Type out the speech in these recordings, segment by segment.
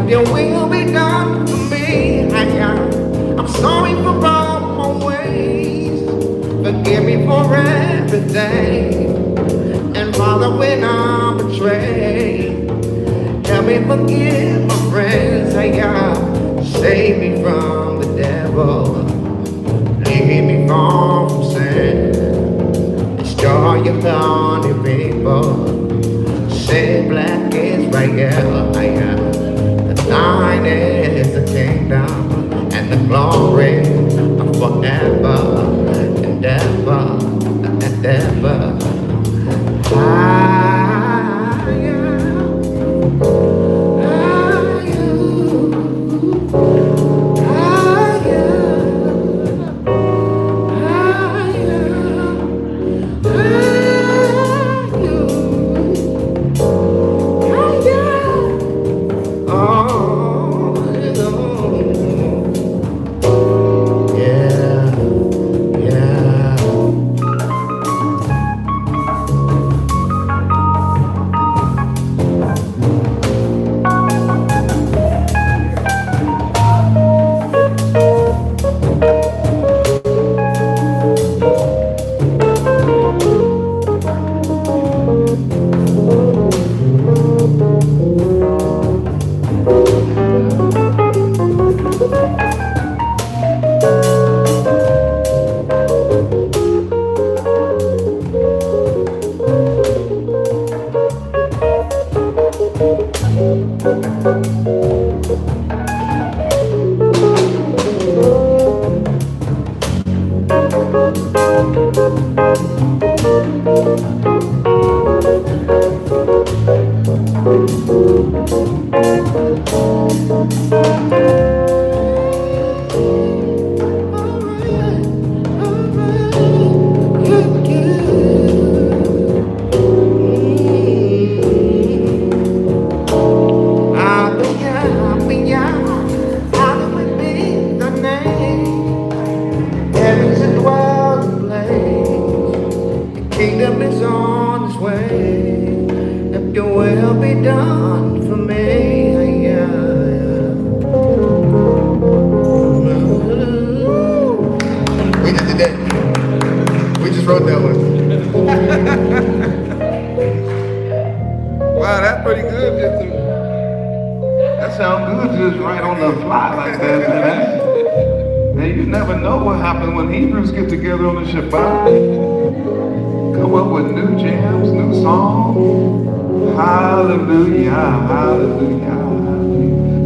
Your will be done for me. I'm sorry for all my ways. Forgive me for everything. And Father, when I'm betrayed, help me forgive my friends. Save me from the devil. Lead me far from sin. Destroy your thorny people. Say black is right here. Thine is the kingdom and the glory forever and ever and ever.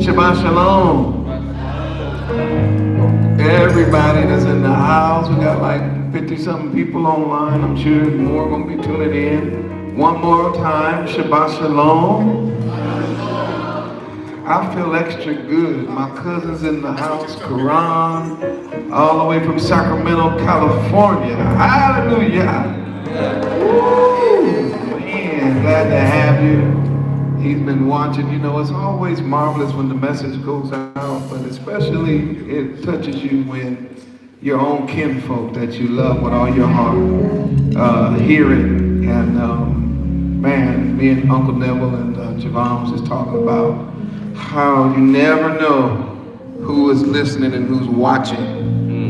Shabbat Shalom. Everybody that's in the house, we got like 50-something people online. I'm sure more going to be tuning in. One more time, Shabbat Shalom. I feel extra good. My cousin's in the house, Quran, all the way from Sacramento, California. Hallelujah. Woo. Man, glad to have you. He's been watching. You know, it's always marvelous when the message goes out, but especially it touches you when your own kinfolk that you love with all your heart hear it. And man, me and Uncle Neville and Javon was just talking about how you never know who is listening and who's watching,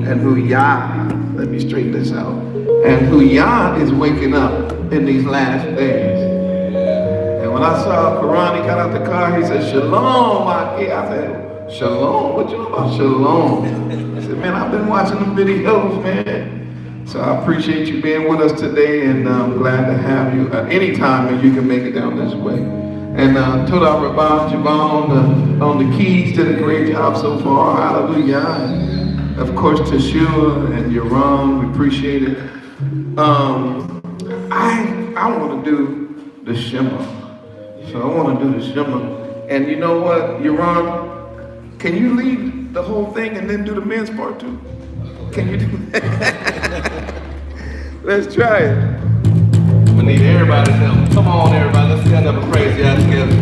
and who Yah, let me straighten this out, and who Yah is waking up in these last days. When I saw Quran, he got out the car, he said, Shalom, Aki. I said, Shalom? What you know about Shalom? I said, man, I've been watching them videos, man. So I appreciate you being with us today, and I'm glad to have you anytime that you can make it down this way. And Toda Rabban Javon on the keys did a great job so far. Hallelujah. And of course, Teshua and Yaron, we appreciate it. I want to do the Shema. So I want to do the Shema. And you know what, Yaron, can you lead the whole thing and then do the men's part too? Can you do that? Let's try it. We need everybody's help. Come on, everybody. Let's stand up and praise God together.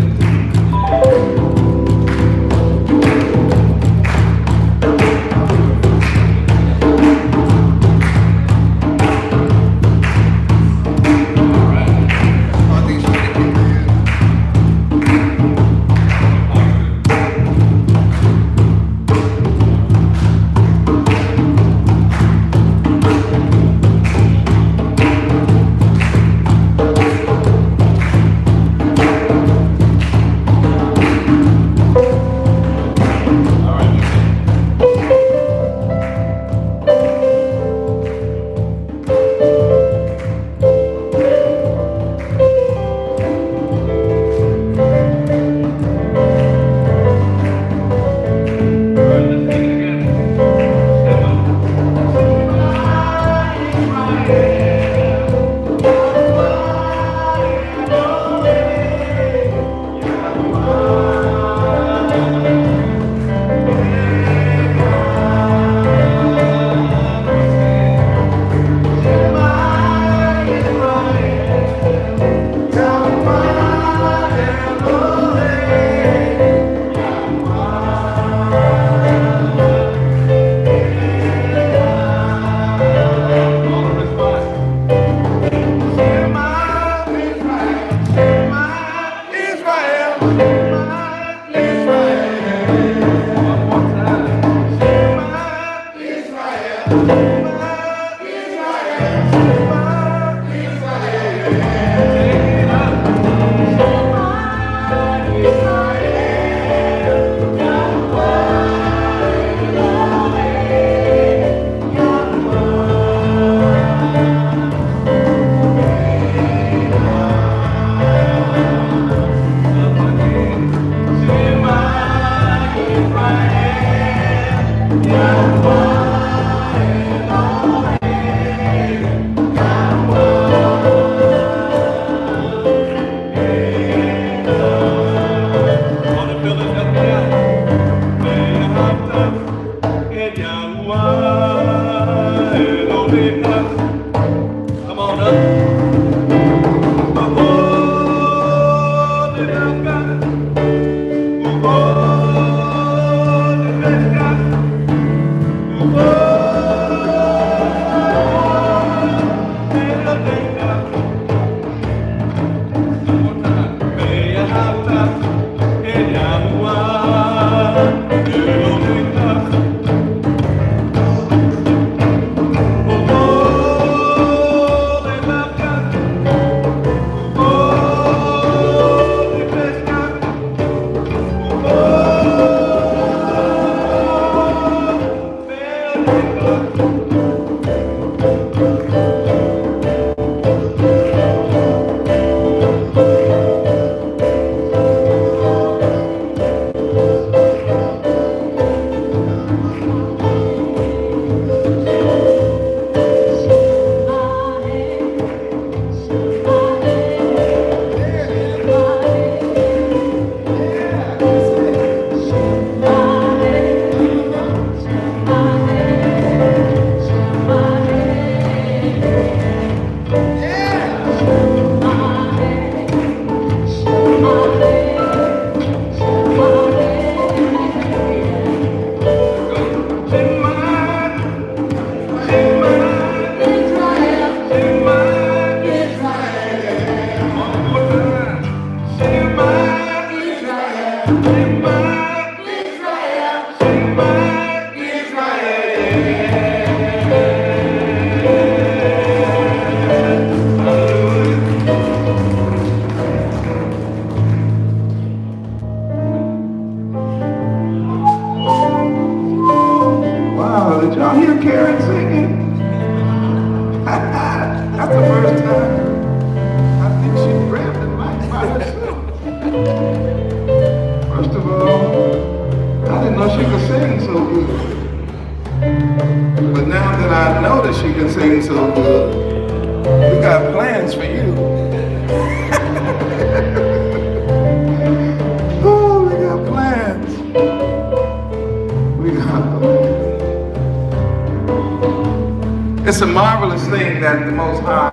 It's a marvelous thing that the Most High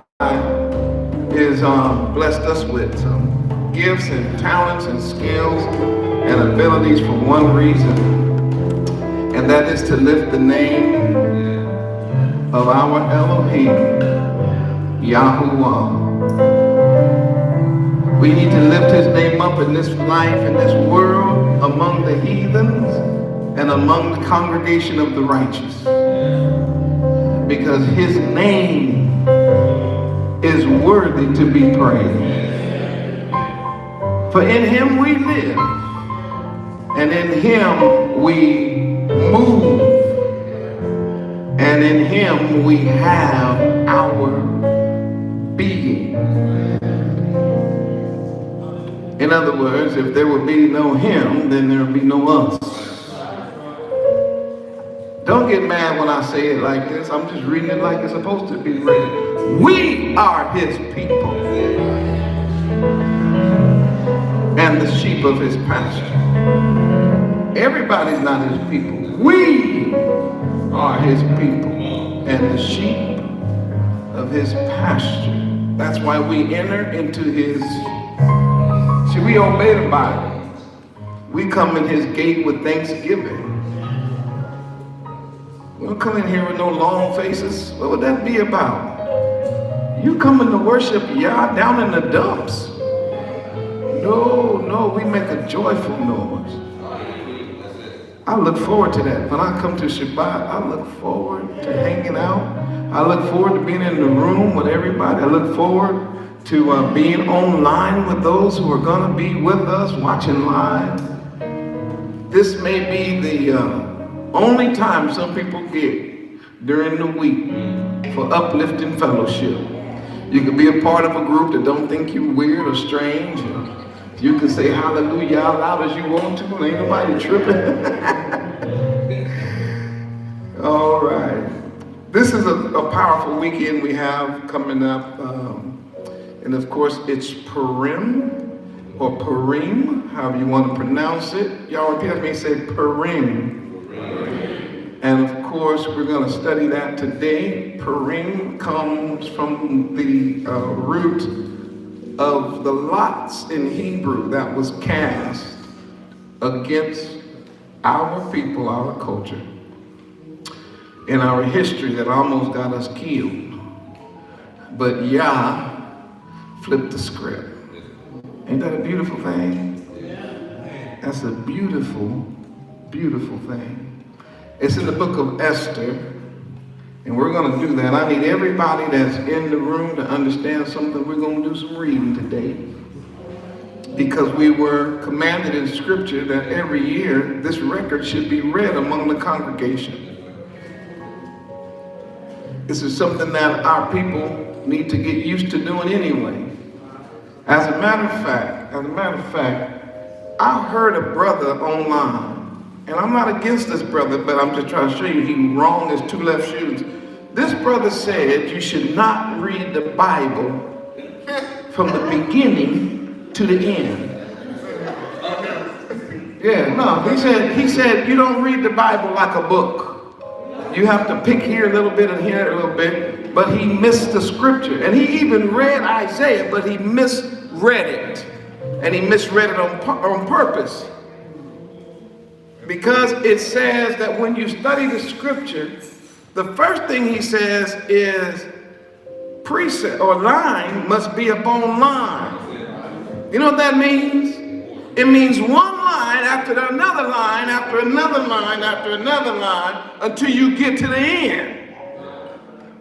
is blessed us with some gifts and talents and skills and abilities for one reason, and that is to lift the name of our Elohim, Yahuwah. We need to lift his name up in this life, in this world, among the heathens and among the congregation of the righteous. Because his name is worthy to be praised. For in him we live, and in him we move, and in him we have our being. In other words, if there would be no him, then there would be no us. Don't get mad when I say it like this. I'm just reading it like it's supposed to be written. We are his people and the sheep of his pasture. Everybody's not his people. We are his people and the sheep of his pasture. That's why we enter into his... See, we obey the Bible. We come in his gate with thanksgiving. We don't come in here with no long faces. What would that be about? You coming to worship Yah down in the dumps. No, we make a joyful noise. I look forward to that. When I come to Shabbat, I look forward to hanging out. I look forward to being in the room with everybody. I look forward to being online with those who are going to be with us watching live. This may be the only time some people get during the week for uplifting fellowship. You can be a part of a group that don't think you weird or strange. You can say hallelujah out loud as you want to. Ain't nobody tripping. All right. This is a powerful weekend we have coming up. And of course, it's Purim, or Purim, however you want to pronounce it. Y'all repeat after me, say Purim. And of course, we're going to study that today. Purim comes from the root of the lots in Hebrew that was cast against our people, our culture, in our history that almost got us killed. But Yah flipped the script. Ain't that a beautiful thing? That's a beautiful, beautiful thing. It's in the book of Esther, and we're going to do that. I need everybody that's in the room to understand something. We're going to do some reading today, because we were commanded in Scripture that every year this record should be read among the congregation. This is something that our people need to get used to doing anyway. As a matter of fact, I heard a brother online. And I'm not against this brother, but I'm just trying to show you he wrong as two left shoes. This brother said you should not read the Bible from the beginning to the end. Yeah, no, he said you don't read the Bible like a book. You have to pick here a little bit and here a little bit, but he missed the scripture. And he even read Isaiah, but he misread it. And he misread it on purpose. Because it says that when you study the scripture, the first thing he says is precept or line must be upon line. You know what that means? It means one line after another line, after another line, after another line, until you get to the end.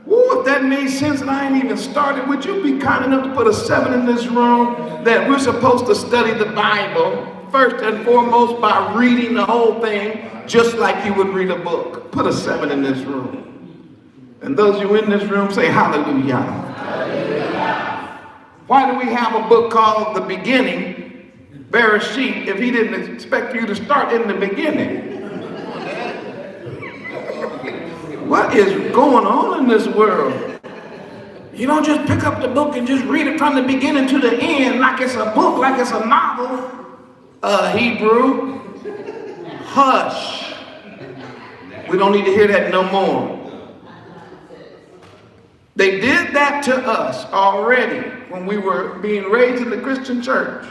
Woo, if that made sense and I ain't even started, would you be kind enough to put a 7 in this room that we're supposed to study the Bible first and foremost by reading the whole thing just like you would read a book? Put a 7 in this room. And those of you in this room say hallelujah. Hallelujah. Why do we have a book called The Beginning, Bereshit, if he didn't expect you to start in the beginning? What is going on in this world? You don't just pick up the book and just read it from the beginning to the end like it's a book, like it's a novel. Hebrew, hush. We don't need to hear that no more. They did that to us already when we were being raised in the Christian church.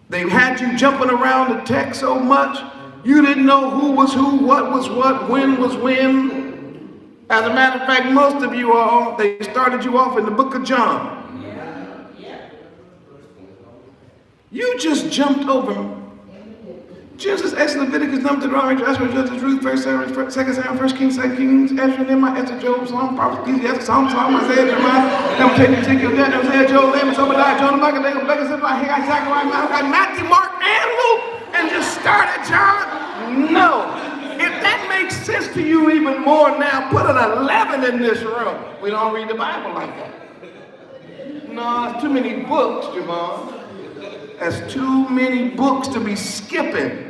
They had you jumping around the text so much, you didn't know who was who, what was what, when was when. As a matter of fact, most of you all, they started you off in the book of John. You just jumped over Genesis, Exodus, Leviticus, Numbers, Deuteronomy, Joshua, Judges, Ruth, 1 Samuel, 2 Samuel, 1 Kings, 2 Kings, Esther, Nehemiah, Esther, Job, Psalm, Prophets, Ecclesiastes, Psalm, Isaiah, Jeremiah, Lamentation, Ezekiel, Daniel, Hosea, Joel, Amos, Obadiah, Jonah, Micah, David, Blake, Zebediah, Haggai, Zechariah, Malachi, Matthew, Mark, and Luke, and just start at John? No. If that makes sense to you even more now, put an 11 in this room. We don't read the Bible like that. No, it's too many books, Javon. That's too many books to be skipping.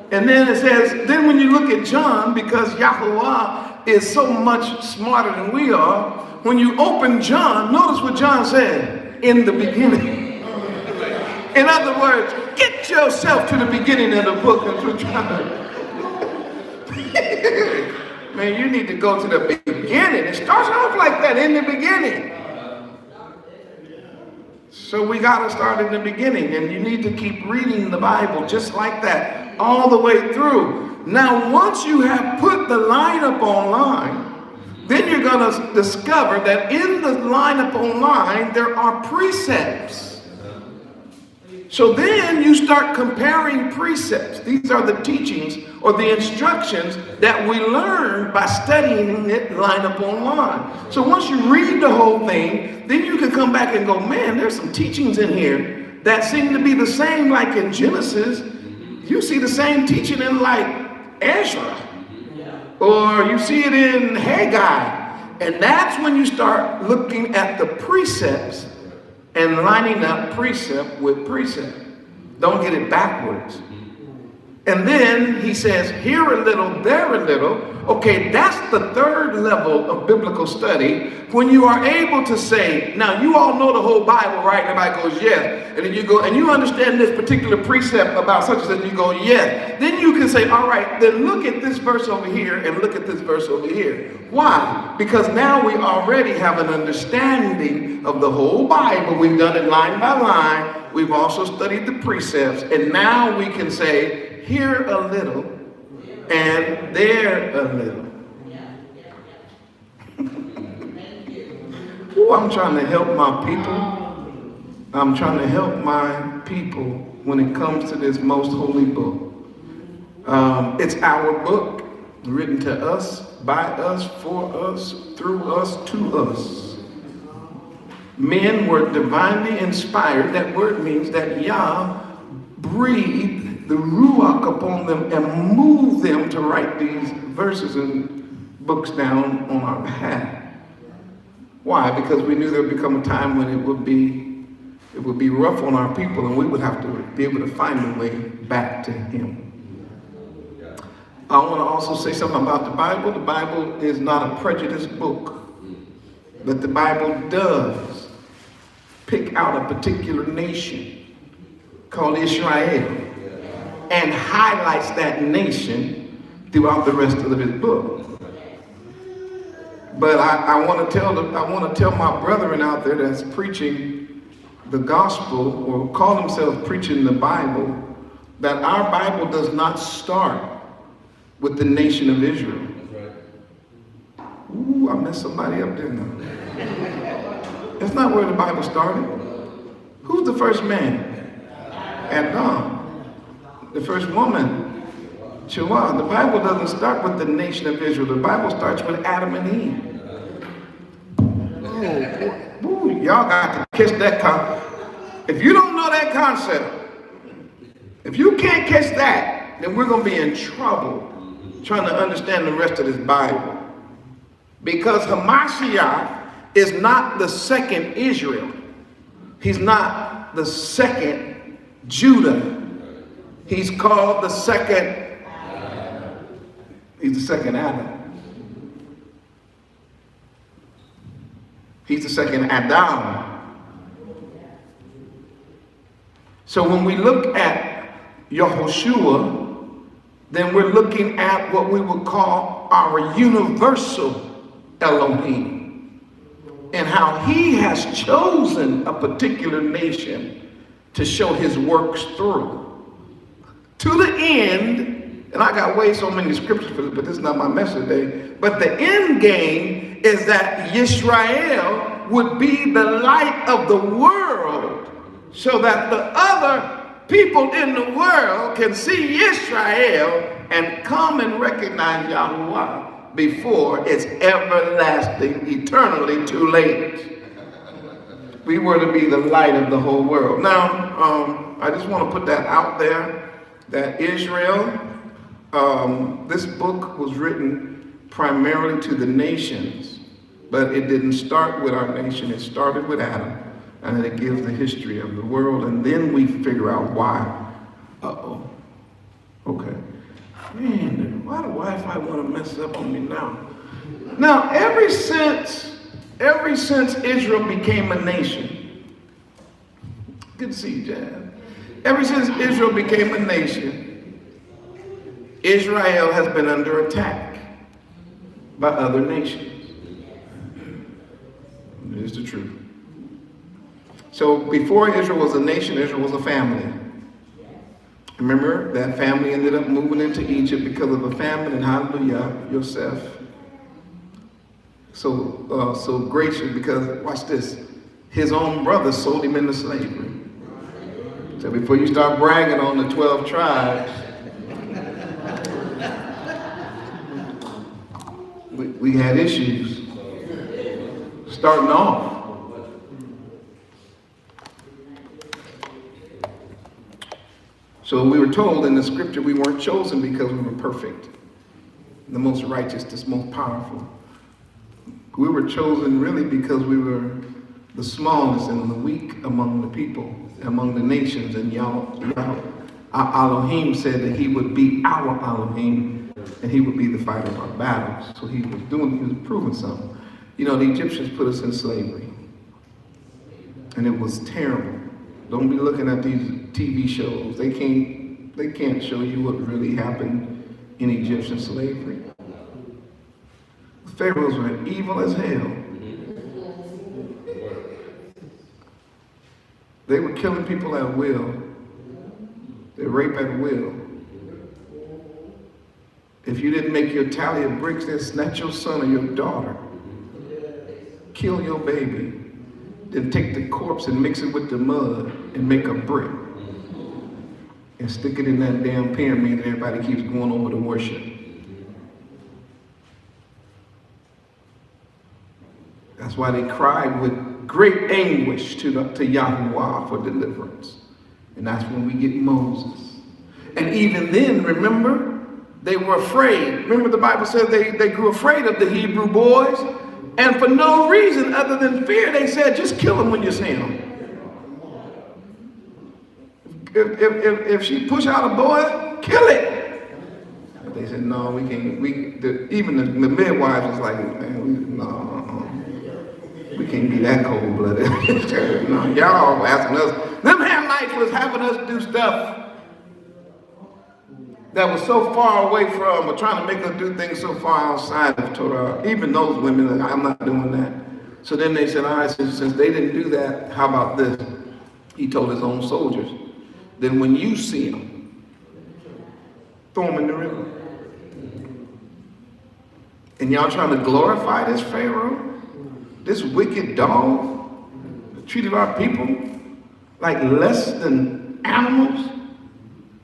And then it says, then when you look at John, because Yahuwah is so much smarter than we are, when you open John, notice what John said, in the beginning. In other words, get yourself to the beginning of the book. Man, you need to go to the beginning. It starts off like that, in the beginning. So we got to start in the beginning, and you need to keep reading the Bible just like that, all the way through. Now, once you have put the lineup online, then you're going to discover that in the lineup online, there are precepts. So then you start comparing precepts. These are the teachings or the instructions that we learn by studying it line upon line. So once you read the whole thing, then you can come back and go, man, there's some teachings in here that seem to be the same, like in Genesis. You see the same teaching in like Ezra, or you see it in Haggai. And that's when you start looking at the precepts and lining up precept with precept. Don't get it backwards. And then he says, here a little, there a little. Okay, that's the third level of biblical study, when you are able to say, now you all know the whole Bible, right? Everybody goes, yes. And then you go, and you understand this particular precept about such and such, you go, yes. Then you can say, all right, then look at this verse over here and look at this verse over here. Why? Because now we already have an understanding of the whole Bible. We've done it line by line. We've also studied the precepts. And now we can say, here a little, and there a little. Ooh, I'm trying to help my people. I'm trying to help my people when it comes to this most holy book. It's our book, written to us, by us, for us, through us, to us. Men were divinely inspired. That word means that Yah breathed the Ruach upon them and move them to write these verses and books down on our behalf. Why? Because we knew there would become a time when it would be rough on our people, and we would have to be able to find a way back to Him. I want to also say something about the Bible. The Bible is not a prejudiced book, but the Bible does pick out a particular nation called Israel, and highlights that nation throughout the rest of his book. But I want to tell my brethren out there that's preaching the gospel or call themselves preaching the Bible, that our Bible does not start with the nation of Israel. Ooh, I messed somebody up, didn't I? That's not where the Bible started. Who's the first man? Adam. The first woman, Chua. The Bible doesn't start with the nation of Israel. The Bible starts with Adam and Eve. Oh, y'all got to catch that concept. If you don't know that concept, if you can't catch that, then we're going to be in trouble trying to understand the rest of this Bible. Because Hamashiach is not the second Israel. He's not the second Judah. He's called the second. He's the second Adam. He's the second Adam. So when we look at Yehoshua, then we're looking at what we would call our universal Elohim, and how He has chosen a particular nation to show His works through. To the end, and I got way so many scriptures for this, but this is not my message today, but the end game is that Yisrael would be the light of the world, so that the other people in the world can see Israel and come and recognize Yahuwah before it's everlasting, eternally too late. We were to be the light of the whole world. Now, I just want to put that out there, that Israel, this book was written primarily to the nations, but it didn't start with our nation. It started with Adam, and it gives the history of the world, and then we figure out why. Okay. Man, why the Wi-Fi want to mess up on me now? Now, ever since Israel became a nation, good to see you, Jan. Ever since Israel became a nation, Israel has been under attack by other nations. It is the truth. So before Israel was a nation, Israel was a family. Remember, that family ended up moving into Egypt because of a famine, and hallelujah, Yosef. So gracious, because watch this, his own brothers sold him into slavery. So before you start bragging on the 12 tribes, we had issues starting off. So we were told in the scripture we weren't chosen because we were perfect, the most righteous, the most powerful. We were chosen really because we were the smallest and the weak among the people, among the nations. And Elohim said that he would be our Elohim and he would be the fighter of our battles. So he was proving something. You know, the Egyptians put us in slavery and it was terrible. Don't be looking at these TV shows. They can't show you what really happened in Egyptian slavery. The Pharaohs were evil as hell. They were killing people at will. They rape at will. If you didn't make your tally of bricks, they'd snatch your son or your daughter, kill your baby, then take the corpse and mix it with the mud and make a brick and stick it in that damn pyramid and everybody keeps going over to worship. That's why they cried with great anguish to Yahuwah for deliverance. And that's when we get Moses. And even then, remember, they were afraid. Remember the Bible says they grew afraid of the Hebrew boys. And for no reason other than fear, they said, just kill him when you see him. If she push out a boy, kill it. But they said, no, we can't. Even the midwives was like, man, we can't be that cold-blooded. No, y'all asking us. Them Hananites was having us do stuff that was so far away from, or trying to make us do things so far outside of Torah. Even those women, I'm not doing that. So then they said, all right, since they didn't do that, how about this? He told his own soldiers, then when you see them, throw them in the river. And y'all trying to glorify this Pharaoh, this wicked dog that treated our people like less than animals?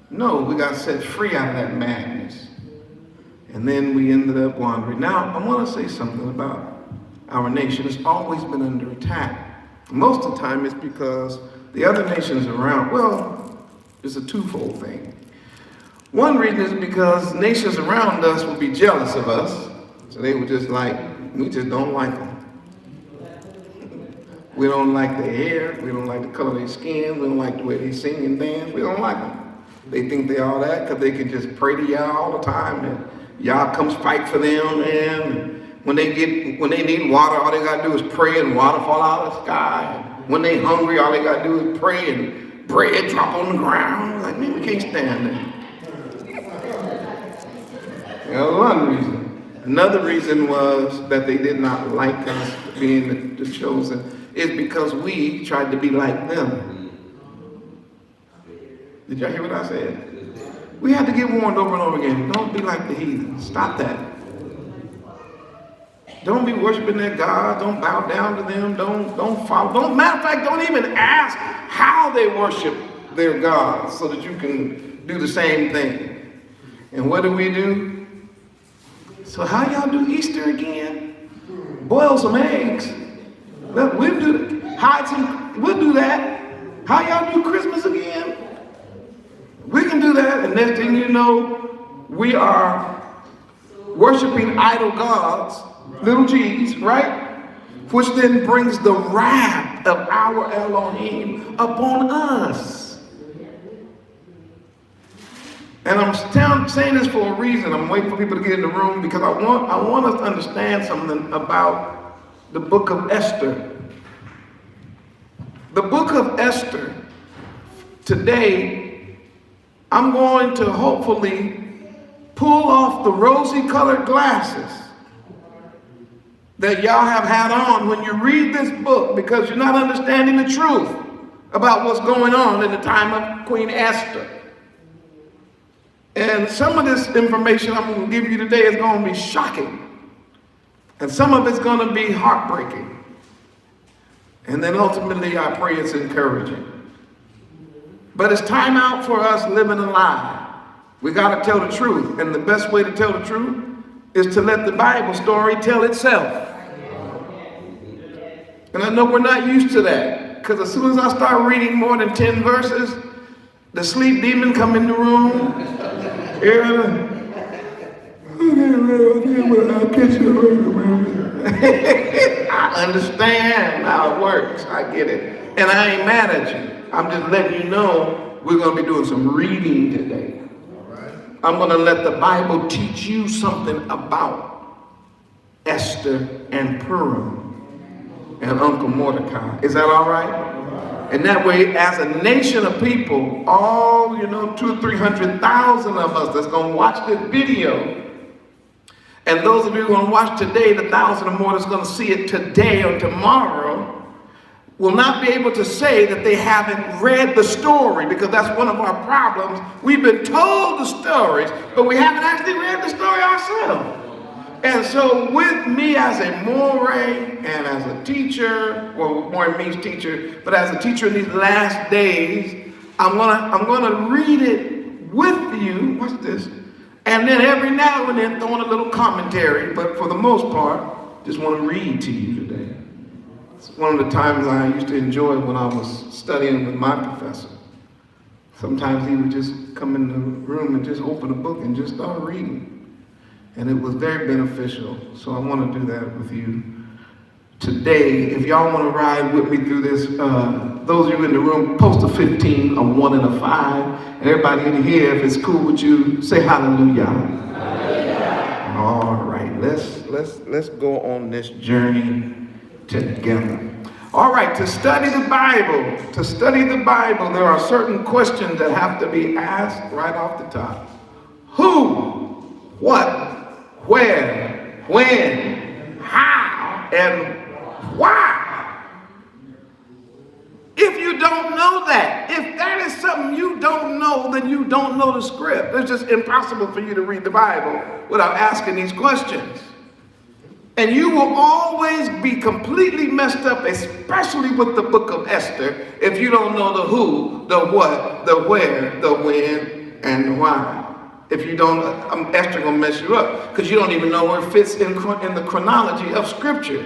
No, we got set free out of that madness. And then we ended up wandering. Now, I want to say something about our nation. It's always been under attack. Most of the time it's because the other nations around, well, it's a twofold thing. One reason is because nations around us will be jealous of us. So they were just like, we just don't like them. We don't like their hair. We don't like the color of their skin. We don't like the way they sing and dance. We don't like them. They think they all that because they can just pray to Yah all the time, and Yah comes fight for them, man. And when they need water, all they gotta do is pray and water fall out of the sky. And when they hungry, all they gotta do is pray and bread drop on the ground. Like, man, we can't stand that. That was one reason. Another reason was that they did not like us being the chosen is because we tried to be like them. Did y'all hear what I said? We had to get warned over and over again. Don't be like the heathen. Stop that. Don't be worshiping their God. Don't bow down to them. Don't follow. Matter of fact, don't even ask how they worship their God so that you can do the same thing. And what do? So how y'all do Easter again? Boil some eggs. We'll do that. How y'all do Christmas again? We can do that, and next thing you know, we are worshiping idol gods, little g's, right? Which then brings the wrath of our Elohim upon us. And I'm saying this for a reason. I'm waiting for people to get in the room because I want us to understand something about the book of Esther. The book of Esther, today, I'm going to hopefully pull off the rosy-colored glasses that y'all have had on when you read this book because you're not understanding the truth about what's going on in the time of Queen Esther. And some of this information I'm going to give you today is going to be shocking. And some of it's going to be heartbreaking. And then ultimately, I pray it's encouraging. But it's time out for us living a lie. We got to tell the truth. And the best way to tell the truth is to let the Bible story tell itself. And I know we're not used to that. Because as soon as I start reading more than 10 verses, the sleep demon come in the room. I understand how it works. I get it. And I ain't mad at you. I'm just letting you know we're going to be doing some reading today. I'm going to let the Bible teach you something about Esther and Purim and Uncle Mordecai. Is that all right? And that way, as a nation of people, all, 200,000 or 300,000 of us that's going to watch this video, and those of you who are going to watch today, the 1,000 or more that's going to see it today or tomorrow, will not be able to say that they haven't read the story, because that's one of our problems. We've been told the stories, but we haven't actually read the story ourselves. And so with me as a moray and as a teacher, well, moray means teacher, but as a teacher in these last days, I'm gonna read it with you. Watch this. And then every now and then throw in a little commentary, but for the most part, just want to read to you today. It's one of the times I used to enjoy when I was studying with my professor. Sometimes he would just come in the room and just open a book and just start reading. And it was very beneficial. So I want to do that with you today. If y'all want to ride with me through this, those of you in the room, post a 15, a 1, and a 5. And everybody in here, if it's cool with you, say hallelujah. Hallelujah. All right, let's go on this journey together. All right, to study the Bible, there are certain questions that have to be asked right off the top. Who, what, where, when, how, and why? If you don't know that, if that is something you don't know, then you don't know the script. It's just impossible for you to read the Bible without asking these questions. And you will always be completely messed up, especially with the book of Esther, if you don't know the who, the what, the where, the when, and the why. If you don't, Esther gonna mess you up, because you don't even know where it fits in the chronology of Scripture.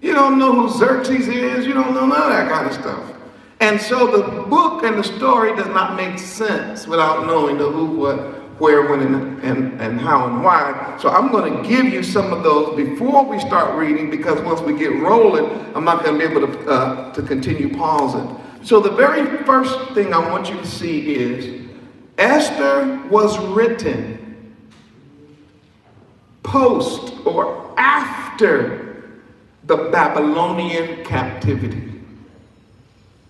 You don't know who Xerxes is, you don't know none of that kind of stuff. And so the book and the story does not make sense without knowing the who, what, where, when, and how, and why. So I'm going to give you some of those before we start reading, because once we get rolling, I'm not going to be able to continue pausing. So the very first thing I want you to see is Esther was written post or after the Babylonian captivity.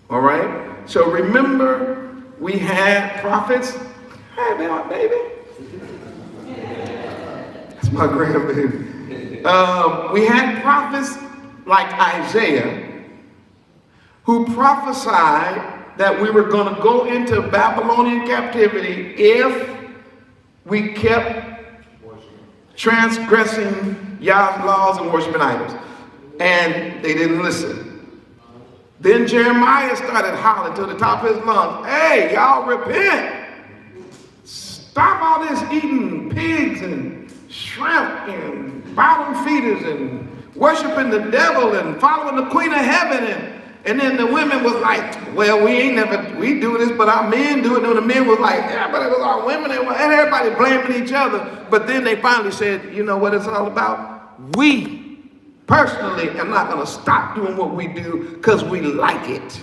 All right? So remember, we had prophets. Hey, man, baby. That's my grandbaby. We had prophets like Isaiah who prophesied that we were going to go into Babylonian captivity if we kept transgressing Yah's laws and worshiping idols. And they didn't listen. Then Jeremiah started hollering to the top of his lungs, hey, y'all repent. Stop all this eating pigs and shrimp and bottom feeders and worshiping the devil and following the queen of heaven. And then the women was like, well, we do this, but our men do it. And the men was like, yeah, but it was our women. And everybody blaming each other. But then they finally said, you know what it's all about? We personally are not going to stop doing what we do because we like it.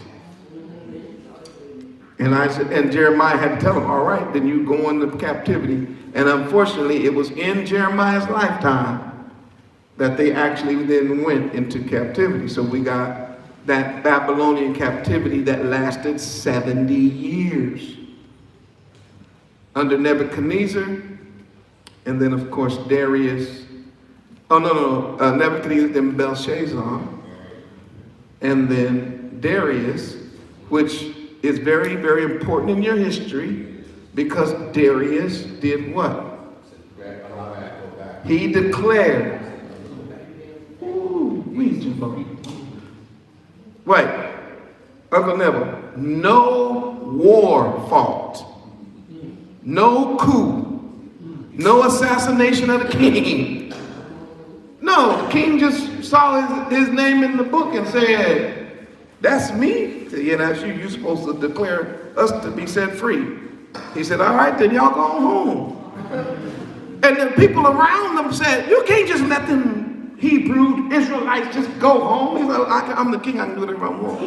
And Jeremiah had to tell them, all right, then you go into captivity. And unfortunately, it was in Jeremiah's lifetime that they actually then went into captivity. So we got that Babylonian captivity that lasted 70 years under Nebuchadnezzar, and then of course Darius. Nebuchadnezzar, then Belshazzar, and then Darius, which is very, very important in your history, because Darius did what? He declared. Wait, Uncle Neville, no war fought. No coup. No assassination of the king. No, the king just saw his name in the book and said, that's me. He said, yeah, that's you. You're supposed to declare us to be set free. He said, all right, then y'all go home. And the people around them said, you can't just let them Hebrew Israelites just go home. He said, I'm the king, I can do whatever I want.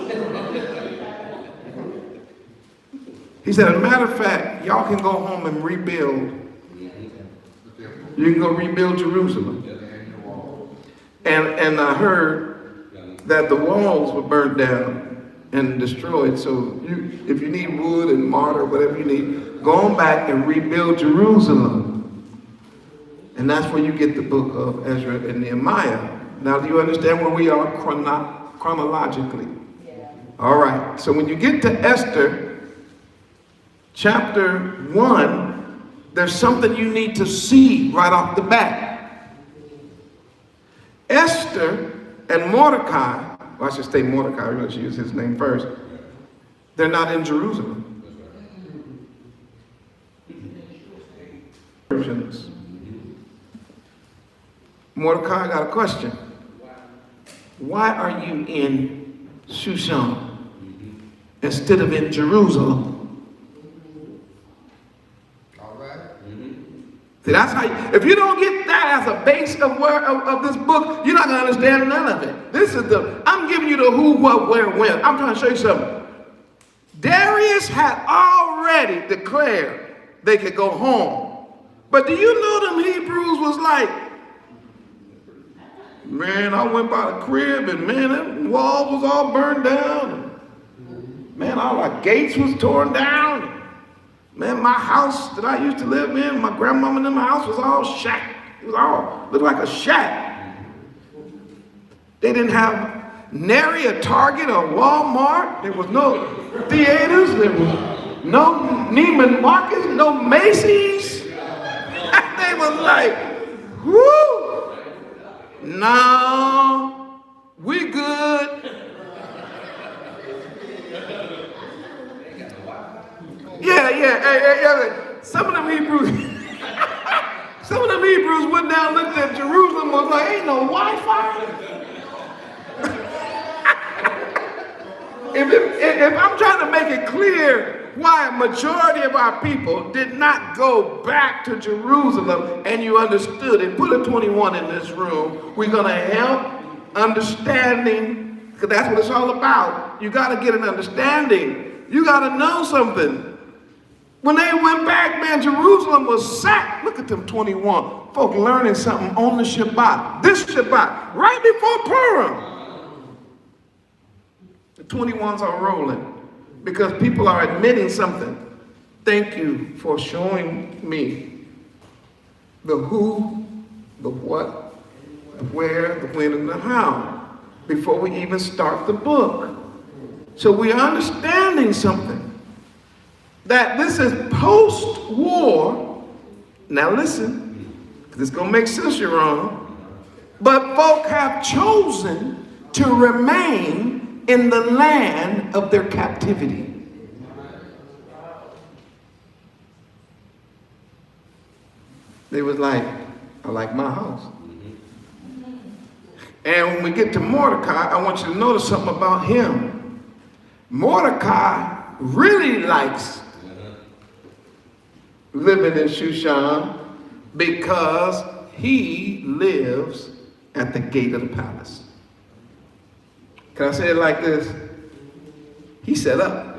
He said, as a matter of fact, y'all can go home and rebuild. You can go rebuild Jerusalem. And I heard that the walls were burned down and destroyed. So if you need wood and mortar, whatever you need, go on back and rebuild Jerusalem. And that's where you get the book of Ezra and Nehemiah. Now, do you understand where we are chronologically? All right. So when you get to Esther, chapter 1, there's something you need to see right off the bat. Esther and Mordecai, well, I should say Mordecai, I really should use his name first. They're not in Jerusalem. Persians. Mordecai got a question. Why are you in Shushan instead of in Jerusalem? See, that's how if you don't get that as a base of this book, you're not going to understand none of it. This is I'm giving you the who, what, where, when. I'm trying to show you something. Darius had already declared they could go home. But do you know them Hebrews was like, man, I went by the crib and man, that wall was all burned down. Man, all our gates was torn down. Man, my house that I used to live in, my grandmama in my house was all shack. It was all, looked like a shack. They didn't have nary a Target or Walmart. There was no theaters. There was no Neiman Marcus, no Macy's. They was like, whoo, no, we good. Yeah. Some of them Hebrews went down, looked at Jerusalem, was like, ain't no Wi-Fi. if I'm trying to make it clear why a majority of our people did not go back to Jerusalem, and you understood it, put a 21 in this room. We're going to help understanding, because that's what it's all about. You got to get an understanding. You got to know something. When they went back, man, Jerusalem was sacked. Look at them 21. Folk learning something on the Shabbat. This Shabbat, right before Purim. The 21s are rolling because people are admitting something. Thank you for showing me the who, the what, the where, the when, and the how before we even start the book. So we are understanding something. That this is post-war. Now listen, because it's going to make sense you're wrong. But folk have chosen to remain in the land of their captivity. They was like, I like my house. And when we get to Mordecai, I want you to notice something about him. Mordecai really likes living in Shushan because he lives at the gate of the palace. Can I say it like this? He set up.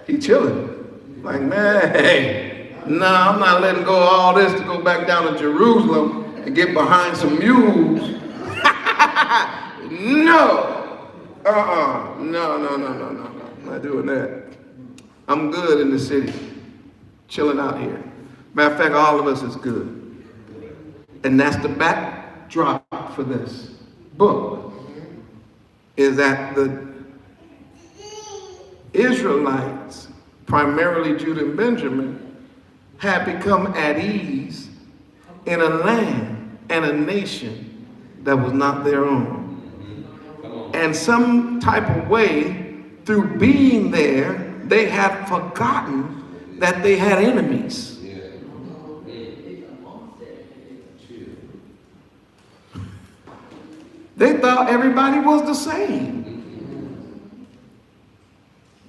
He chilling. Like, man, hey, nah, I'm not letting go of all this to go back down to Jerusalem and get behind some mules. No. No. I'm not doing that. I'm good in the city, chilling out here. Matter of fact, all of us is good. And that's the backdrop for this book, is that the Israelites, primarily Judah and Benjamin, had become at ease in a land and a nation that was not their own. And some type of way, through being there, they had forgotten that they had enemies. They thought everybody was the same.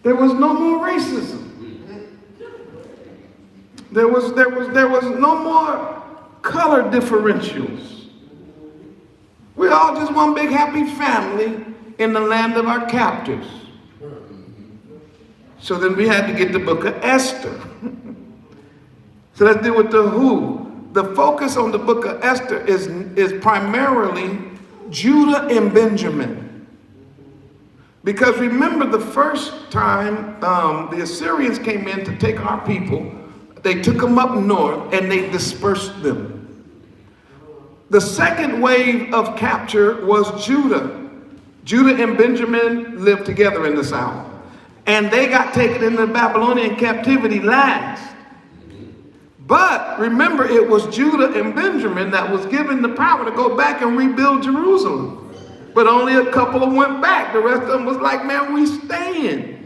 There was no more racism. There was no more color differentials. We're all just one big happy family in the land of our captors. So then we had to get the book of Esther. So let's deal with the who. The focus on the book of Esther is primarily Judah and Benjamin. Because remember, the first time the Assyrians came in to take our people, they took them up north and they dispersed them. The second wave of capture was Judah. Judah and Benjamin lived together in the south. And they got taken into Babylonian captivity last. But remember, it was Judah and Benjamin that was given the power to go back and rebuild Jerusalem. But only a couple of them went back. The rest of them was like, man, we staying.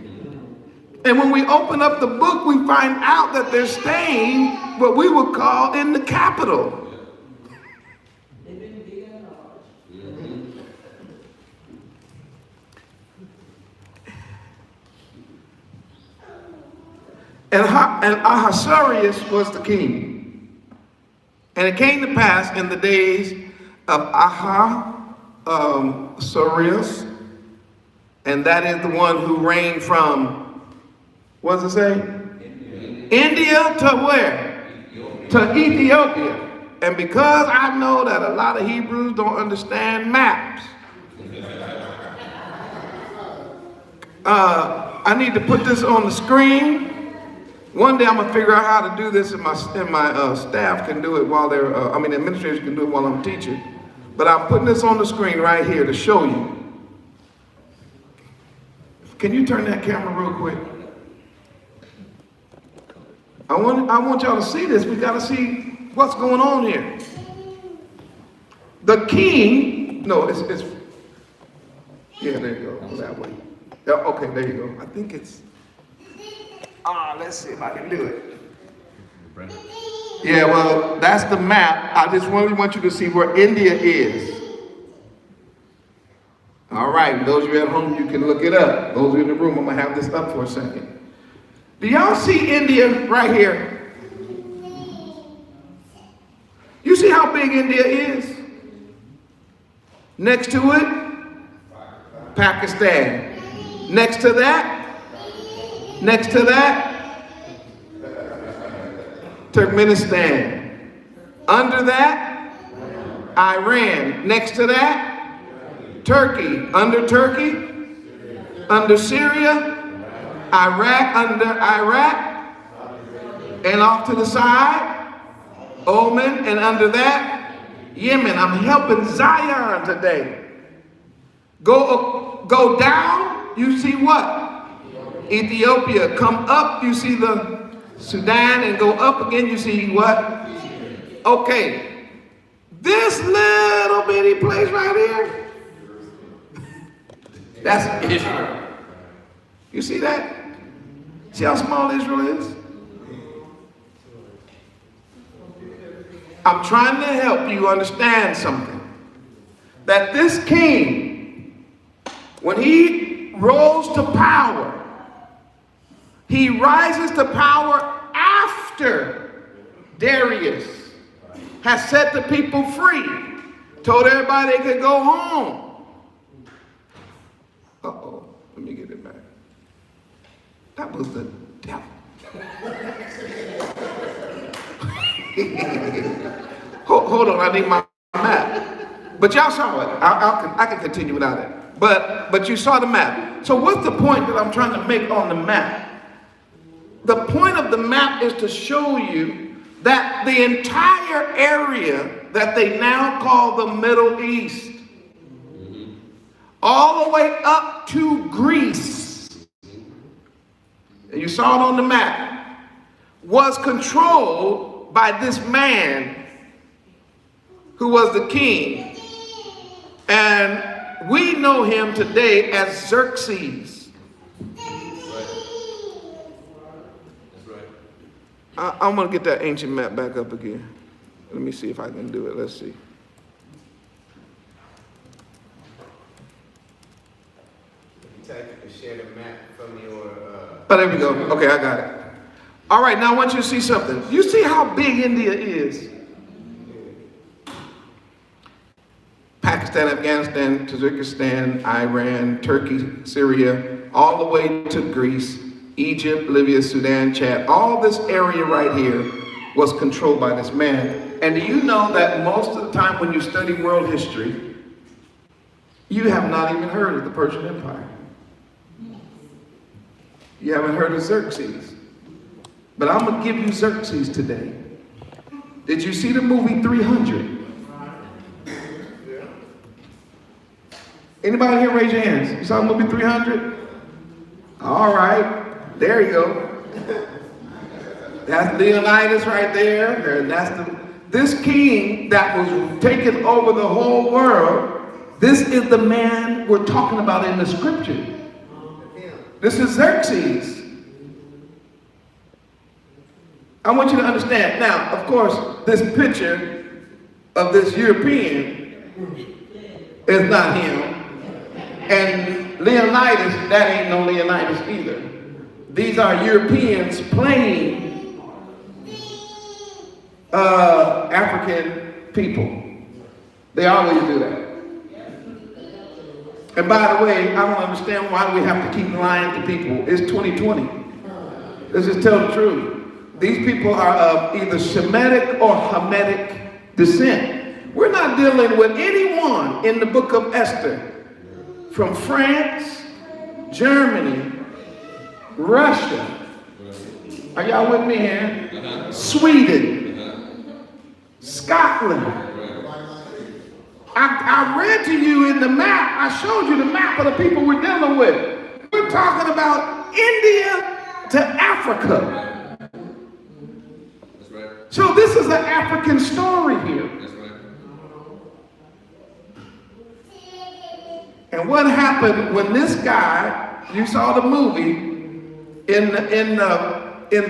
And when we open up the book, we find out that they're staying what we would call in the capital. And Ahasuerus was the king. And it came to pass in the days of Ahasuerus, and that is the one who reigned from, what does it say? India to where? To Ethiopia. And because I know that a lot of Hebrews don't understand maps, I need to put this on the screen. One day I'm gonna figure out how to do this, and my staff can do it while they're, administrators can do it while I'm teaching. But I'm putting this on the screen right here to show you. Can you turn that camera real quick? I want y'all to see this. We gotta see what's going on here. The king, no, it's yeah, there you go, that way. Yeah, okay, there you go. I think it's, let's see if I can do it. Yeah, well, that's the map. I just really want you to see where India is. All right, those of you at home, you can look it up. Those of you in the room, I'm gonna have this up for a second. Do y'all see India right here? You see how big India is? Next to it, Pakistan. Next to that, Turkmenistan. Under that, Iran. Next to that, Turkey. Under Turkey, under Syria, Iraq, under Iraq, and off to the side, Oman, and under that, Yemen. I'm helping Zion today. Go down, you see what? Ethiopia. Come up, you see the Sudan, and go up again, you see what? Okay. This little bitty place right here, that's Israel. You see that? See how small Israel is? I'm trying to help you understand something. That this king, when he rose to power, he rises to power after Darius has set the people free, told everybody they could go home. Uh-oh, let me get it back. That was the devil. Hold on, I need my map. But y'all saw it. I can continue without it. But you saw the map. So what's the point that I'm trying to make on the map? The point of the map is to show you that the entire area that they now call the Middle East, all the way up to Greece, and you saw it on the map, was controlled by this man who was the king. And we know him today as Xerxes. I'm going to get that ancient map back up again. Let me see if I can do it. Let's see. Share the map from your... Oh, there we go. Okay, I got it. All right, now I want you to see something. You see how big India is? Pakistan, Afghanistan, Tajikistan, Iran, Turkey, Syria, all the way to Greece, Egypt, Libya, Sudan, Chad. All this area right here was controlled by this man. And do you know that most of the time when you study world history, you have not even heard of the Persian Empire. You haven't heard of Xerxes. But I'm going to give you Xerxes today. Did you see the movie 300? Anybody here raise your hands? You saw the movie 300? All right. There you go. That's Leonidas right there. And that's this king that was taking over the whole world. This is the man we're talking about in the scripture. This is Xerxes. I want you to understand. Now, of course, this picture of this European is not him. And Leonidas, that ain't no Leonidas either. These are Europeans playing African people. They always do that. And by the way, I don't understand why we have to keep lying to people. It's 2020. Let's just tell the truth. These people are of either Semitic or Hamitic descent. We're not dealing with anyone in the book of Esther from France, Germany, Russia. Are y'all with me here? Sweden, Scotland. I read to you in the map, I showed you the map of the people we're dealing with. We're talking about India to Africa. That's right. So this is an African story here. That's right. And what happened when this guy, you saw the movie, in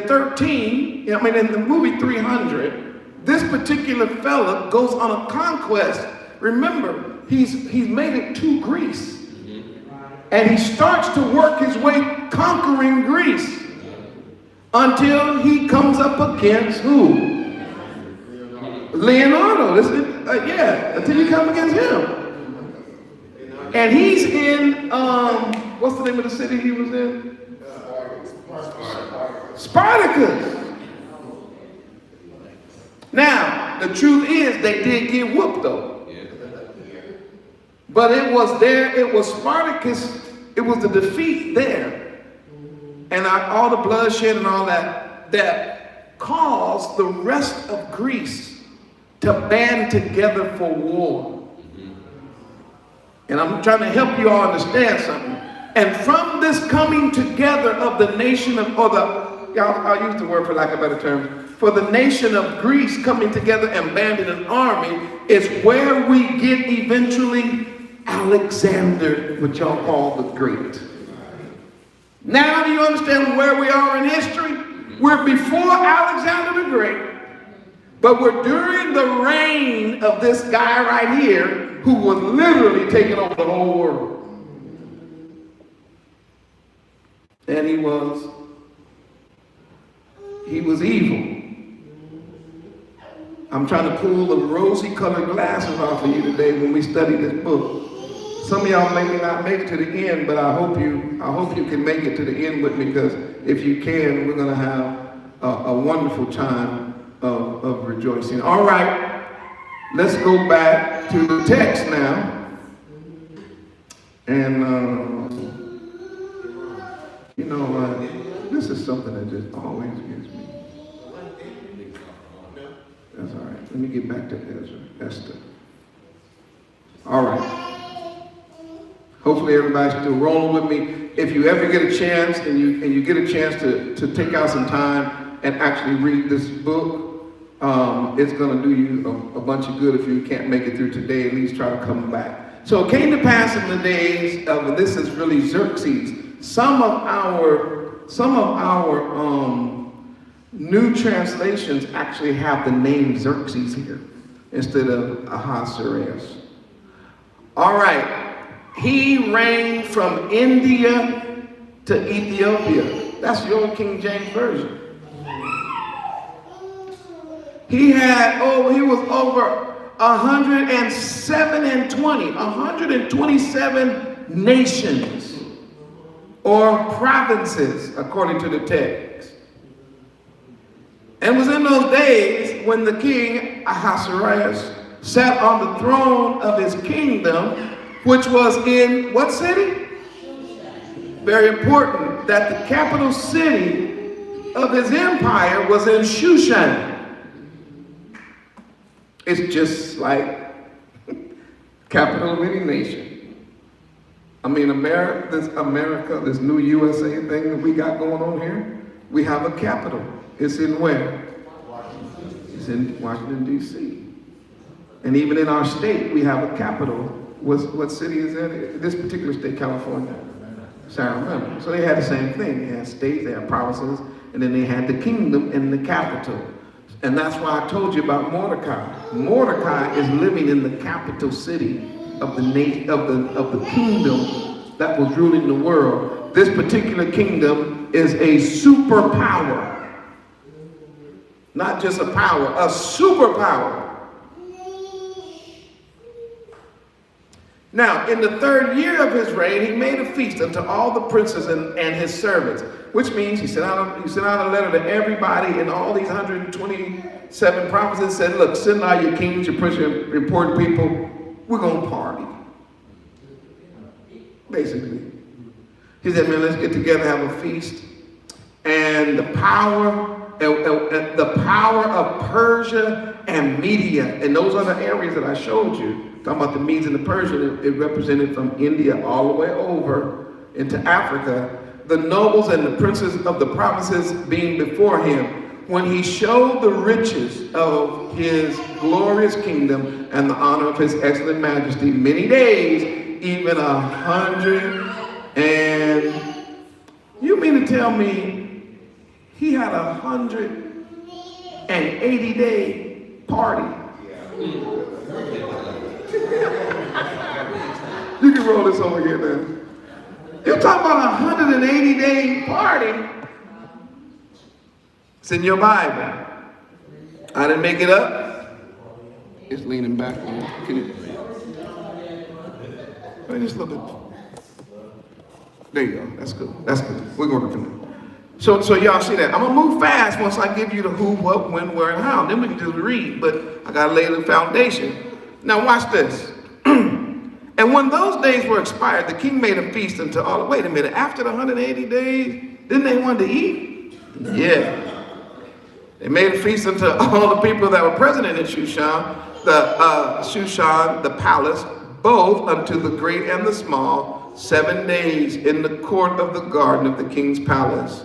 13, I mean in the movie 300, this particular fella goes on a conquest. Remember, he's made it to Greece. And he starts to work his way conquering Greece until he comes up against who? Leonardo. Until you come against him. And he's in, what's the name of the city he was in? Spartacus. Now, the truth is they did get whooped though. But it was Spartacus, it was the defeat there. And all the bloodshed and all that caused the rest of Greece to band together for war. And I'm trying to help you all understand something. And from this coming together of the nation of, I'll use the word for lack of a better term, for the nation of Greece coming together and banding an army is where we get eventually Alexander, which y'all call the Great. Now do you understand where we are in history? We're before Alexander the Great, but we're during the reign of this guy right here who was literally taking over the whole world. And he was evil. I'm trying to pull the rosy colored glasses off of you today when we study this book. Some of y'all may not make it to the end, but I hope you can make it to the end with me, because if you can, we're going to have a wonderful time of rejoicing. All right, let's go back to the text now. And, this is something that just always gets me. That's all right. Let me get back to Esther. All right. Hopefully everybody's still rolling with me. If you ever get a chance and you get a chance to take out some time and actually read this book, it's going to do you a bunch of good. If you can't make it through today, at least try to come back. So it came to pass in the days of, this is really Xerxes. Some of our New translations actually have the name Xerxes here instead of Ahasuerus. All right, he reigned from India to Ethiopia. That's your King James Version. He was over 127 nations or provinces, according to the text. And it was in those days when the king Ahasuerus sat on the throne of his kingdom, which was in what city? Very important that the capital city of his empire was in Shushan. It's just like capital of any nation. I mean, America, this new USA thing that we got going on here, we have a capital. It's in where? It's in Washington, D.C. And even in our state, we have a capital. What city is in this particular state, California? Sacramento. So they had the same thing. They had states, they had provinces, and then they had the kingdom and the capital. And that's why I told you about Mordecai. Mordecai is living in the capital city of the kingdom that was ruling the world. This particular kingdom is a superpower. Not just a power, a superpower. Now, in the 3rd year of his reign, he made a feast unto all the princes and his servants, which means he sent out a letter to everybody in all these 127 provinces, said, look, send out your kings, your princes, your important people. We're going to party. Basically. He said, man, let's get together, have a feast. And the power of Persia and Media, and those are the areas that I showed you. Talking about the Medes and the Persian, it represented from India all the way over into Africa. The nobles and the princes of the provinces being before him, when he showed the riches of his glorious kingdom and the honor of his excellent majesty, many days, even 100 and... You mean to tell me he had 180-day party? You can roll this over here now. You're talking about 180-day party. It's in your Bible. I didn't make it up. It's leaning back. Can you? Let me just look at. There you go. That's good. That's good. We're going to come. So y'all see that. I'm going to move fast once I give you the who, what, when, where, and how. Then we can just read. But I got to lay the foundation. Now watch this. And when those days were expired, the king made a feast unto all. Wait a minute. After the 180 days, didn't they want to eat? Yeah. They made a feast unto all the people that were present in Shushan, the palace, both unto the great and the small, 7 days in the court of the garden of the king's palace,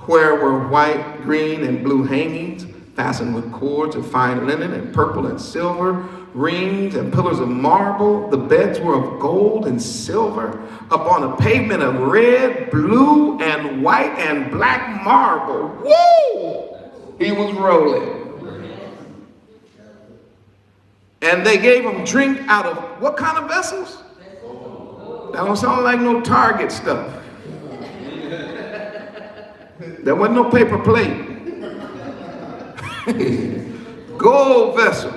where were white, green, and blue hangings, fastened with cords of fine linen and purple and silver, rings and pillars of marble. The beds were of gold and silver, upon a pavement of red, blue, and white, and black marble. Woo! He was rolling. And they gave him drink out of what kind of vessels? That don't sound like no Target stuff. There wasn't no paper plate. Gold vessels.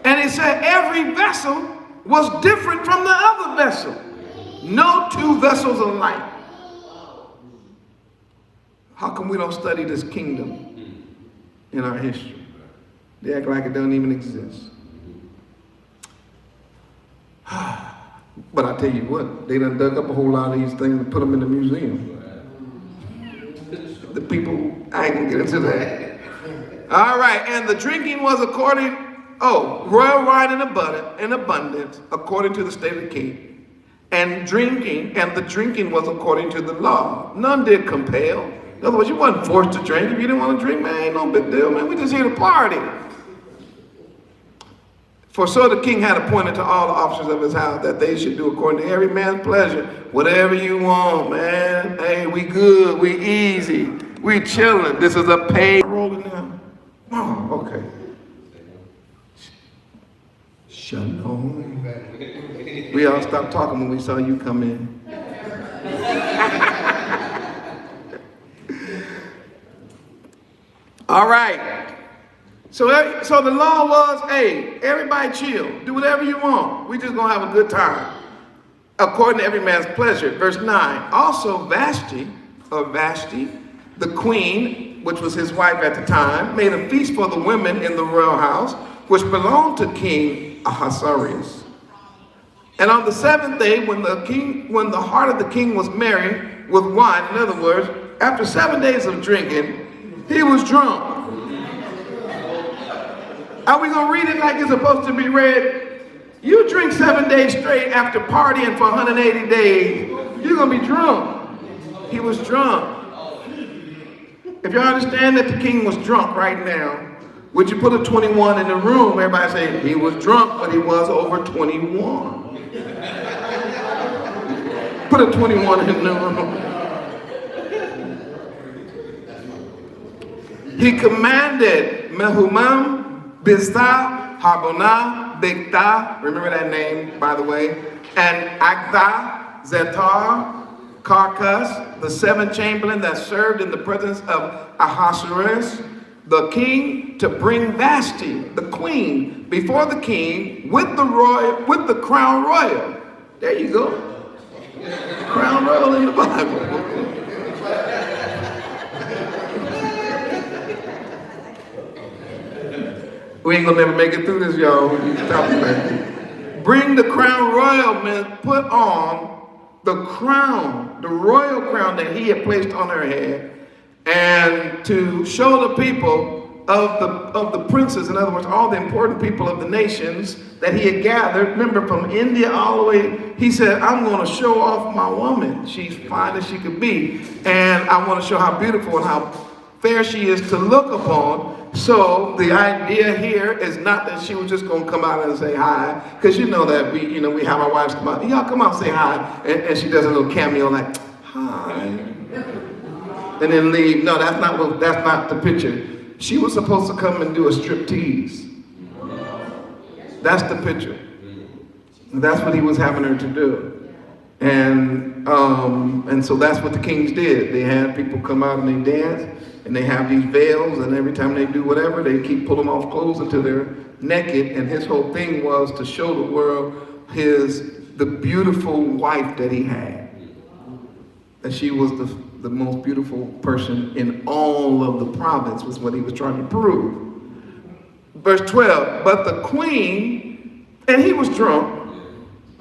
And it said every vessel was different from the other vessel. No two vessels alike. How come we don't study this kingdom in our history? They act like it doesn't even exist. But I tell you what, they done dug up a whole lot of these things and put them in the museum. The people, I ain't gonna get into that. All right, and the drinking was royal wine in abundance, according to the state of the king. And the drinking was according to the law. None did compel. In other words, you wasn't forced to drink. If you didn't want to drink, man, ain't no big deal, man. We just here to party. For so the king had appointed to all the officers of his house that they should do according to every man's pleasure. Whatever you want, man. Hey, we good, we easy. We chilling. This is a paid rolling now. Oh, okay. Shalom. We all stopped talking when we saw you come in. All right. So the law was, hey, everybody chill. Do whatever you want. We just gonna have a good time. According to every man's pleasure. Verse 9. Also Vashti, the queen, which was his wife at the time, made a feast for the women in the royal house, which belonged to King Ahasuerus. And on the 7th day, when the heart of the king was merry with wine, in other words, after 7 days of drinking, he was drunk. Are we gonna read it like it's supposed to be read? You drink 7 days straight after partying for 180 days, you're gonna be drunk. He was drunk. If you understand that the king was drunk right now, would you put a 21 in the room? Everybody say, he was drunk, but he was over 21. Put a 21 in the room. He commanded Mehumam, Biztah, Harbonah, Bigtah, remember that name, by the way, and Agtha, Zetar, Carcas, the 7 chamberlain that served in the presence of Ahasuerus, the king, to bring Vashti, the queen, before the king with the crown royal. There you go. Crown royal in the Bible. We ain't gonna never make it through this, y'all. Stop it. Bring the crown royal, man, put on the crown, the royal crown that he had placed on her head, and to show the people of the princes, in other words, all the important people of the nations that he had gathered, remember from India all the way, he said, I'm gonna show off my woman. She's fine as she could be, and I wanna show how beautiful and how fair she is to look upon. So the idea here is not that she was just gonna come out and say hi, because you know that we have our wives come out, y'all come out and say hi, and she does a little cameo like, hi, and then leave. No, that's not the picture. She was supposed to come and do a striptease. That's the picture. That's what he was having her to do. And so that's what the kings did. They had people come out and they dance, and they have these veils, and every time they do whatever, they keep pulling off clothes until they're naked. And his whole thing was to show the world the beautiful wife that he had. That she was the most beautiful person in all of the province, was what he was trying to prove. Verse 12, but the queen, and he was drunk,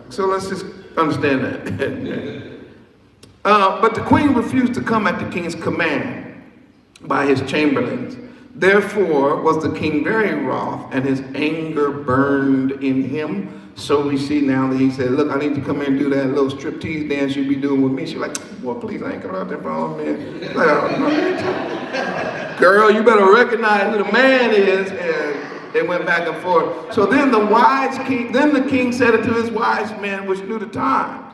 so let's just understand that. But the queen refused to come at the king's command by his chamberlains. Therefore was the king very wroth, and his anger burned in him. So we see now that he said, look, I need to come in and do that little striptease dance you be doing with me. She's like, boy, please, I ain't coming out there for me. Like, oh, no. Girl, you better recognize who the man is. And they went back and forth. So then the king said unto his wise men, which knew the times.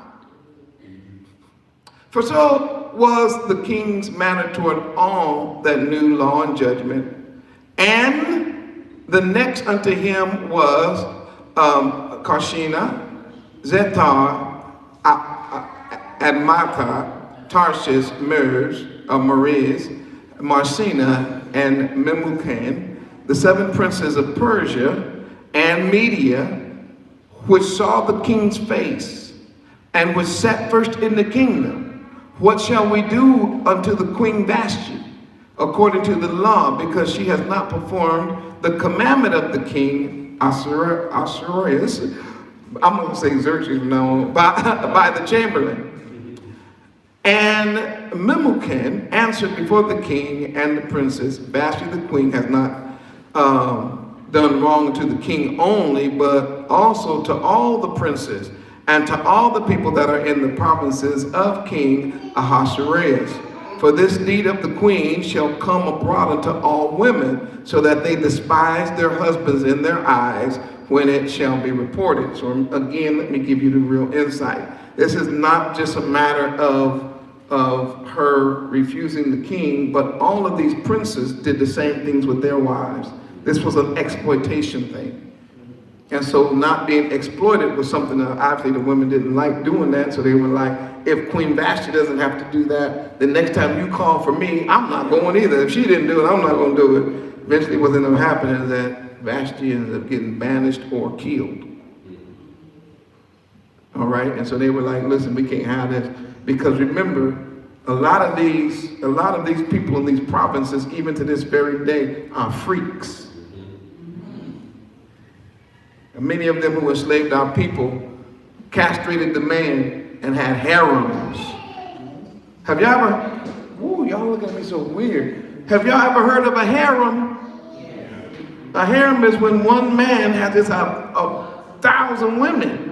For so was the king's manner toward all that knew law and judgment. And the next unto him was Karshina, Zetar, Admatha, Tarshish, Meres, Marsina, and Memucan, the 7 princes of Persia and Media, which saw the king's face, and which sat first in the kingdom. What shall we do unto the queen Vashti, according to the law, because she has not performed the commandment of the king Ahasuerus, I'm going to say Xerxes now, by the chamberlain. And Memucan answered before the king and the princess, Vashti the queen has not done wrong to the king only, but also to all the princes and to all the people that are in the provinces of King Ahasuerus. For this deed of the queen shall come abroad unto all women, so that they despise their husbands in their eyes when it shall be reported. So again, let me give you the real insight. This is not just a matter of of her refusing the king, but all of these princes did the same things with their wives. This was an exploitation thing. And so not being exploited was something that obviously the women didn't like doing that, so they were like, if Queen Vashti doesn't have to do that, the next time you call for me, I'm not going either. If she didn't do it, I'm not going to do it. Eventually what ended up happening is that Vashti ended up getting banished or killed. All right, and so they were like, listen, we can't have this. Because remember, a lot of these people in these provinces, even to this very day, are freaks. And many of them who enslaved our people castrated the man and had harems. Have y'all ever, y'all look at me so weird. Have y'all ever heard of a harem? A harem is when one man has 1,000 women.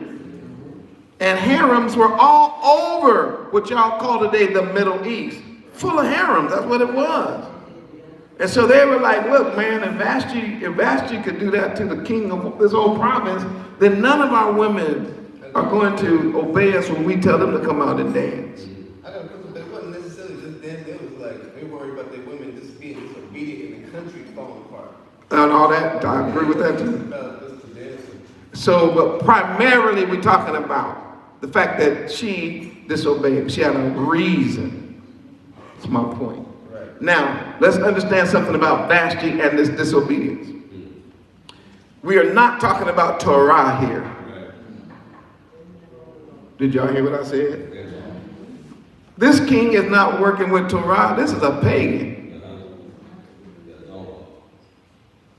And harems were all over what y'all call today the Middle East. Full of harems, that's what it was. And so they were like, look, man, if Vashti could do that to the king of this whole province, then none of our women are going to obey us when we tell them to come out and dance. I got a question. They wasn't necessarily just dancing. It was like, they worried about their women just being disobedient and the country falling apart. And all that, I agree with that too. So, but primarily we're talking about the fact that she disobeyed. She had a reason. That's my point. Right. Now, let's understand something about Vashti and this disobedience. We are not talking about Torah here. Right. Did y'all hear what I said? Yes. This king is not working with Torah. This is a pagan.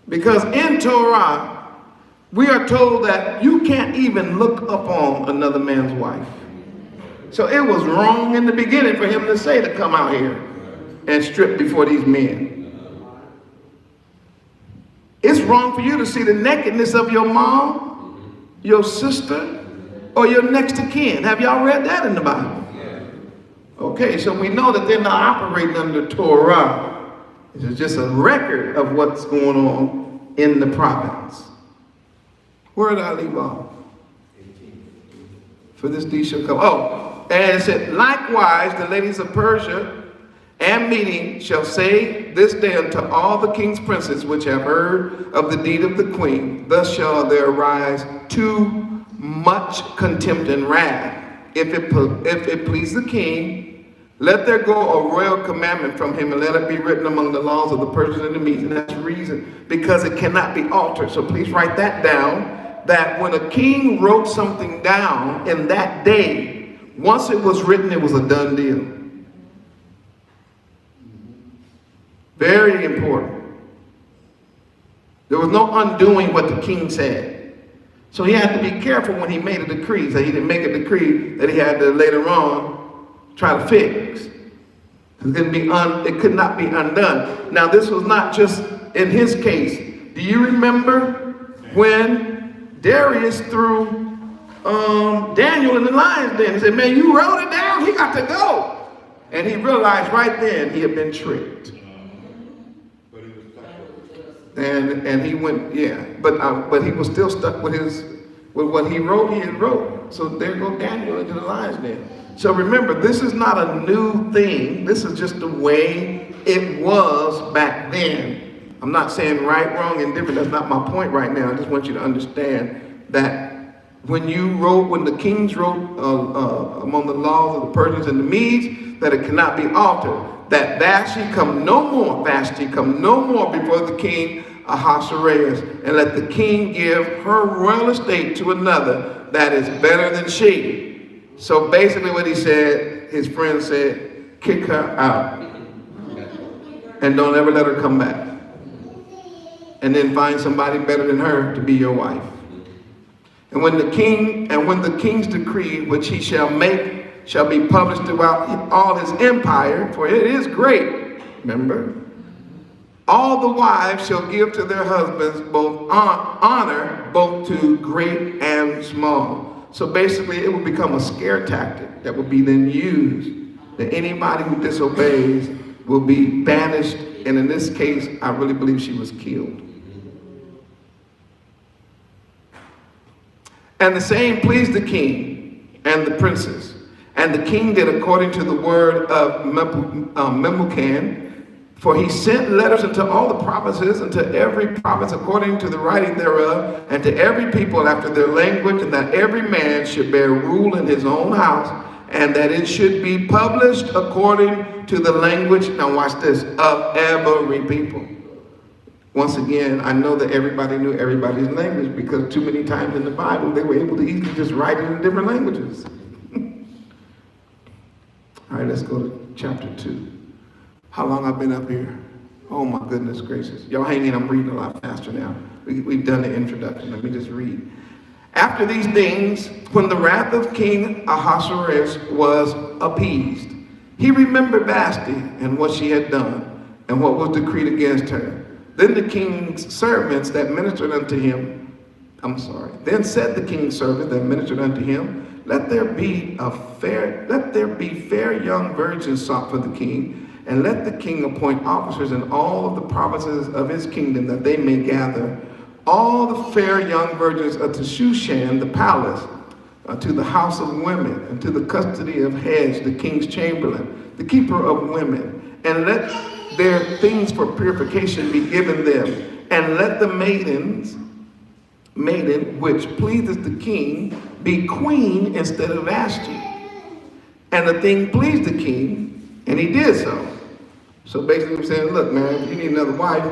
Because in Torah, we are told that you can't even look upon another man's wife. So it was wrong in the beginning for him to say to come out here and strip before these men. It's wrong for you to see the nakedness of your mom, your sister, or your next of kin. Have y'all read that in the Bible? Okay, so we know that they're not operating under Torah. It's just a record of what's going on in the province. Where did I leave off? For this deed shall come. Oh, and it said, likewise, the ladies of Persia and Media shall say this day unto all the king's princes which have heard of the deed of the queen, thus shall there arise too much contempt and wrath. If it please the king, let there go a royal commandment from him, and let it be written among the laws of the Persians and the Medes. And that's the reason, because it cannot be altered. So please write that down, that when a king wrote something down in that day, once it was written, it was a done deal. Very important. There was no undoing what the king said. So he had to be careful when he made a decree. So he didn't make a decree that he had to later on try to fix. It could not be undone. Now this was not just in his case. Do you remember when Darius threw Daniel in the lion's den and said, man, you wrote it down, he got to go. And he realized right then he had been tricked. And he went, but he was still stuck with what he wrote, he had wrote. So there go Daniel into the lion's den. So remember, this is not a new thing. This is just the way it was back then. I'm not saying right, wrong, and different. That's not my point right now. I just want you to understand that when the kings wrote among the laws of the Persians and the Medes, that it cannot be altered. That Vashti come no more before the king Ahasuerus, and let the king give her royal estate to another that is better than she. So basically what he said, his friend said, kick her out. And don't ever let her come back. And then find somebody better than her to be your wife. And when the king's decree, which he shall make, shall be published throughout all his empire, for it is great, remember? All the wives shall give to their husbands both honor, both to great and small. So basically it will become a scare tactic that will be then used, that anybody who disobeys will be banished. And in this case, I really believe she was killed. And the same pleased the king and the princes. And the king did according to the word of Memucan, for he sent letters into all the provinces, and to every province according to the writing thereof, and to every people after their language, and that every man should bear rule in his own house, and that it should be published according to the language, now watch this, of every people. Once again, I know that everybody knew everybody's language, because too many times in the Bible, they were able to easily just write it in different languages. All right, let's go to chapter 2. How long I've been up here? Oh my goodness gracious. Y'all hang in, I'm reading a lot faster now. We've done the introduction, let me just read. After these things, when the wrath of King Ahasuerus was appeased, he remembered Vashti and what she had done, and what was decreed against her. Then the king's servants that ministered unto him, then said the king's servant that ministered unto him, let there be fair young virgins sought for the king, and let the king appoint officers in all of the provinces of his kingdom, that they may gather all the fair young virgins unto Shushan the palace, to the house of women, and to the custody of heads, the king's chamberlain, the keeper of women, and let their things for purification be given them, and let the maiden which pleaseth the king be queen instead of Vashti. And the thing pleased the king, and he did so. So basically we're saying, look man, if you need another wife,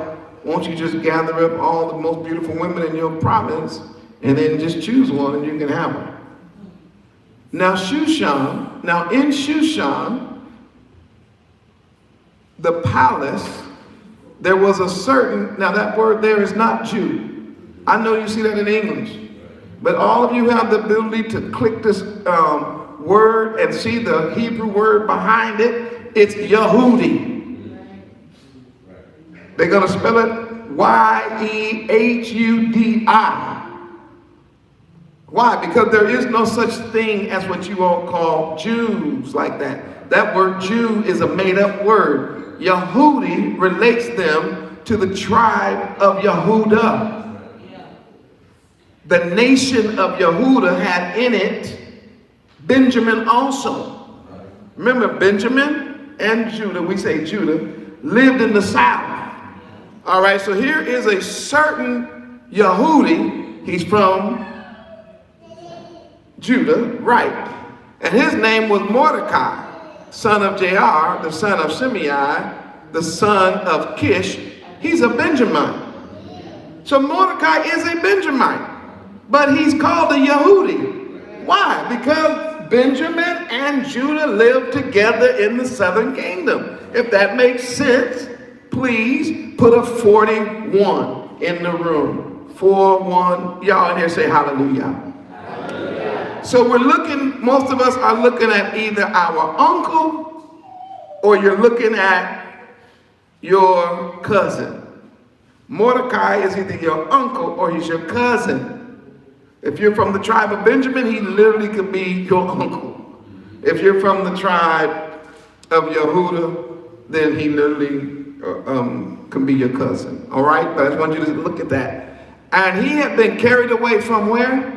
won't you just gather up all the most beautiful women in your province, and then just choose one and you can have her. Now in Shushan, the palace, there was a certain, now that word there is not Jew. I know you see that in English, but all of you have the ability to click this word and see the Hebrew word behind it. It's Yehudi. They're going to spell it Y-E-H-U-D-I. Why? Because there is no such thing as what you all call Jews like that. That word Jew is a made-up word. Yehudi relates them to the tribe of Yahudah. The nation of Yahudah had in it Benjamin also. Remember, Benjamin and Judah, we say Judah, lived in the south. All right, so here is a certain Yehudi. He's from Judah, right? And his name was Mordecai, son of Jair, the son of Shimei, the son of Kish. He's a Benjamite. So Mordecai is a Benjamite, but he's called a Yehudi. Why? Because Benjamin and Judah lived together in the southern kingdom. If that makes sense, please put a 41 in the room. 41. Y'all in here say hallelujah. Hallelujah. So we're looking, most of us are looking at either our uncle or you're looking at your cousin. Mordecai is either your uncle or he's your cousin. If you're from the tribe of Benjamin, he literally could be your uncle. If you're from the tribe of Yehudah, then he literally can be your cousin. All right? But I just want you to look at that. And he had been carried away from where?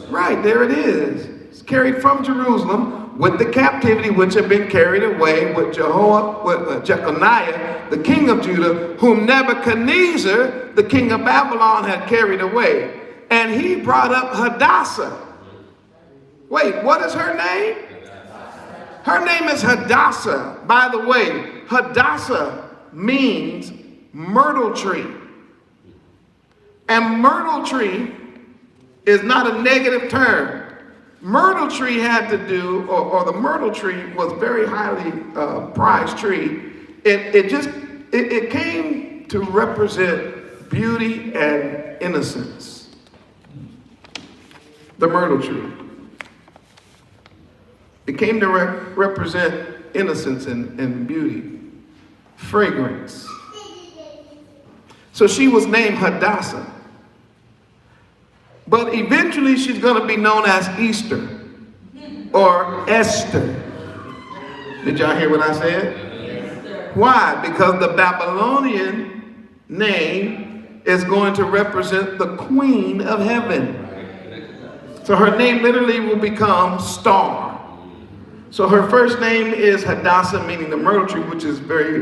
Right, there it is. It's carried from Jerusalem with the captivity which had been carried away with Jeconiah, the king of Judah, whom Nebuchadnezzar, the king of Babylon, had carried away. And he brought up Hadassah. Wait, what is her name? Her name is Hadassah. By the way, Hadassah means myrtle tree. And myrtle tree is not a negative term. Myrtle tree had to do, or the myrtle tree was very highly prized tree. It came to represent beauty and innocence. The myrtle tree. It came to represent innocence and beauty, fragrance. So she was named Hadassah. But eventually she's going to be known as Easter or Esther. Did y'all hear what I said? Why? Because the Babylonian name is going to represent the Queen of Heaven. So her name literally will become Star. So her first name is Hadassah, meaning the myrtle tree, which is very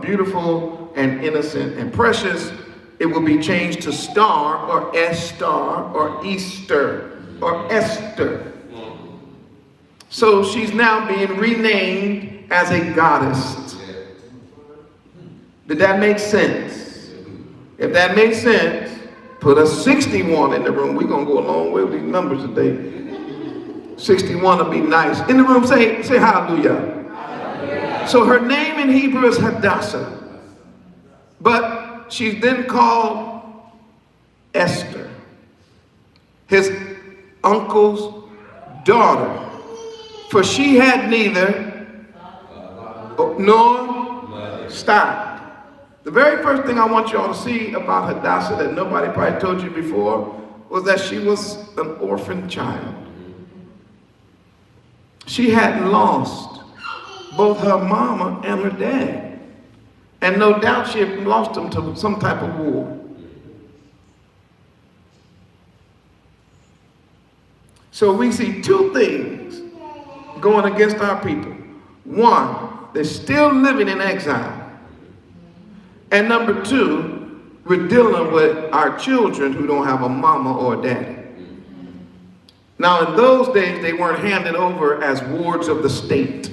beautiful and innocent and precious. It will be changed to Star or Esther or Easter or Esther. So she's now being renamed as a goddess. Did that make sense? If that makes sense, put a 61 in the room. We're going to go a long way with these numbers today. 61 will be nice. In the room, say hallelujah. Hallelujah. So her name in Hebrew is Hadassah. But she's then called Esther, his uncle's daughter. For she had neither nor stop. The very first thing I want you all to see about Hadassah that nobody probably told you before was that she was an orphan child. She had lost both her mama and her dad. And no doubt she had lost them to some type of war. So we see two things going against our people. One, they're still living in exile. And number two, we're dealing with our children who don't have a mama or a daddy. Now in those days, they weren't handed over as wards of the state.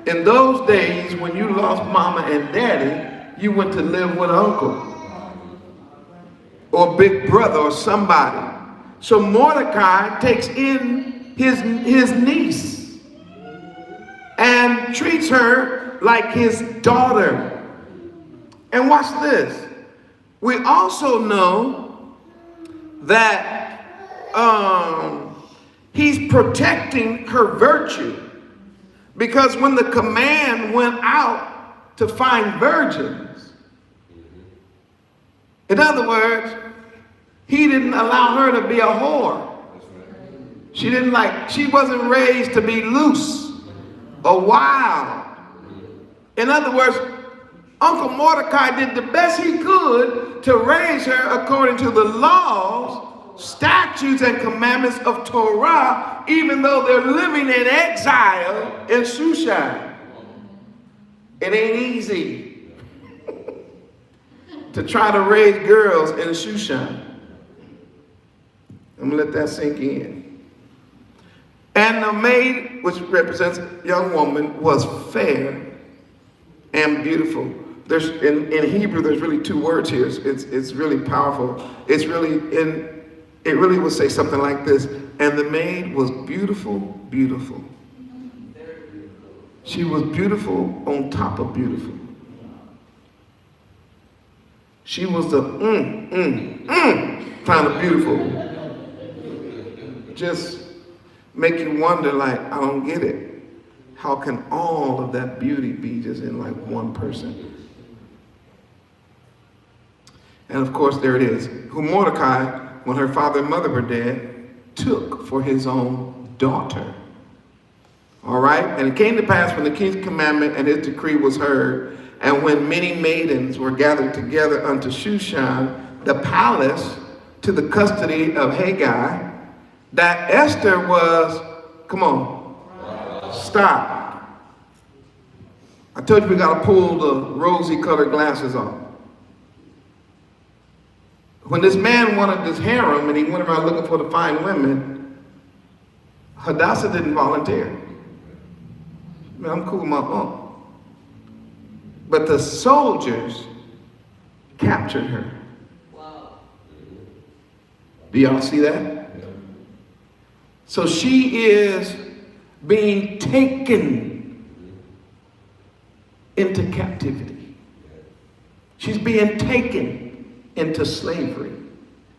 In those days, when you lost mama and daddy, you went to live with an uncle or big brother or somebody. So Mordecai takes in his niece and treats her like his daughter. And watch this. We also know that he's protecting her virtue, because when the command went out to find virgins, in other words, he didn't allow her to be a whore. She wasn't raised to be loose or wild. In other words, Uncle Mordecai did the best he could to raise her according to the laws, statutes, and commandments of Torah, even though they're living in exile in Shushan. It ain't easy to try to raise girls in Shushan. I'm gonna let that sink in. And the maid, which represents a young woman, was fair and beautiful. There's in Hebrew, there's really two words here. It's really powerful. It really will say something like this. And the maid was beautiful, beautiful. She was beautiful on top of beautiful. She was the kind of beautiful. Just make you wonder, like, I don't get it. How can all of that beauty be just in like one person? And of course, there it is. Who Mordecai, when her father and mother were dead, took for his own daughter. All right? And it came to pass when the king's commandment and his decree was heard, and when many maidens were gathered together unto Shushan, the palace, to the custody of Haggai, that Esther was, come on, stop. I told you we got to pull the rosy colored glasses off. When this man wanted this harem and he went around looking for the fine women, Hadassah didn't volunteer. Man, I'm cool with my uncle. But the soldiers captured her. Wow. Do y'all see that? So she is being taken into captivity. She's being taken into slavery.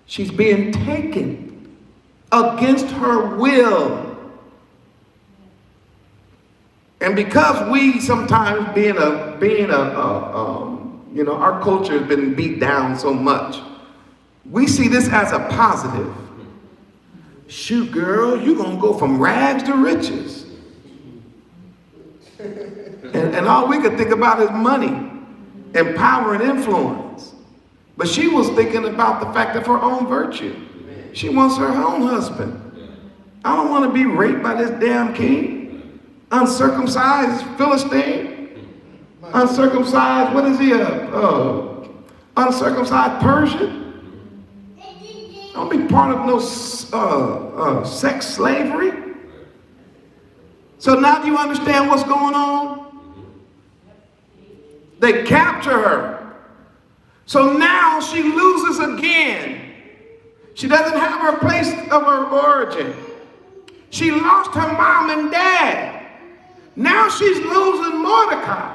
She's being taken against her will. And because we sometimes our culture has been beat down so much, we see this as a positive. Shoot, girl, you're gonna go from rags to riches. And all we could think about is money and power and influence. But she was thinking about the fact of her own virtue. She wants her own husband. I don't want to be raped by this damn king. uncircumcised Philistine, uncircumcised, what is he, uncircumcised Persian. Don't be part of no sex slavery. So now do you understand what's going on? They capture her. So now she loses again. She doesn't have her place of her origin. She lost her mom and dad. Now she's losing Mordecai.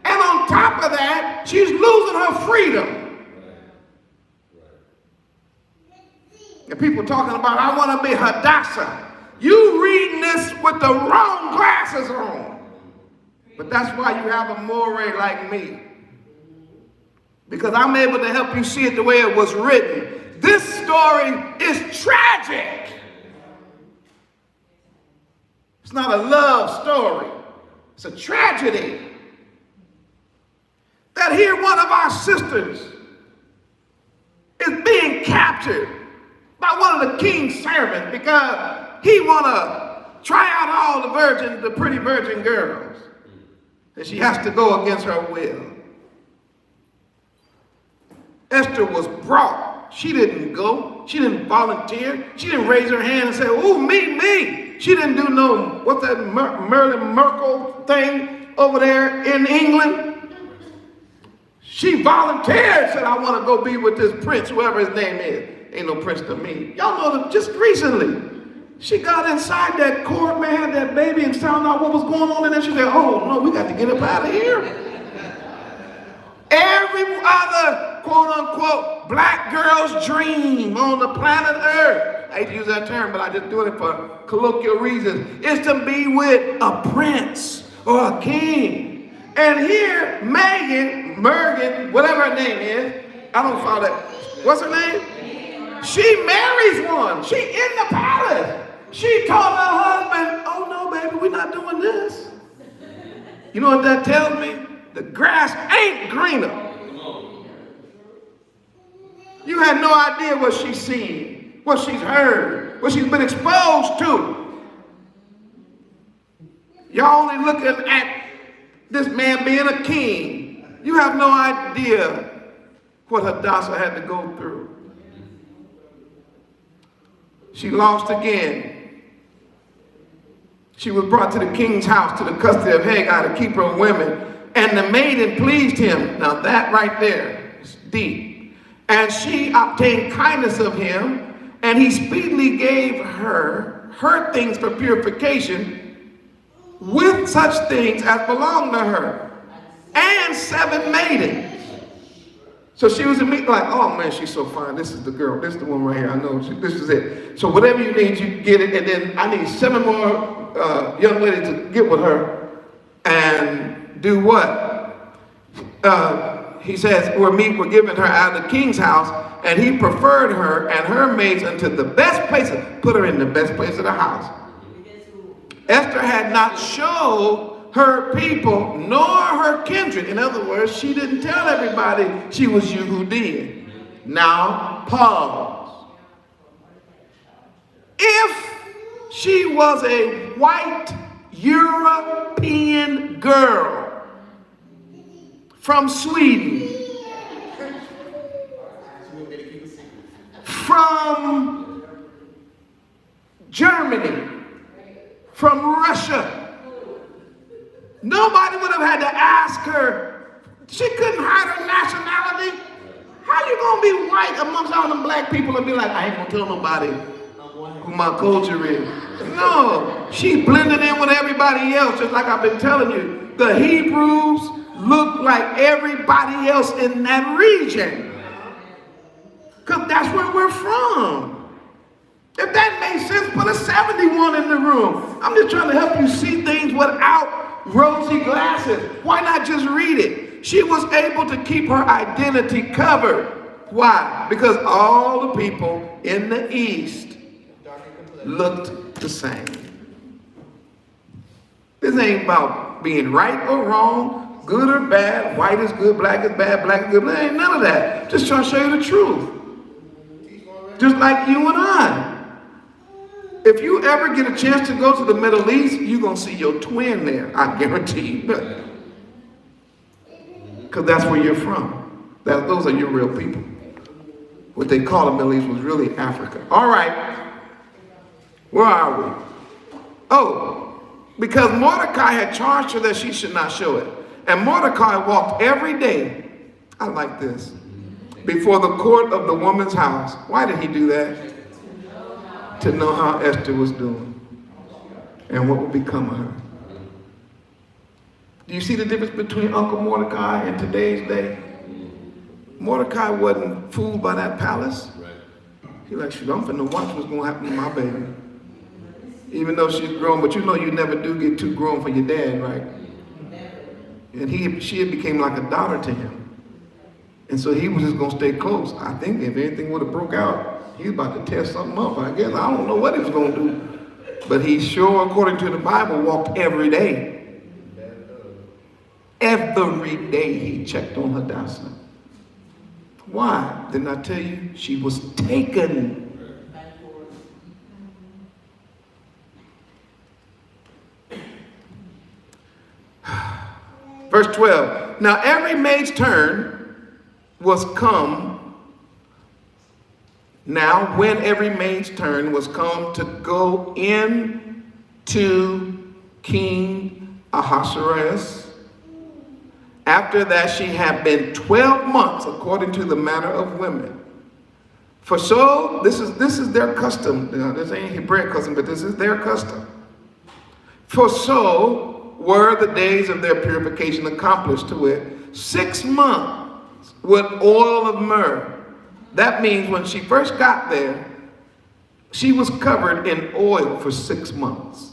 And on top of that, she's losing her freedom. And people talking about, I want to be Hadassah. You reading this with the wrong glasses on. But that's why you have a moray like me. Because I'm able to help you see it the way it was written. This story is tragic. It's not a love story. It's a tragedy. That here one of our sisters is being captured by one of the king's servants because he want to try out all the pretty virgin girls. And she has to go against her will. Esther was brought. She didn't go. She didn't volunteer. She didn't raise her hand and say, oh, me. She didn't do no, what's that Merlin Merkel thing over there in England? She volunteered, said, I want to go be with this prince, whoever his name is. Ain't no prince to me. Y'all know that just recently, she got inside that court, man, had that baby and found out what was going on in there. She said, oh, no, we got to get up out of here. Every other, quote unquote, black girl's dream on the planet Earth, I hate to use that term, but I just do it for colloquial reasons, is to be with a prince or a king. And here, Mergen, whatever her name is, I don't follow that. What's her name? She marries one. She in the palace. She told her husband, oh no, baby, we're not doing this. You know what that tells me? The grass ain't greener. You had no idea what she's seen, what she's heard, what she's been exposed to. Y'all only looking at this man being a king. You have no idea what Hadassah had to go through. She lost again. She was brought to the king's house, to the custody of Haggai, to keep her women. And the maiden pleased him. Now that right there is deep. And she obtained kindness of him, and he speedily gave her things for purification, with such things as belonged to her, and 7 maidens. So she was immediately like, oh man, she's so fine. This is the girl. This is the one right here. I know. This is it. So whatever you need, you get it. And then I need 7 more young ladies to get with her and do what? He says, we're giving her out of the king's house, and he preferred her and her maids unto the best places. Put her in the best place of the house. Esther had not showed her people nor her kindred. In other words, she didn't tell everybody she was Yehudim. Now, pause. If she was a white European girl from Sweden, from Germany, from Russia, nobody would have had to ask her. She couldn't hide her nationality. How you gonna be white amongst all them black people and be like, I ain't gonna tell nobody who my culture is? No, she blended in with everybody else, just like I've been telling you. The Hebrews look like everybody else in that region, because that's where we're from. If that makes sense, put a 71 in the room. I'm just trying to help you see things without rosy glasses. Why not just read it? She was able to keep her identity covered. Why? Because all the people in the East looked the same. This ain't about being right or wrong, good or bad, white is good, black is bad, black is good. There ain't none of that. Just trying to show you the truth. Just like you and I. If you ever get a chance to go to the Middle East, you're going to see your twin there. I guarantee you. Because that's where you're from. Those are your real people. What they call the Middle East was really Africa. All right. Where are we? Oh, because Mordecai had charged her that she should not show it. And Mordecai walked every day, I like this, before the court of the woman's house. Why did he do that? To know how Esther was doing and what would become of her. Do you see the difference between Uncle Mordecai and today's day? Mordecai wasn't fooled by that palace. He like, shoot, I'm finna watch what's gonna happen to my baby. Even though she's grown, but you know you never do get too grown for your dad, right? And she had became like a daughter to him. And so he was just gonna stay close. I think if anything would have broke out, he was about to tear something up, I guess. I don't know what he was gonna do. But he sure, according to the Bible, walked every day. Every day he checked on her dowsing. Why? Didn't I tell you? She was taken. Verse 12. Now every maid's turn was come. Now when every maid's turn was come to go in to King Ahasuerus, after that she had been 12 months, according to the manner of women. For so, this is their custom. Now, this ain't Hebraic custom, but this is their custom. For so were the days of their purification accomplished, to it 6 months with oil of myrrh. That means when she first got there, she was covered in oil for 6 months.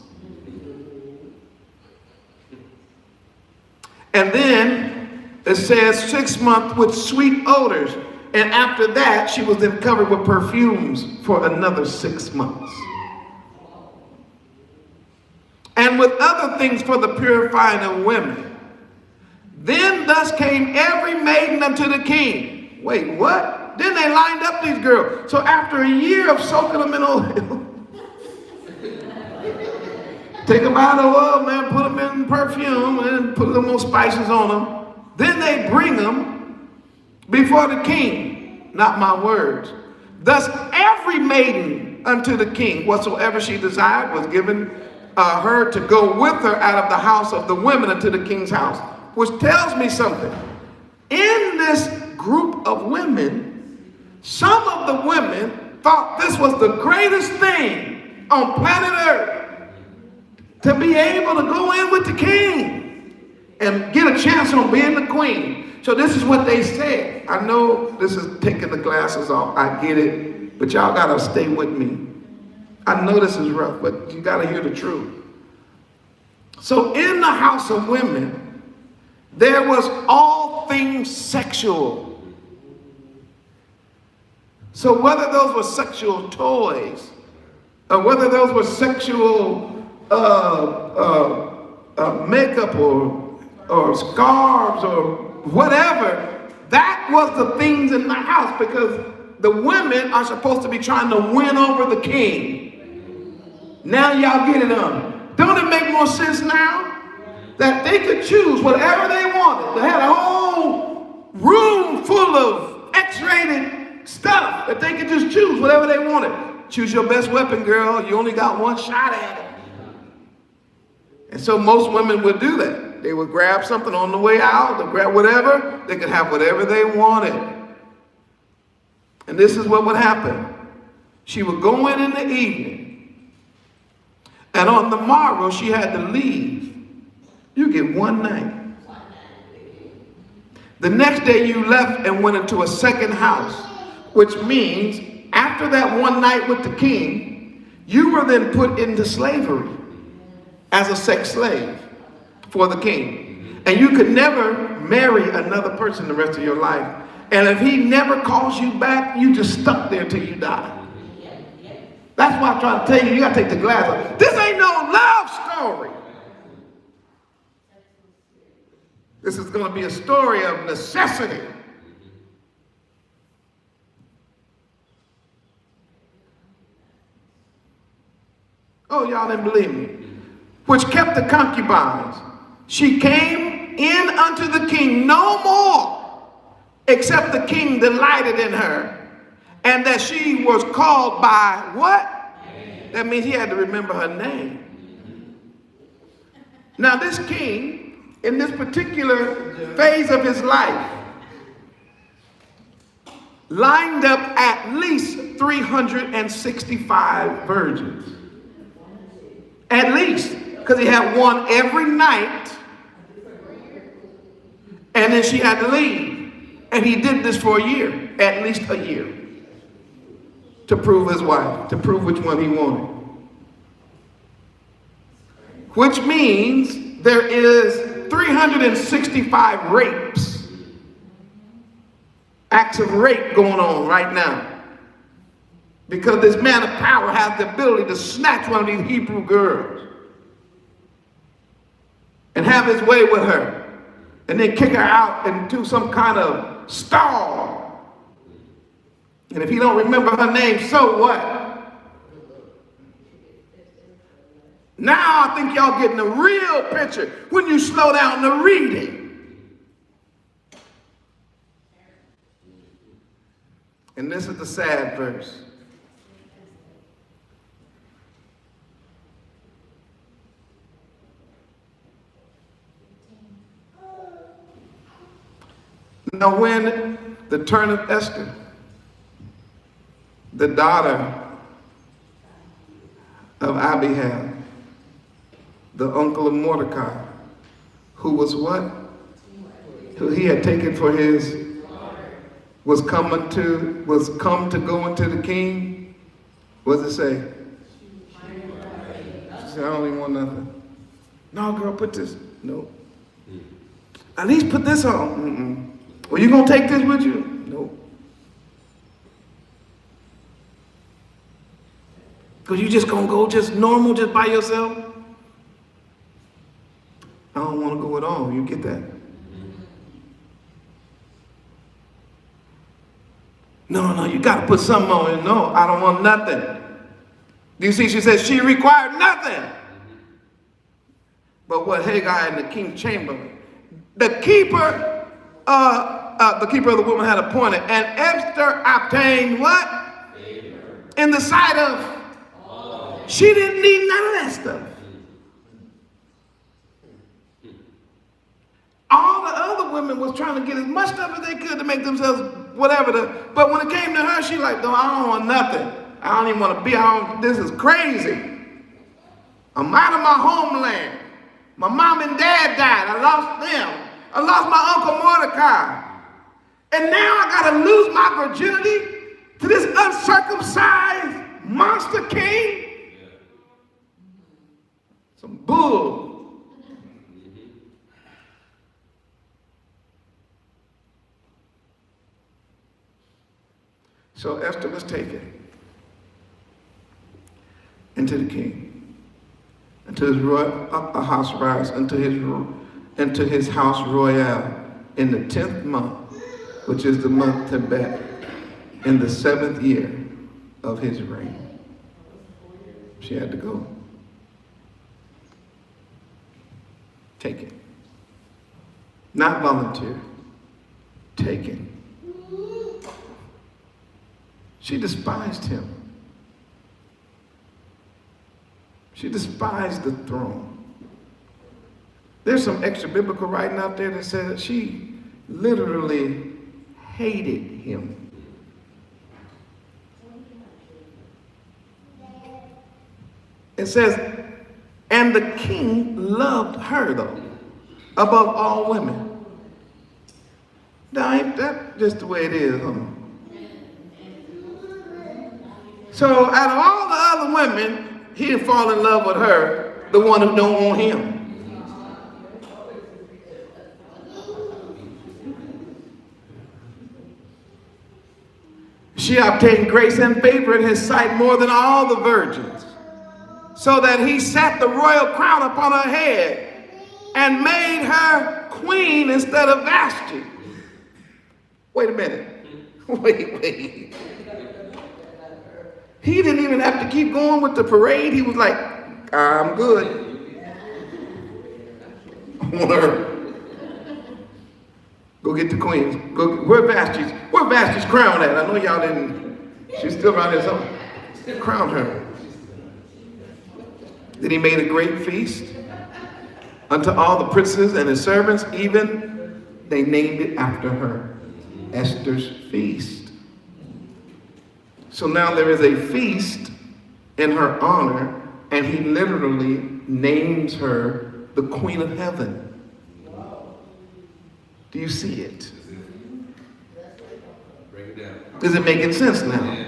And then it says 6 months with sweet odors. And after that, she was then covered with perfumes for another 6 months. And with other things for the purifying of women. Then thus came every maiden unto the king. Wait, what? Then they lined up these girls. So after a year of soaking them in oil, take them out of oil, man, put them in perfume, and put a little more spices on them. Then they bring them before the king. Not my words. Thus every maiden unto the king, whatsoever she desired, was given her to go with her out of the house of the women unto the king's house. Which tells me something. In this group of women, some of the women thought this was the greatest thing on planet Earth. To be able to go in with the king and get a chance on being the queen. So this is what they said. I know this is taking the glasses off. I get it. But y'all got to stay with me. I know this is rough, but you got to hear the truth. So in the house of women, there was all things sexual. So whether those were sexual toys, or whether those were sexual makeup or scarves or whatever, that was the things in the house, because the women are supposed to be trying to win over the king. Now y'all get it on. Don't it make more sense now that they could choose whatever they wanted? They had a whole room full of X-rated stuff that they could just choose whatever they wanted. Choose your best weapon, girl. You only got one shot at it. And so most women would do that. They would grab something on the way out, they'd grab whatever, they could have whatever they wanted. And this is what would happen. She would go in the evening, and on the morrow she had to leave. You get one night. The next day you left and went into a second house, which means after that one night with the king, you were then put into slavery as a sex slave for the king. And you could never marry another person the rest of your life. And if he never calls you back, you just stuck there till you die. That's why I try to tell you, you got to take the glass off. This ain't no love story. This is going to be a story of necessity. y'all didn't believe me. Which kept the concubines. She came in unto the king no more, except the king delighted in her, and that she was called by what? That means he had to remember her name. Now this king, in this particular phase of his life, lined up at least 365 virgins. At least, because he had one every night, and then she had to leave. And he did this for a year, at least a year, to prove his wife, to prove which one he wanted. Which means there is 365 rapes, acts of rape going on right now. Because this man of power has the ability to snatch one of these Hebrew girls and have his way with her, and then kick her out into some kind of stall. And if he don't remember her name, so what? Now I think y'all getting a real picture when you slow down the reading. And this is the sad verse. Now when the turn of Esther, the daughter of Abihail, the uncle of Mordecai, who was what? Who he had taken for his, was come to go into the king. What does it say? She said, I don't even want nothing. No, girl, put this. No. At least put this on. Mm-mm. Well, you gonna take this with you? No. Because you just gonna go just normal, just by yourself? I don't want to go at all. You get that? No, you got to put something on it. No, I don't want nothing. Do you see? She says she required nothing. But what Haggai in the king's chamber, the keeper of the woman had appointed, and Esther obtained what? Favor. In the sight of all. She didn't need none of that stuff. All the other women was trying to get as much stuff as they could to make themselves whatever. But when it came to her, she like, no, I don't want nothing. I don't even want to be. This is crazy. I'm out of my homeland. My mom and dad died. I lost them. I lost my uncle Mordecai. And now I got to lose my virginity to this uncircumcised monster king? Some bull. So Esther was taken into the king, into his house rise, into his house royale in the 10th month, which is the month Tebet, in the 7th year of his reign. She had to go. Taken. Not volunteer. Taken. She despised him. She despised the throne. There's some extra biblical writing out there that says she literally hated him. It says, and the king loved her, though, above all women. Now, ain't that just the way it is, huh? So out of all the other women, he'd fall in love with her, the one who don't want him. She obtained grace and favor in his sight more than all the virgins, so that he set the royal crown upon her head and made her queen instead of Vashti. Wait a minute. Wait. He didn't even have to keep going with the parade. He was like, I'm good. Word. Go get the queens. Where Vashti's crown at? I know y'all didn't. She's still around here somewhere. Crown her. Then he made a great feast unto all the princes and his servants, even they named it after her, Esther's feast. So now there is a feast in her honor, and he literally names her the Queen of Heaven. Do you see it? Is it making sense now?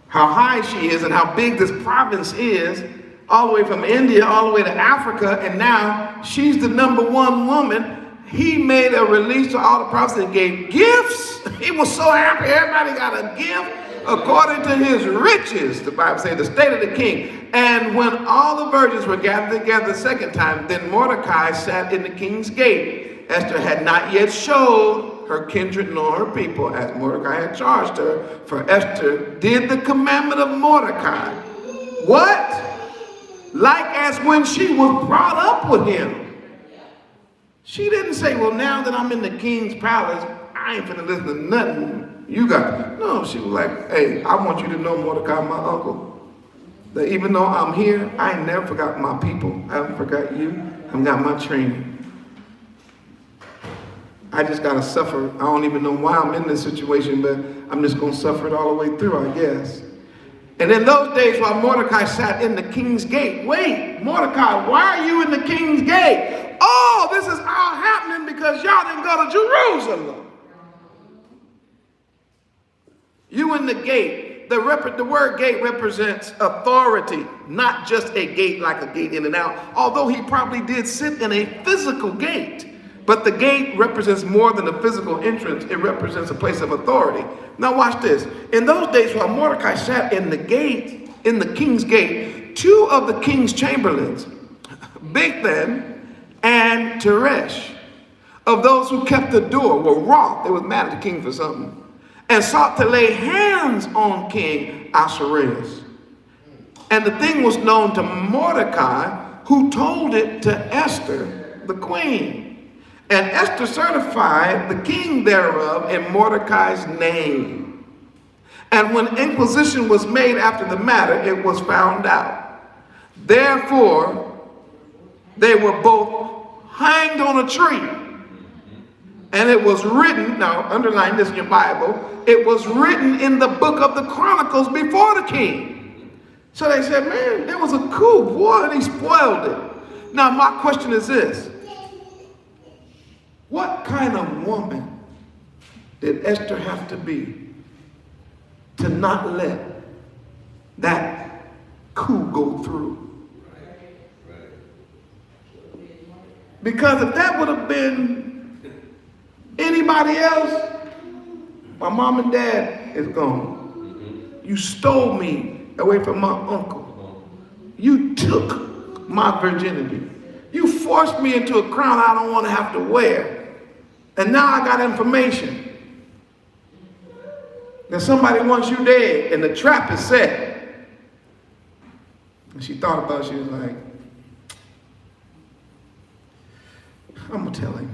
How high she is and how big this province is, all the way from India, all the way to Africa, and now she's the #1 woman. He made a release to all the prophets and gave gifts. He was so happy. Everybody got a gift according to his riches. The Bible says the state of the king. And when all the virgins were gathered together the second time, then Mordecai sat in the king's gate. Esther had not yet showed her kindred nor her people, as Mordecai had charged her, for Esther did the commandment of Mordecai. What? Like as when she was brought up with him. She didn't say, well, now that I'm in the king's palace, I ain't finna listen to nothing you got. No, she was like, hey, I want you to know, Mordecai, my uncle, that even though I'm here, I ain't never forgot my people. I haven't forgot you. I haven't got my training. I just gotta suffer. I don't even know why I'm in this situation, but I'm just gonna suffer it all the way through, I guess. And in those days while Mordecai sat in the king's gate, wait, Mordecai, why are you in the king's gate? Oh, this is all happening because y'all didn't go to Jerusalem. You in the gate. The word gate represents authority, not just a gate like a gate in and out, although he probably did sit in a physical gate. But the gate represents more than a physical entrance. It represents a place of authority. Now watch this. In those days while Mordecai sat in the gate, in the king's gate, 2 of the king's chamberlains, Bigthan and Teresh, of those who kept the door, were wroth. They were mad at the king for something, and sought to lay hands on King Ahasuerus. And the thing was known to Mordecai, who told it to Esther, the queen. And Esther certified the king thereof in Mordecai's name. And when inquisition was made after the matter, it was found out. Therefore, they were both hanged on a tree. And it was written, now underline this in your Bible, it was written in the book of the Chronicles before the king. So they said, man, there was a coup, boy, and he spoiled it. Now my question is this. What kind of woman did Esther have to be to not let that coup go through? Because if that would have been anybody else, my mom and dad is gone. You stole me away from my uncle. You took my virginity. You forced me into a crown I don't want to have to wear. And now I got information that somebody wants you dead and the trap is set. And she thought about it, she was like, I'm gonna tell him.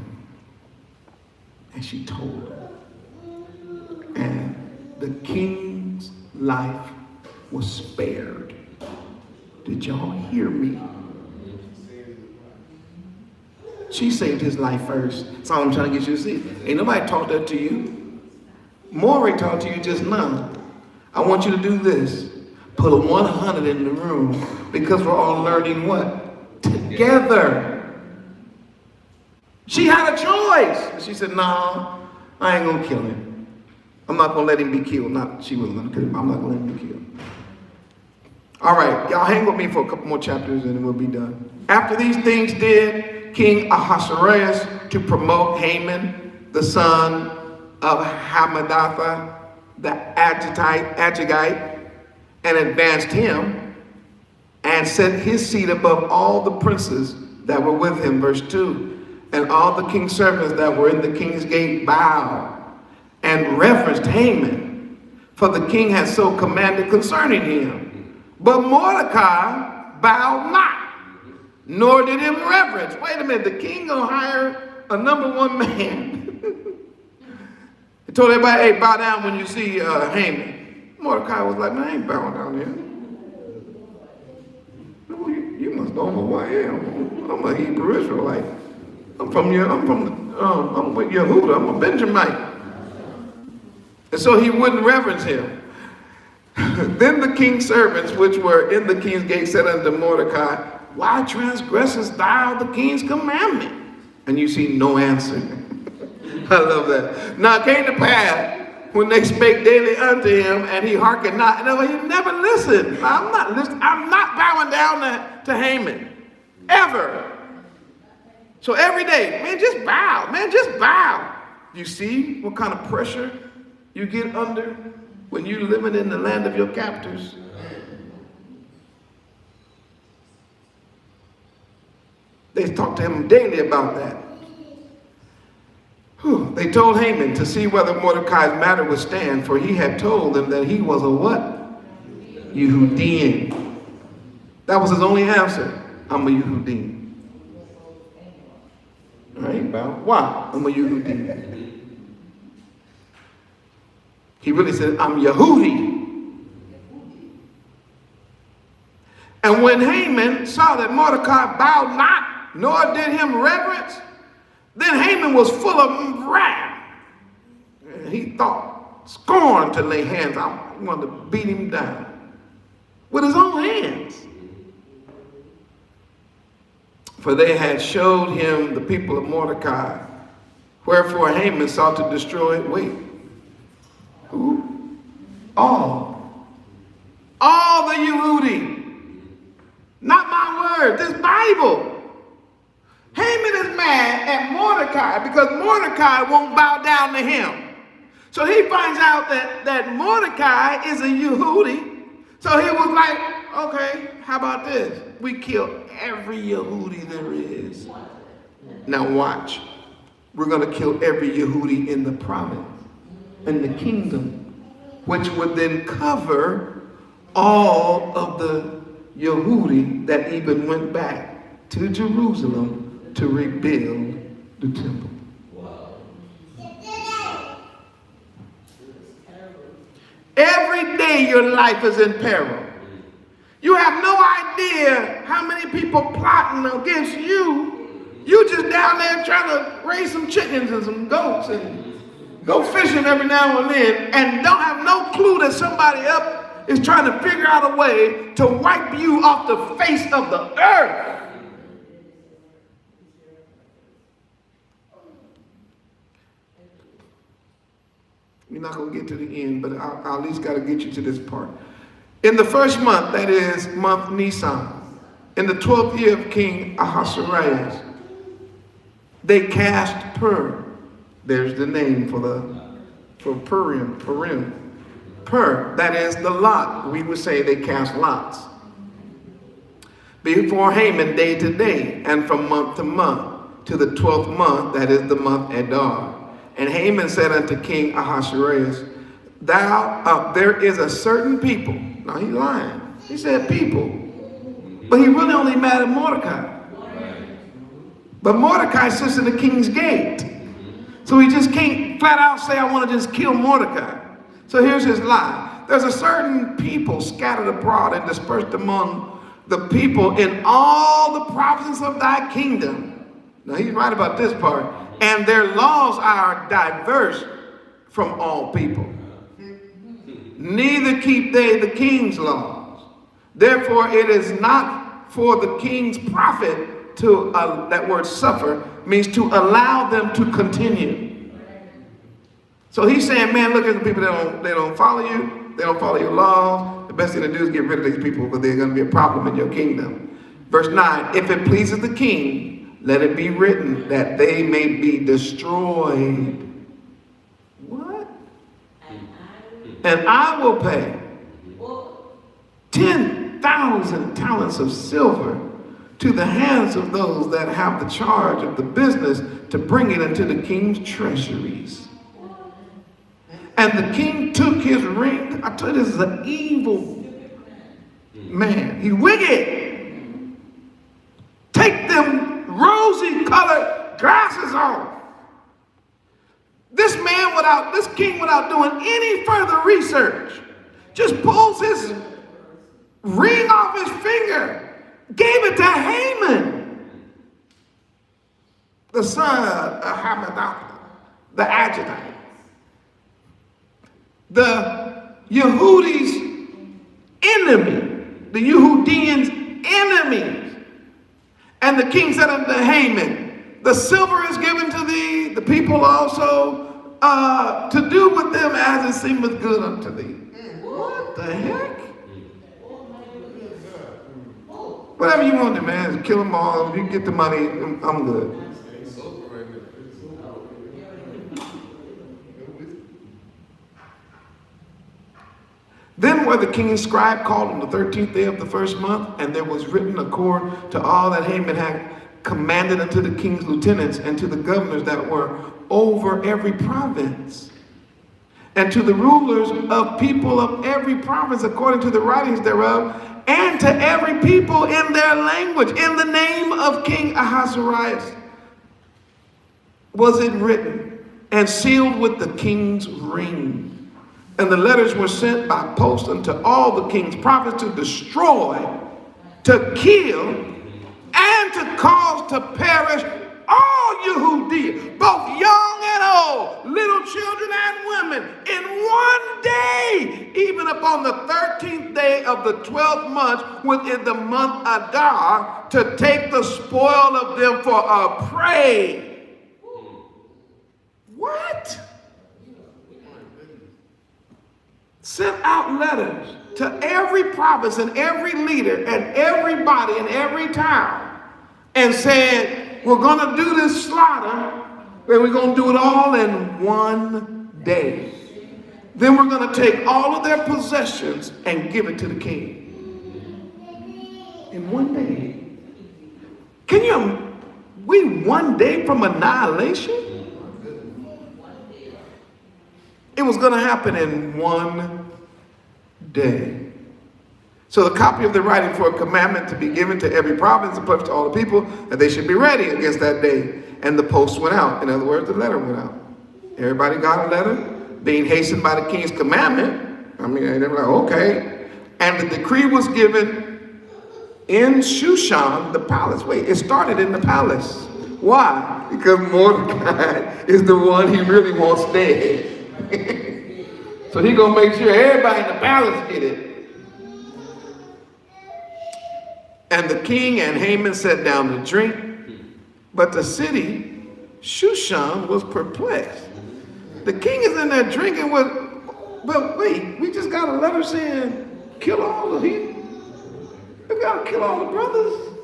And she told him. And the king's life was spared. Did y'all hear me? She saved his life first. That's all I'm trying to get you to see. Ain't nobody taught that to you. Maury taught to you just now. I want you to do this. Put a 100 in the room because we're all learning what? Together. She had a choice. She said, no, I ain't gonna kill him. I'm not gonna let him be killed. She wasn't gonna kill him. I'm not gonna let him be killed. All right, y'all hang with me for a couple more chapters and then we'll be done. After these things did King Ahasuerus to promote Haman, the son of Hammedatha, the Agagite, and advanced him and set his seat above all the princes that were with him. Verse 2. And all the king's servants that were in the king's gate bowed and reverenced Haman, for the king had so commanded concerning him. But Mordecai bowed not, nor did him reverence. Wait a minute, the king gonna hire a number one man. He told everybody, hey, bow down when you see Haman. Mordecai was like, man, I ain't bowing down here. You must know who I am. I'm a Hebrew Israelite. I'm with Yahudah. I'm a Benjamite. And so he wouldn't reverence him. Then the king's servants, which were in the king's gate, said unto Mordecai, why transgressest thou the king's commandment? And you see no answer. I love that. Now it came to pass, when they spake daily unto him, and he hearkened not. No, he never listened. I'm not bowing down to Haman. Ever. So every day, man, just bow. Man, just bow. You see what kind of pressure you get under when you're living in the land of your captors? They talked to him daily about that. They told Haman to see whether Mordecai's matter would stand, for he had told them that he was a what? Yehudim. That was his only answer. I'm a Yehudim. All right, bow. Why? I'm a Yehudim. He really said, I'm Yehudi. And when Haman saw that Mordecai bowed not, nor did him reverence, then Haman was full of wrath. He thought, scorn to lay hands on. He wanted to beat him down with his own hands. For they had showed him the people of Mordecai. Wherefore Haman sought to destroy, wait, who? All the Yehudi. Not my word, this Bible. Haman is mad at Mordecai because Mordecai won't bow down to him. So he finds out that Mordecai is a Yehudi. So he was like, okay, how about this? We kill every Yehudi there is. Now watch. We're going to kill every Yehudi in the province, in the kingdom, which would then cover all of the Yehudi that even went back to Jerusalem to rebuild the temple. Every day your life is in peril. You have no idea how many people plotting against you. You just down there trying to raise some chickens and some goats and go fishing every now and then and don't have no clue that somebody up is trying to figure out a way to wipe you off the face of the earth. We're not going to get to the end, but I at least got to get you to this part. In the first month, that is month Nisan, in the 12th year of King Ahasuerus, they cast Purim. There's the name for Purim. Pur, that is the lot. We would say they cast lots. Before Haman day to day, and from month to month, to the 12th month, that is the month Adar. And Haman said unto King Ahasuerus, there is a certain people. Now he's lying. He said people. But he really only mad at Mordecai. But Mordecai sits in the king's gate. So he just can't flat out say, I want to just kill Mordecai. So here's his lie. There's a certain people scattered abroad and dispersed among the people in all the provinces of thy kingdom. Now he's right about this part. And their laws are diverse from all people. Neither keep they the king's laws. Therefore it is not for the king's profit to, that word suffer, means to allow them to continue. So he's saying, man, look at the people that don't follow you. They don't follow your laws. The best thing to do is get rid of these people because they're going to be a problem in your kingdom. Verse 9, if it pleases the king, let it be written that they may be destroyed. What? And I will pay 10,000 talents of silver to the hands of those that have the charge of the business to bring it into the king's treasuries. And the king took his ring. I tell you, this is an evil man. He's wicked. take them rosy-colored glasses off. This king, without doing any further research, just pulls his ring off his finger, gave it to Haman, the son of Hananiah, the adjutant. The Yehudi's enemy, the Yehudians' enemies. And the king said unto Haman, the silver is given to thee, the people also, to do with them as it seemeth good unto thee. What the heck? Whatever you want to do, man, just kill them all. If you get the money, I'm good. Then were the king's scribe called on the 13th day of the first month, and there was written accord to all that Haman had commanded unto the king's lieutenants and to the governors that were over every province, and to the rulers of people of every province according to the writings thereof, and to every people in their language, in the name of King Ahasuerus was it written, and sealed with the king's ring. And the letters were sent by post unto all the king's prophets to destroy, to kill, and to cause to perish all Yehudi, both young and old, little children and women, in one day, even upon the 13th day of the 12th month, within the month Adar, to take the spoil of them for a prey. What? Sent out letters to every province and every leader and everybody in every town and said, we're going to do this slaughter, and we're going to do it all in one day. Then we're going to take all of their possessions and give it to the king. In one day. We one day from annihilation? It was going to happen in one day. So the copy of the writing for a commandment to be given to every province and published to all the people, that they should be ready against that day. And the post went out. In other words, the letter went out. Everybody got a letter, being hastened by the king's commandment. I mean, they were like, okay. And the decree was given in Shushan, the palace. Wait, it started in the palace. Why? Because Mordecai is the one he really wants dead. So he gonna make sure everybody in the palace get it. And the king and Haman sat down to drink, but the city, Shushan, was perplexed. The king is in there drinking with, but wait, we just got a letter saying, kill all the heathen. We gotta kill all the brothers.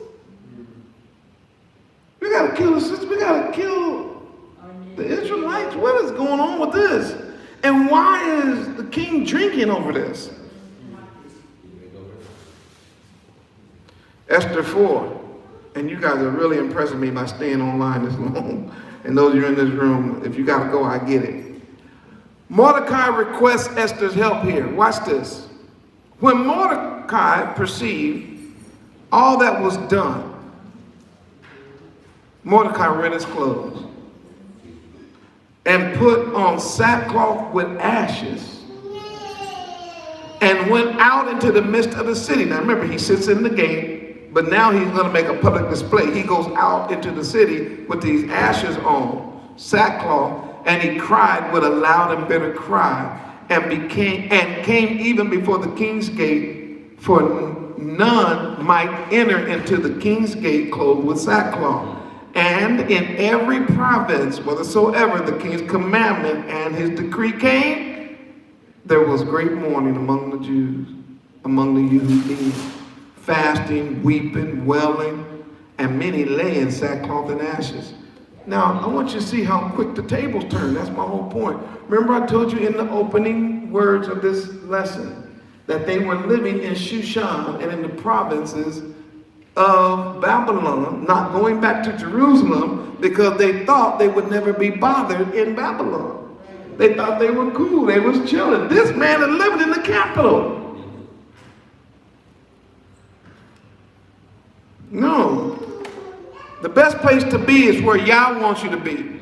We gotta kill the sisters. We gotta kill the Israelites. What is going on with this? And why is the king drinking over this? Esther 4. And you guys are really impressing me by staying online this long. And those of you in this room, if you got to go, I get it. Mordecai requests Esther's help here. Watch this. When Mordecai perceived all that was done, Mordecai rent his clothes and put on sackcloth with ashes and went out into the midst of the city. Now remember, he sits in the gate, but now he's going to make a public display. He goes out into the city with these ashes on, sackcloth, and he cried with a loud and bitter cry, and came even before the king's gate, for none might enter into the king's gate clothed with sackcloth. And in every province, whithersoever the king's commandment and his decree came, there was great mourning among the Jews, among the Yehudim, fasting, weeping, wailing, and many lay in sackcloth and ashes. Now, I want you to see how quick the tables turn. That's my whole point. Remember I told you in the opening words of this lesson that they were living in Shushan and in the provinces of Babylon, not going back to Jerusalem because they thought they would never be bothered in Babylon. They thought they were cool, they was chilling. This man is living in the capital. No. The best place to be is where Yah wants you to be.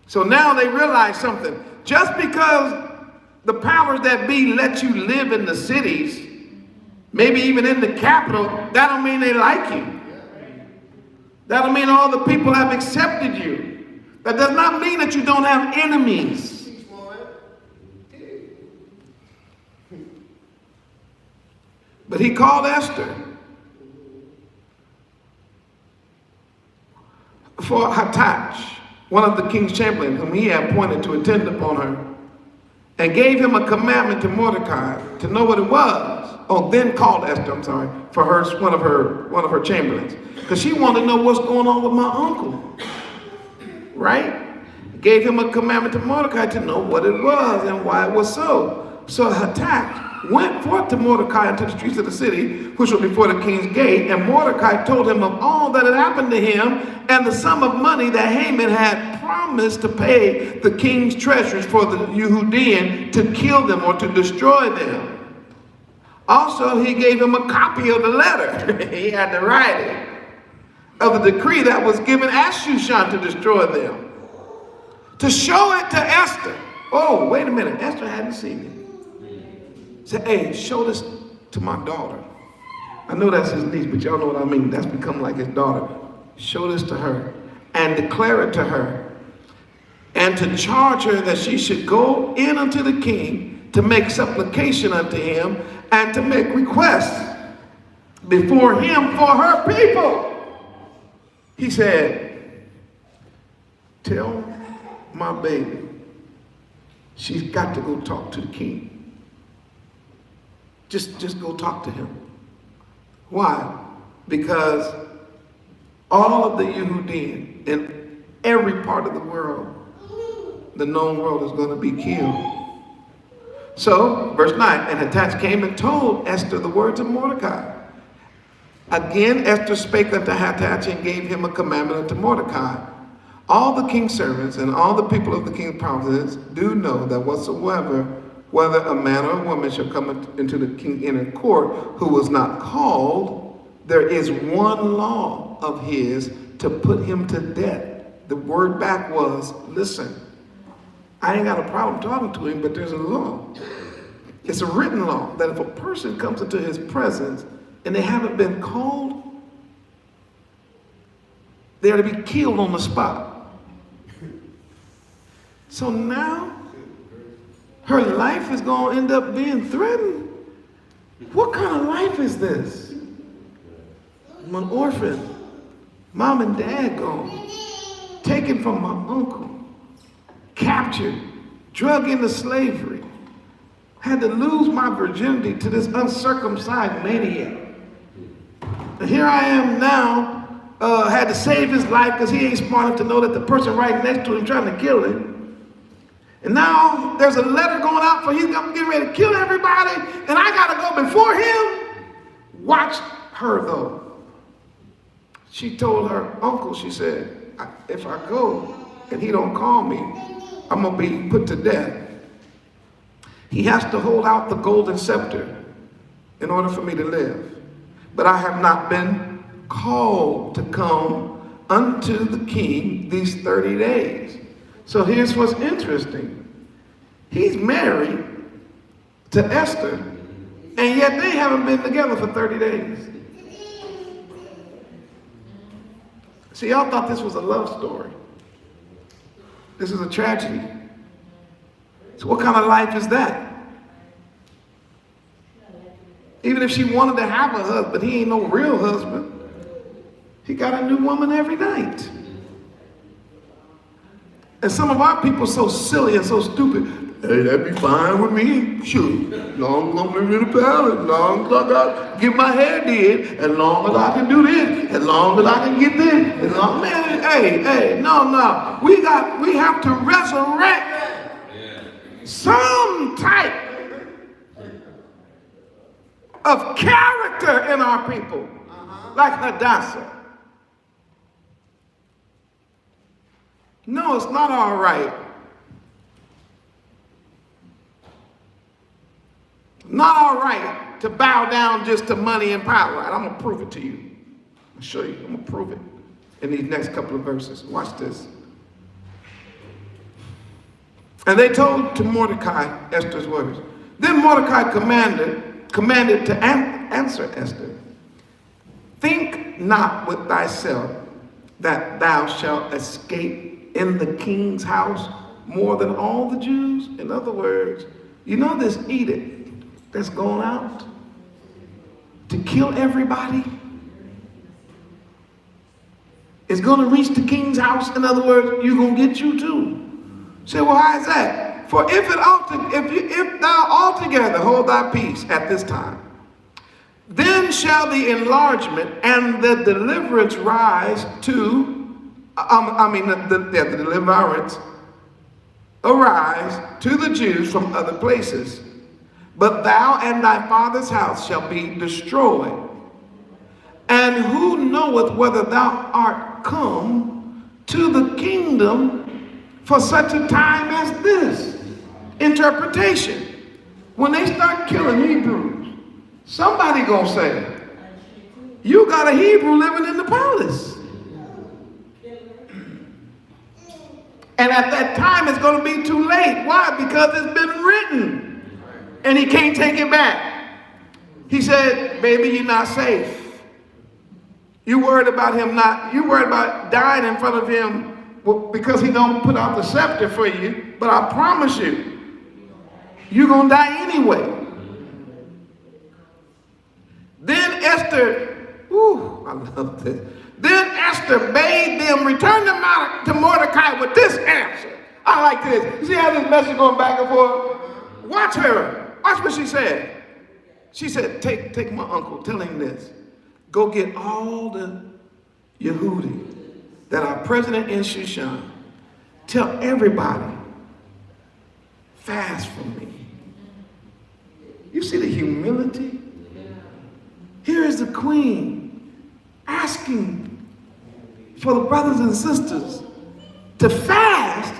So now they realize something. Just because the powers that be let you live in the cities, maybe even in the capital, that don't mean they like you. That don't mean all the people have accepted you. That does not mean that you don't have enemies. But he called Esther for Hathach, one of the king's chamberlains, whom he had appointed to attend upon her, and gave him a commandment to Mordecai to know what it was. Oh, then called Esther, for her one of her chamberlains, because she wanted to know what's going on with my uncle, right? Gave him a commandment to Mordecai to know what it was and why it was so. So Hathach went forth to Mordecai into the streets of the city, which were before the king's gate, and Mordecai told him of all that had happened to him and the sum of money that Haman had promised to pay the king's treasurers for the Yehudim to kill them or to destroy them. Also, he gave him a copy of the letter. He had to write it, of the decree that was given at Shushan to destroy them, to show it to Esther. Oh, wait a minute, Esther hadn't seen it. Said, hey, show this to my daughter. I know that's his niece, but y'all know what I mean. That's become like his daughter. Show this to her and declare it to her, and to charge her that she should go in unto the king to make supplication unto him and to make requests before him for her people. He said, tell my baby she's got to go talk to the king. Just go talk to him. Why? Because all of the Yehudim in every part of the world, the known world, is going to be killed. So, verse 9, and Hathach came and told Esther the words of Mordecai. Again, Esther spake unto Hathach and gave him a commandment unto Mordecai. All the king's servants and all the people of the king's provinces do know that whatsoever, whether a man or a woman shall come into the king's inner court who was not called, there is one law of his to put him to death. The word back was, listen, I ain't got a problem talking to him, but there's a law. It's a written law that if a person comes into his presence and they haven't been called, they are to be killed on the spot. So now, her life is going to end up being threatened. What kind of life is this? I'm an orphan. Mom and dad gone. Taken from my uncle. Captured. Drug into slavery. Had to lose my virginity to this uncircumcised maniac. And here I am now, had to save his life because he ain't smart enough to know that the person right next to him trying to kill him. And now there's a letter going out for he's getting ready to kill everybody, and I got to go before him. Watch her though. She told her uncle, she said, if I go and he don't call me, I'm going to be put to death. He has to hold out the golden scepter in order for me to live. But I have not been called to come unto the king these 30 days. So here's what's interesting. He's married to Esther, and yet they haven't been together for 30 days. See, y'all thought this was a love story. This is a tragedy. So what kind of life is that? Even if she wanted to have a husband, he ain't no real husband. He got a new woman every night. And some of our people so silly and so stupid. Hey, that'd be fine with me. Sure. Long as I'm living in the palace, long as I got get my hair did, as long as I can do this, as long as I can get this, as long man, hey, no. We have to resurrect some type of character in our people, like Hadassah. No, it's not all right. Not all right to bow down just to money and power. I'm going to prove it to you. I'll show you. I'm going to prove it in these next couple of verses. Watch this. And they told to Mordecai Esther's words. Then Mordecai commanded to answer Esther. Think not with thyself that thou shalt escape in the king's house more than all the Jews. In other words, you know this edict that's going out to kill everybody is going to reach the king's house. In other words, you're going to get you too. Say, well, how is that? For if thou altogether hold thy peace at this time, then shall the enlargement and the deliverance rise to, the deliverance arise to the Jews from other places. But thou and thy father's house shall be destroyed. And who knoweth whether thou art come to the kingdom for such a time as this? Interpretation. When they start killing Hebrews, somebody gonna say, you got a Hebrew living in the palace. And at that time it's gonna be too late. Why? Because it's been written and he can't take it back. He said, baby, you're not safe. You worried about him you worried about dying in front of him because he don't put out the scepter for you, but I promise you, you're going to die anyway. Then Esther, I love this. Then Esther bade them return to Mordecai with this answer. I like this. You see how this message going back and forth? Watch her. Watch what she said. She said, take my uncle, tell him this. Go get all the Yehudi that are present in Shushan. Tell everybody, fast for me. You see the humility? Here is the queen asking for the brothers and sisters to fast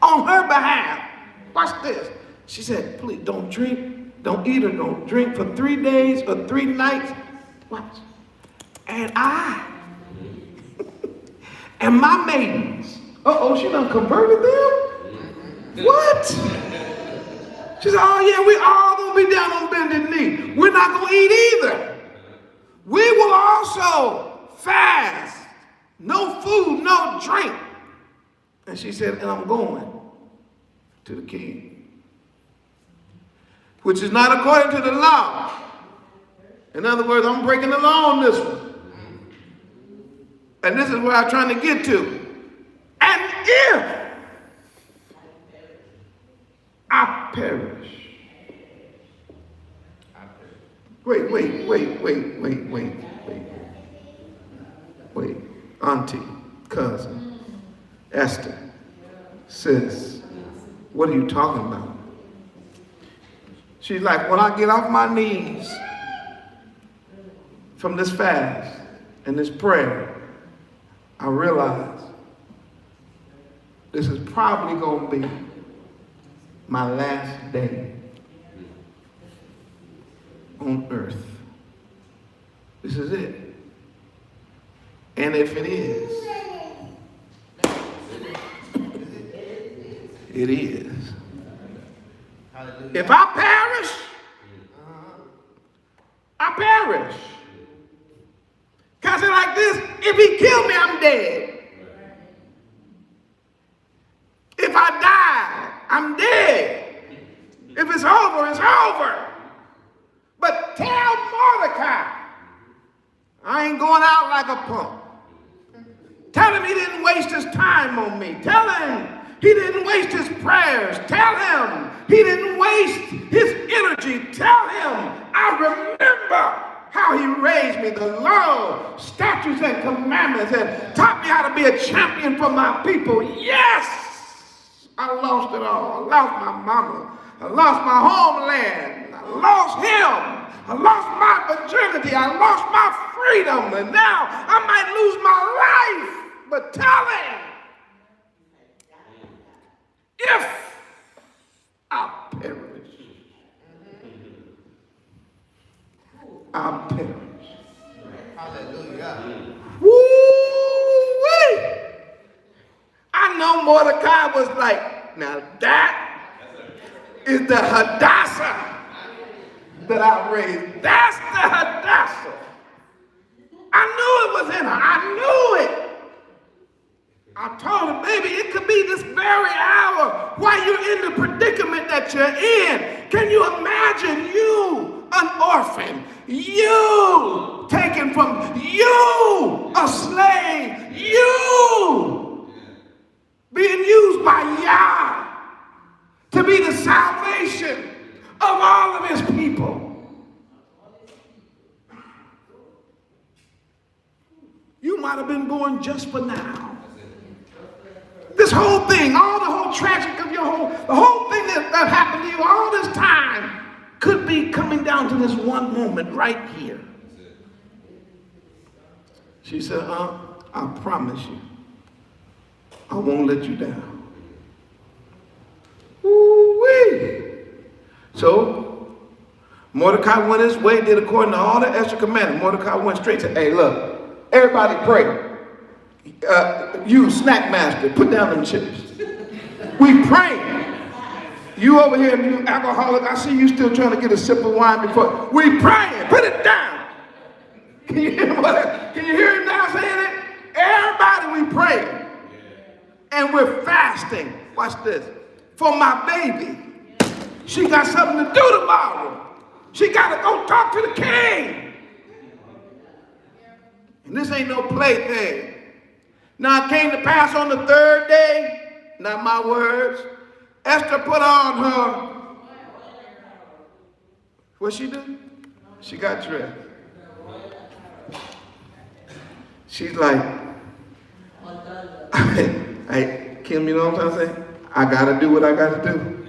on her behalf. Watch this. She said, please don't drink, don't eat or don't drink for 3 days or 3 nights. Watch. And I and my maidens. She done converted them? What? She said, oh yeah, we all gonna be down on bended knee. We're not gonna eat either. We will also fast. No food, no drink. And she said, and I'm going to the king. Which is not according to the law. In other words, I'm breaking the law on this one. And this is where I'm trying to get to. And if I perish. Wait. Auntie, cousin, Esther, sis, what are you talking about? She's like, when I get off my knees from this fast and this prayer, I realize this is probably going to be my last day on earth. This is it. And if it is, it is. If I perish, I perish. Because it's like this, if he killed me, I'm dead. If I die, I'm dead. If it's over, it's over. But tell Mordecai, I ain't going out like a punk. Tell him he didn't waste his time on me. Tell him he didn't waste his prayers. Tell him he didn't waste his energy. Tell him I remember how he raised me, the law, statutes, and commandments, and taught me how to be a champion for my people. Yes, I lost it all. I lost my mama. I lost my homeland. I lost him. I lost my virginity. I lost my freedom. And now I might lose my life. But tell him, if I perish, I perish. Hallelujah. know Mordecai was like, now that is the Hadassah that I raised. That's the Hadassah. I knew it was in her. I knew it. I told her, baby, it could be this very hour while you're in the predicament that you're in. Can you imagine you, an orphan, you taken from you, a slave, you being used by Yah to be the salvation of all of his people? You might have been born just for now. This whole thing, the whole tragic of the whole thing that happened to you all this time could be coming down to this one moment right here. She said, I promise you, I won't let you down. Ooh-wee. So, Mordecai went his way, did according to all the Esther commandments. Mordecai went straight to, hey, look, everybody pray. You, snack master, put down them chips. We praying. You over here, you alcoholic, I see you still trying to get a sip of wine before. We praying, put it down. Can you hear him now saying it? Everybody, we praying. And we're fasting. Watch this. For my baby. She got something to do tomorrow. She got to go talk to the king. And this ain't no plaything. Now it came to pass on the third day, not my words, Esther put on her, what she do? She got dressed. She's like, hey, Kim, you know what I'm trying to say? I gotta do what I gotta do.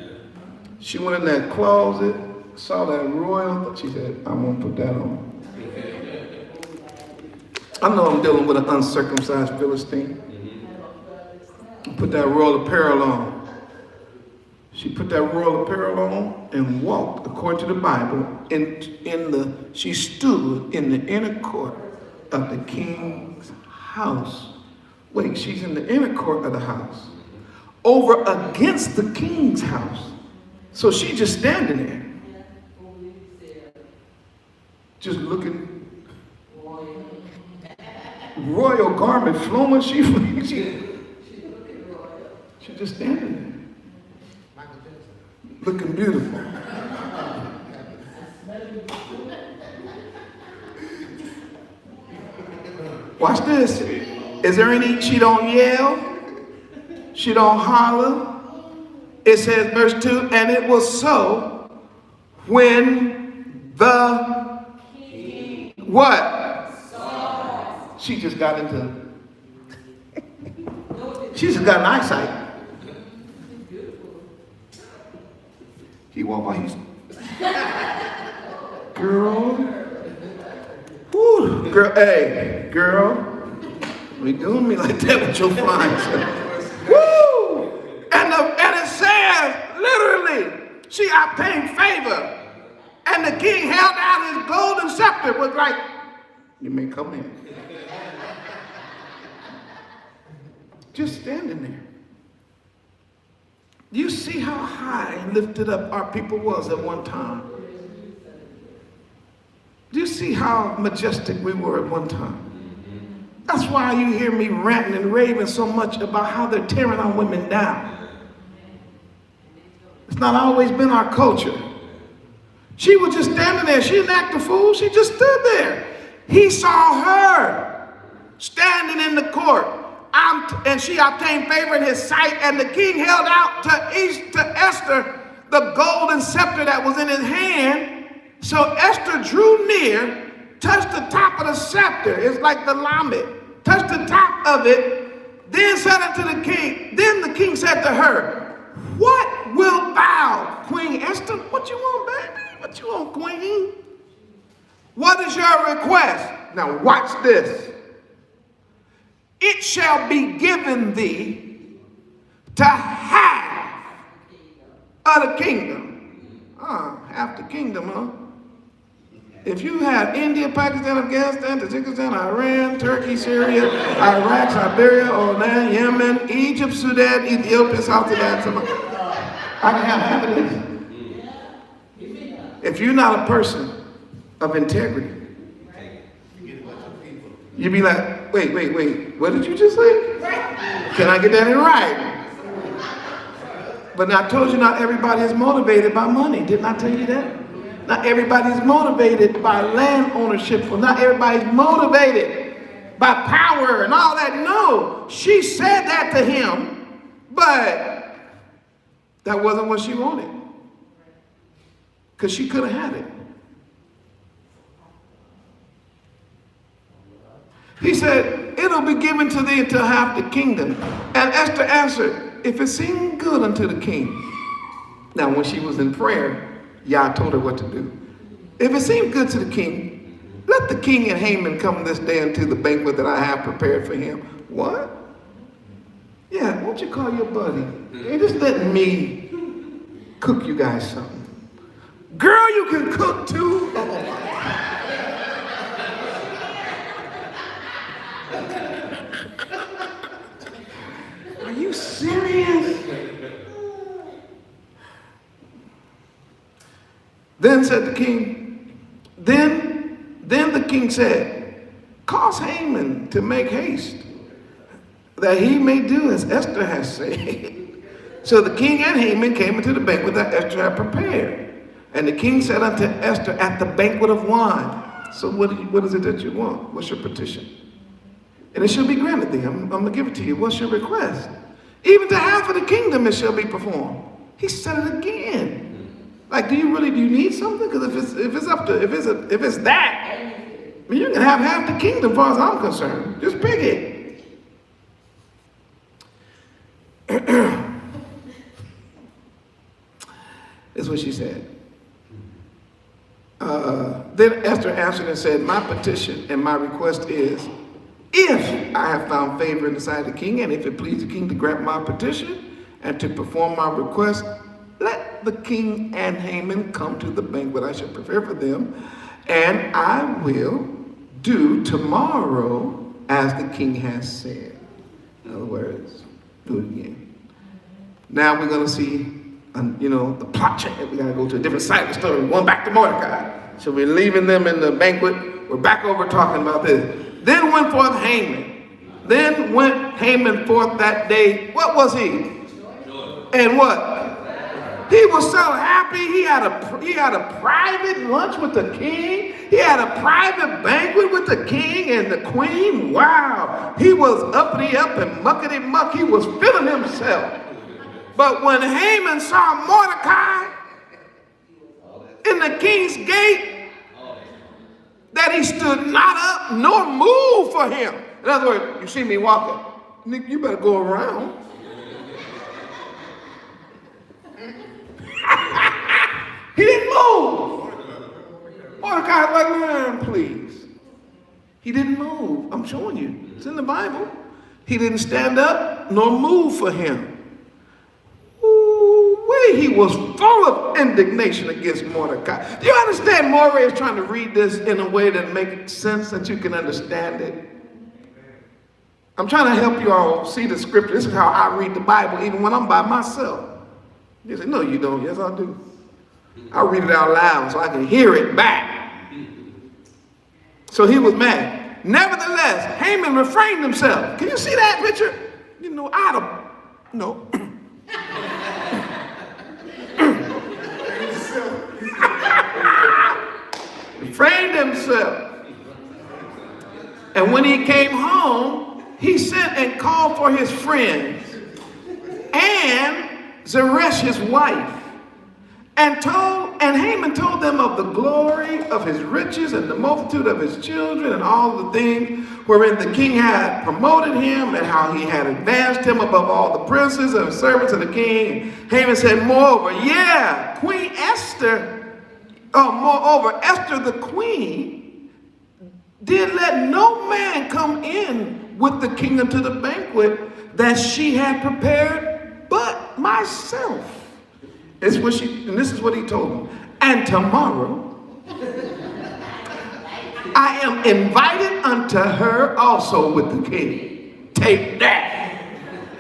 She went in that closet, saw that royal, she said, I won't put that on. I know I'm dealing with an uncircumcised Philistine. Put that royal apparel on. She put that royal apparel on and walked, according to the Bible, she stood in the inner court of the king's house. Wait, she's in the inner court of the house, over against the king's house. So she's just standing there, just looking. Royal garment flowing, she just standing there, looking beautiful. Watch this. Is there any? She don't yell, she don't holler. It says, verse 2, and it was so when the what? She just got into, she just got an eyesight. He walked by, he's, girl, whoo, girl, hey, girl, we doing me like that with your fine self. Woo! And it says, literally, she obtained favor. And the king held out his golden scepter, was like, you may come in. Just standing there. Do you see how high and lifted up our people was at one time? Do you see how majestic we were at one time? That's why you hear me ranting and raving so much about how they're tearing our women down. It's not always been our culture. She was just standing there. She didn't act a fool. She just stood there. He saw her standing in the court. And she obtained favor in his sight, and the king held out to Esther the golden scepter that was in his hand. So Esther drew near, touched the top of the scepter, it's like the lamed, touched the top of it, then said unto the king, then the king said to her, what wilt thou, Queen Esther? What you want, baby? What you want, queen? What is your request? Now watch this. It shall be given thee to half of the kingdom. Half the kingdom, huh? If you had India, Pakistan, Afghanistan, Tajikistan, Iran, Turkey, Syria, Iraq, Siberia, Oman, Yemen, Egypt, Sudan, Ethiopia, South Sudan, I can have half of this. If you're not a person of integrity, you'd be like, wait, what did you just say? Can I get that in writing? But I told you not everybody is motivated by money. Didn't I tell you that? Not everybody's motivated by land ownership, or not everybody's motivated by power and all that. No, she said that to him, but that wasn't what she wanted. Because she could have had it. He said, it'll be given to thee until half the kingdom. And Esther answered, if it seemed good unto the king. Now, when she was in prayer, Yah told her what to do. If it seemed good to the king, let the king and Haman come this day unto the banquet that I have prepared for him. What? Yeah, won't you call your buddy? And just let me cook you guys something. Girl, you can cook too. Are you serious? Then said the king, then the king said, cause Haman to make haste, that he may do as Esther has said. So the king and Haman came into the banquet that Esther had prepared. And the king said unto Esther, at the banquet of wine. So what is it that you want? What's your petition? And it shall be granted thee. I'm going to give it to you. What's your request? Even to half of the kingdom it shall be performed. He said it again. Like, do you need something? Because if it's that, I mean, you can have half the kingdom as far as I'm concerned. Just pick it. That's what she said. Then Esther answered and said, my petition and my request is, if I have found favor in the sight of the king, and if it please the king to grant my petition and to perform my request, let the king and Haman come to the banquet I shall prepare for them, and I will do tomorrow as the king has said. In other words, do it again. Now we're going to see, the plot check. We got to go to a different side of the story. We're going back to Mordecai. So we're leaving them in the banquet. We're back over talking about this. Then went forth Haman. Then went Haman forth that day. What was he? And what? He was so happy. He had a private lunch with the king. He had a private banquet with the king and the queen. Wow. He was uppity up and muckety muck. He was feeling himself. But when Haman saw Mordecai in the king's gate, that he stood not up nor moved for him. In other words, you see me walking, Nick, you better go around. He didn't move. Mordecai was like, man, please. He didn't move. I'm showing you. It's in the Bible. He didn't stand up nor move for him. He was full of indignation against Mordecai. Do you understand? Maury is trying to read this in a way that makes sense, that you can understand it. I'm trying to help you all see the scripture. This is how I read the Bible, even when I'm by myself. You say, no, you don't. Yes, I do. I read it out loud so I can hear it back. So he was mad. Nevertheless, Haman refrained himself. Can you see that picture? No. Refrained himself. And when he came home, he sent and called for his friends and Zeresh his wife, and Haman told them of the glory of his riches and the multitude of his children and all the things wherein the king had promoted him, and how he had advanced him above all the princes and servants of the king. Haman said, moreover, Esther the queen did let no man come in with the king unto the banquet that she had prepared but myself. And this is what he told him. And tomorrow, I am invited unto her also with the king. Take that.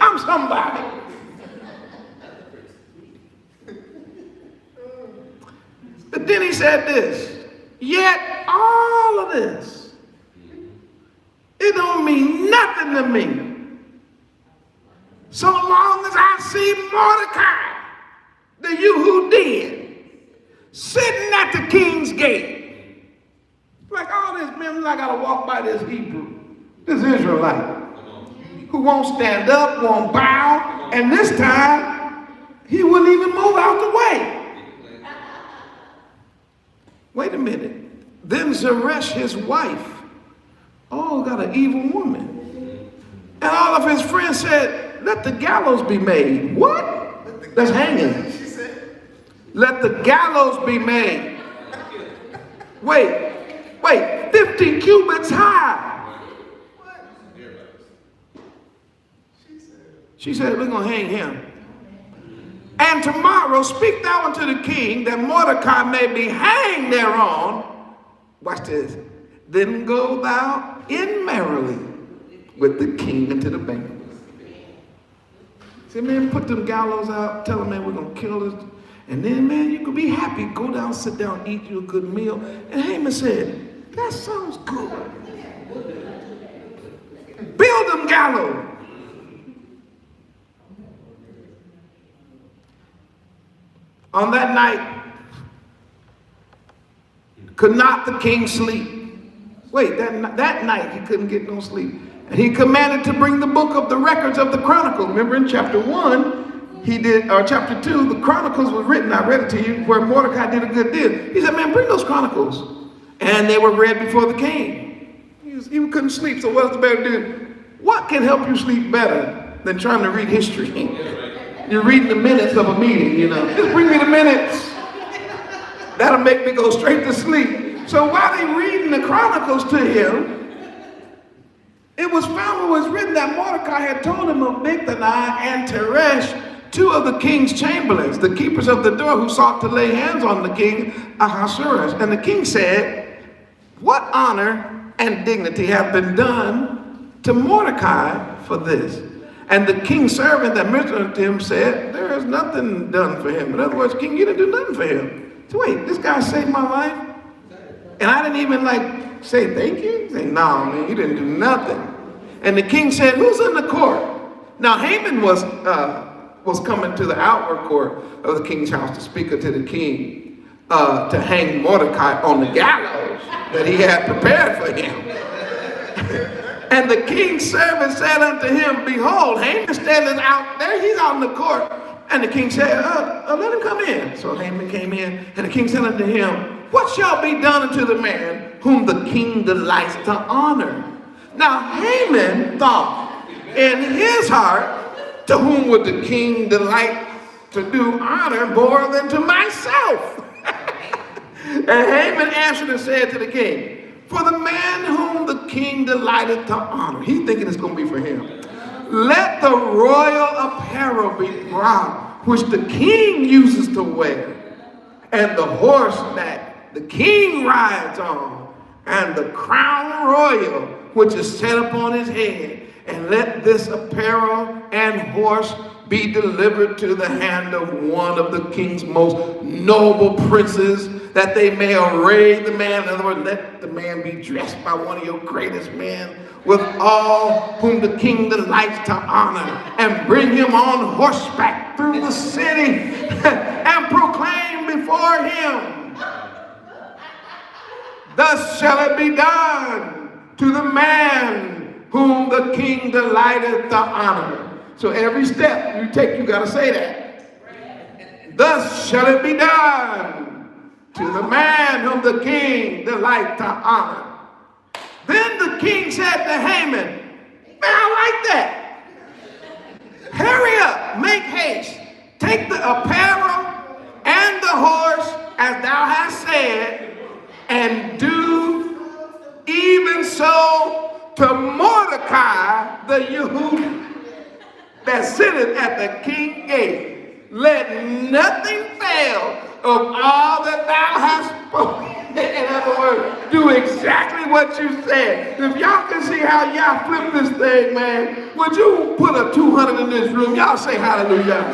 I'm somebody. But then he said this, yet all of this, it don't mean nothing to me. So long as I see Mordecai, the Yahudah, sitting at the king's gate. Like all this men, I gotta walk by this Hebrew, this Israelite, who won't stand up, won't bow, and this time, he wouldn't even move out the way. Wait a minute. Then Zeresh, his wife, got an evil woman. And all of his friends said, let the gallows be made. What? That's hanging. Let the gallows be made. Wait, 50 cubits high. She said, we're going to hang him. And tomorrow speak thou unto the king that Mordecai may be hanged thereon. Watch this. Then go thou in merrily with the king into the banquet. Say, man, put them gallows out. Tell them, man, we're going to kill this. And then, man, you could be happy. Go down, sit down, eat you a good meal. And Haman said, that sounds good. Build them gallows. On that night, could not the king sleep? Wait, that night he couldn't get no sleep. And he commanded to bring the book of the records of the Chronicles. Remember in chapter 1, chapter 2, the Chronicles was written, I read it to you, where Mordecai did a good deal. He said, man, bring those Chronicles. And they were read before the king. He couldn't sleep, so what's the better do? What can help you sleep better than trying to read history? You're reading the minutes of a meeting, you know. Just bring me the minutes. That'll make me go straight to sleep. So while they reading the Chronicles to him, it was found, it was written that Mordecai had told him of Bigthana and Teresh, two of the king's chamberlains, the keepers of the door, who sought to lay hands on the king Ahasuerus. And the king said, what honor and dignity have been done to Mordecai for this? And the king's servant that ministered to him said, there is nothing done for him. In other words, king, you didn't do nothing for him. So wait, this guy saved my life? And I didn't even say thank you? Say, no, man, you didn't do nothing. And the king said, who's in the court? Now Haman was coming to the outward court of the king's house to speak unto the king to hang Mordecai on the gallows that he had prepared for him. And the king's servant said unto him, behold, Haman standing out there, he's out in the court. And the king said, let him come in. So Haman came in, and the king said unto him, what shall be done unto the man whom the king delights to honor? Now Haman thought in his heart, to whom would the king delight to do honor more than to myself? And Haman answered and said to the king, for the man whom the king delighted to honor, he's thinking it's going to be for him. Let the royal apparel be brought, which the king uses to wear, and the horse that the king rides on, and the crown royal, which is set upon his head. And let this apparel and horse be delivered to the hand of one of the king's most noble princes, that they may array the man. In other words, let the man be dressed by one of your greatest men, with all whom the king delights to honor, and bring him on horseback through the city, and proclaim before him, thus shall it be done to the man whom the king delighted to honor. So every step you take, you got to say that. Thus shall it be done to the man whom the king delighted to honor. Then the king said to Haman, man, I like that. Hurry up, make haste. Take the apparel and the horse as thou hast said, and do even so to Mordecai the Yahudah, that sitteth at the king's gate. Let nothing fail of all that thou hast spoken. In other words, do exactly what you said. If y'all can see how y'all flip this thing, man, would you put a 200 in this room? Y'all say hallelujah.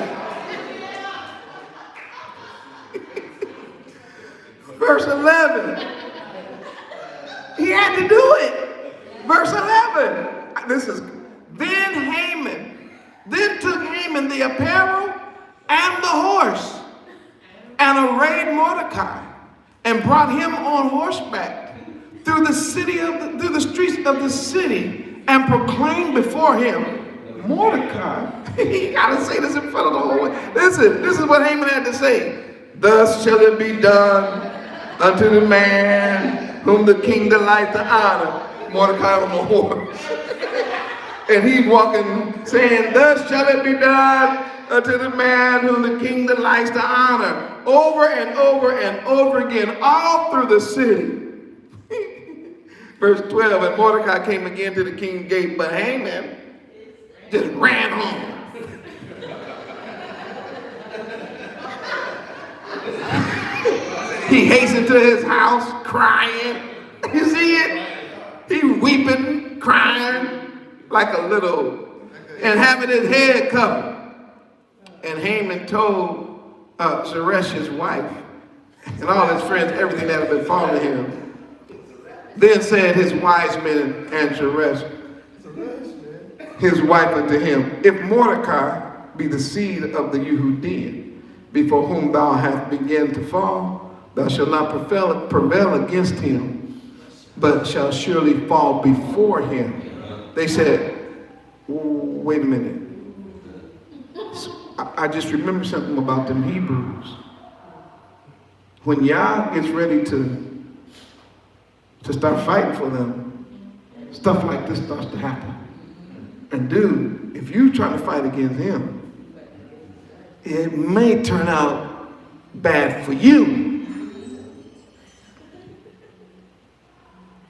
Verse 11. He had to do it. Verse 11. Then took Haman the apparel and the horse, and arrayed Mordecai, and brought him on horseback through the streets of the city, and proclaimed before him, Mordecai. You gotta say this in front of the whole world. Listen, this is what Haman had to say. Thus shall it be done unto the man whom the king delights to honor. Mordecai on the horse. And he's walking, saying, thus shall it be done unto the man whom the king delights to honor. Over and over and over again, all through the city. Verse 12, and Mordecai came again to the king's gate, but Haman just ran home. He hastened to his house crying. You see it? He weeping, crying like a little, and having his head covered. And Haman told Xerxes' wife and all his friends everything that had been fallen to him. Then said his wise men and Xerxes, his wife, unto him, if Mordecai be the seed of the Yahudim, before whom thou hast begun to fall, thou shalt not prevail against him, but shall surely fall before him. They said, wait a minute. I just remember something about them Hebrews. When Yah gets ready to start fighting for them, stuff like this starts to happen. And dude, if you're trying to fight against him, it may turn out bad for you.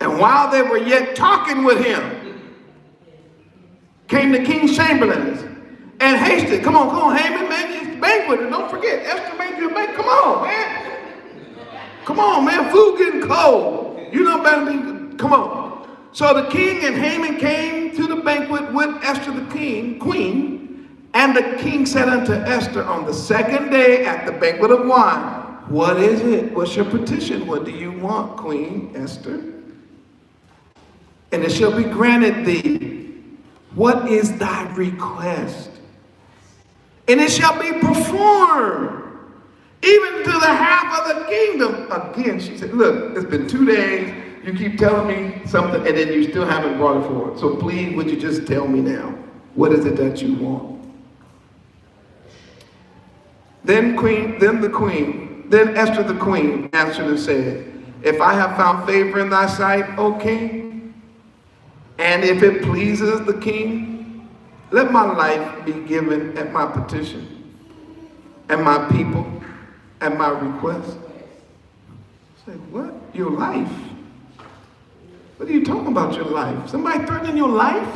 And while they were yet talking with him, came the king's chamberlains and hasted. Come on, Haman, man, it's banquet. And don't forget, Esther made you a banquet. Come on, man. Come on, man, food getting cold. You know better than, come on. So the king and Haman came to the banquet with Esther the queen, and the king said unto Esther on the second day at the banquet of wine, what is it? What's your petition? What do you want, Queen Esther? And it shall be granted thee. What is thy request? And it shall be performed, even to the half of the kingdom. Again, she said, look, it's been 2 days. You keep telling me something, and then you still haven't brought it forward. So please, would you just tell me now? What is it that you want? Then Esther the queen answered and said, if I have found favor in thy sight, O king, and if it pleases the king, let my life be given at my petition, and my people at my request. I say, what? Your life? What are you talking about, your life? Somebody threatening your life?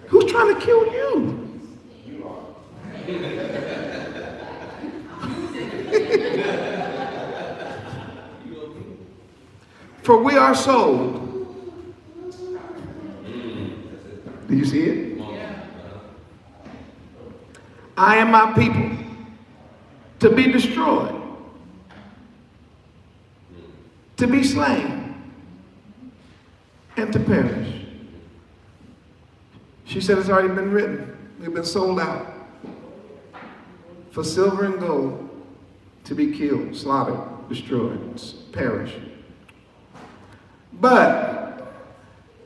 Who's trying to kill you? You are. For we are sold. Do you see it? I and my people to be destroyed, to be slain, and to perish. She said it's already been written. We've been sold out for silver and gold to be killed, slaughtered, destroyed, perish. But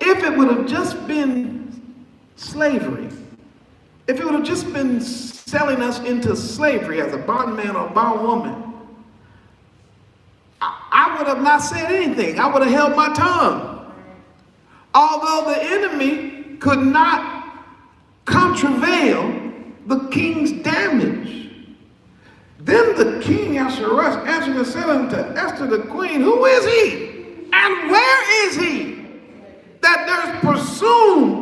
if it would have just been slavery, if it would have just been selling us into slavery as a bondman or bondwoman, I would have not said anything. I would have held my tongue. Although the enemy could not contravail the king's damage. Then the king answered and said unto Esther the queen, who is he? And where is he? That there's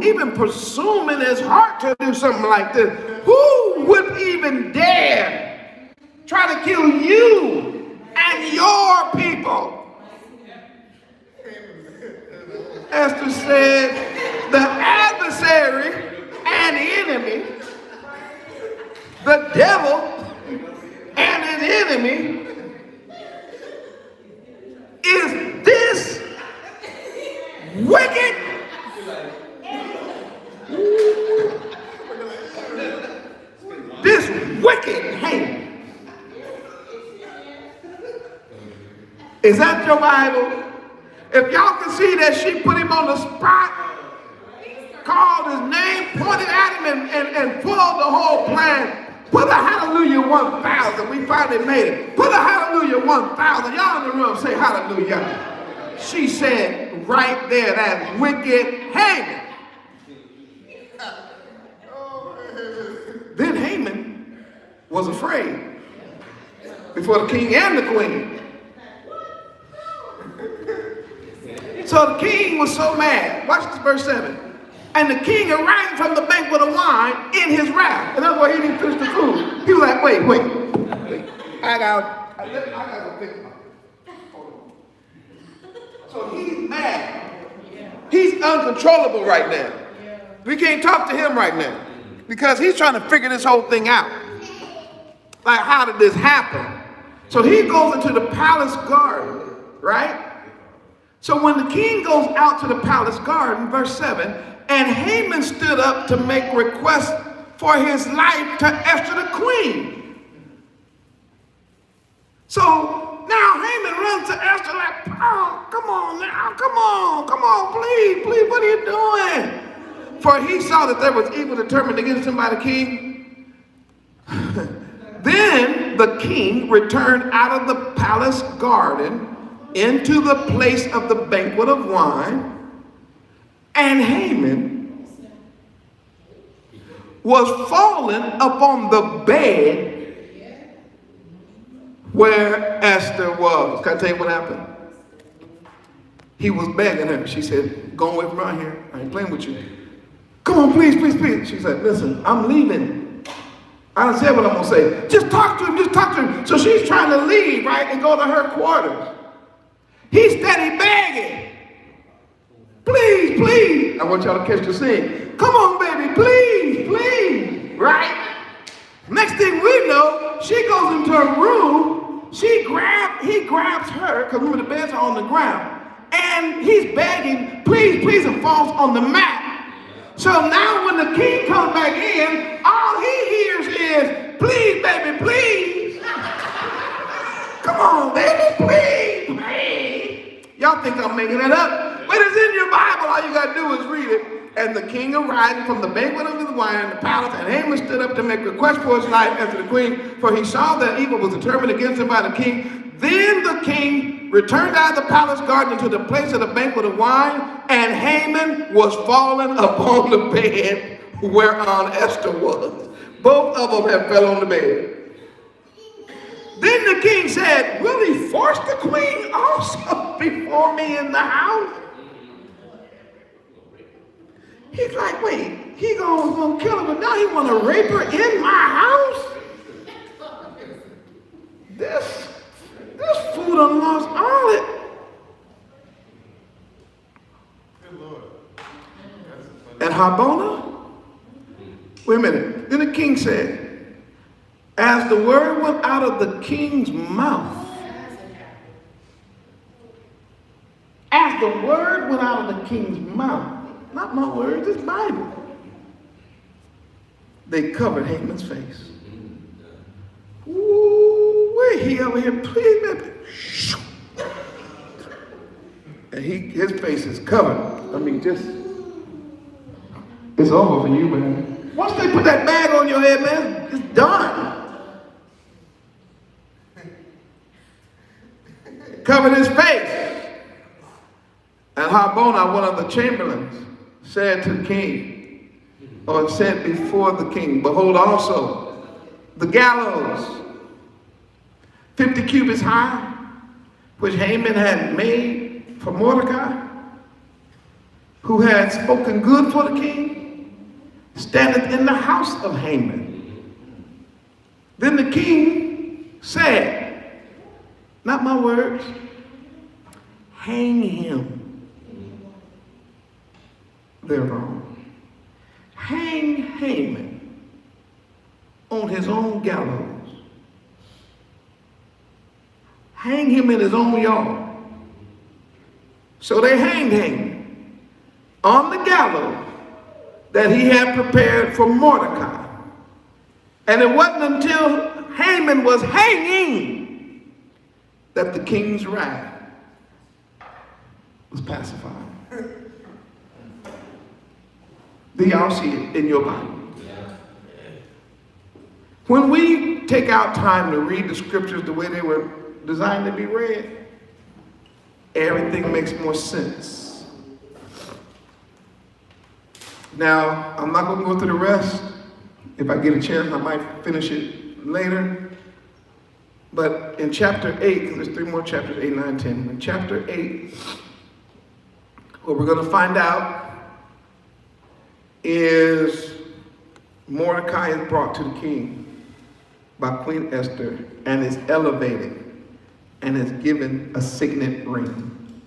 even presume in his heart to do something like this. Who would even dare try to kill you and your people? Esther said, the adversary and the enemy, the devil and his enemy, is this wicked, Haman. Is that your Bible? If y'all can see that she put him on the spot, called his name, pointed at him, and pulled the whole plan. Put a hallelujah 1,000. We finally made it. Put a hallelujah 1,000. Y'all in the room say hallelujah. She said right there, that wicked Haman. Then Haman was afraid before the king and the queen. So the king was so mad. Watch this, verse 7. And the king arrived from the banquet of wine in his wrath. And that's why he didn't finish the food. He was like, wait. I gotta go think about it. Hold on. So he's mad. He's uncontrollable right now. We can't talk to him right now because he's trying to figure this whole thing out. Like, how did this happen? So he goes into the palace garden, right? So when the king goes out to the palace garden, verse 7, and Haman stood up to make request for his life to Esther the queen. So now Haman runs to Esther like, oh, come on now, come on, please, what are you doing? For he saw that there was evil determined against him by the king. Then the king returned out of the palace garden into the place of the banquet of wine, and Haman was fallen upon the bed where Esther was. Can I tell you what happened? He was begging her. She said, go away from around here. I ain't playing with you. Come on, please. She said, listen, I'm leaving. I done said what I'm going to say. Just talk to him. So she's trying to leave, right, and go to her quarters. He's steady begging. Please. I want y'all to catch the scene. Come on, baby, please. Right? Next thing we know, she goes into her room. He grabs her, because remember the beds are on the ground. And he's begging, please, and falls on the mat. So now when the king comes back in, all he hears is, please, baby, please. Come on, baby, please. Y'all think I'm making that up? But it's in your Bible. All you got to do is read it. And the king arrived from the banquet of the wine in the palace, and Haman stood up to make request for his life after the queen, for he saw that evil was determined against him by the king. Then the king returned out of the palace garden into the place of the banquet of wine, and Haman was fallen upon the bed whereon Esther was. Both of them had fell on the bed. Then the king said, will he force the queen also before me in the house? He's like, wait, he gonna kill her, but now he want to rape her in my house? This fool done lost all it. Good Lord. And Harbona? Wait a minute. Then the king said, as the word went out of the king's mouth, not my words, it's Bible, they covered Haman's face. Ooh, wait, he over here, please, baby. And his face is covered. I mean, it's over for you, man. Once they put that bag on your head, man, it's done. Covered his face. And Harbona, one of the chamberlains, said to the king, or said before the king, behold also the gallows, 50 cubits high, which Haman had made for Mordecai, who had spoken good for the king, standeth in the house of Haman. Then the king said, not my words, hang him. thereon. Hang Haman on his own gallows. Hang him in his own yard. So they hanged Haman on the gallows that he had prepared for Mordecai. And it wasn't until Haman was hanging that the king's wrath was pacified. Do y'all see it in your Bible? When we take out time to read the scriptures the way they were designed to be read, everything makes more sense. Now, I'm not going to go through the rest. If I get a chance, I might finish it later. But in chapter 8, because there's 3 more chapters, 8, 9, 10. In chapter 8, what we're going to find out is Mordecai is brought to the king by Queen Esther and is elevated and is given a signet ring.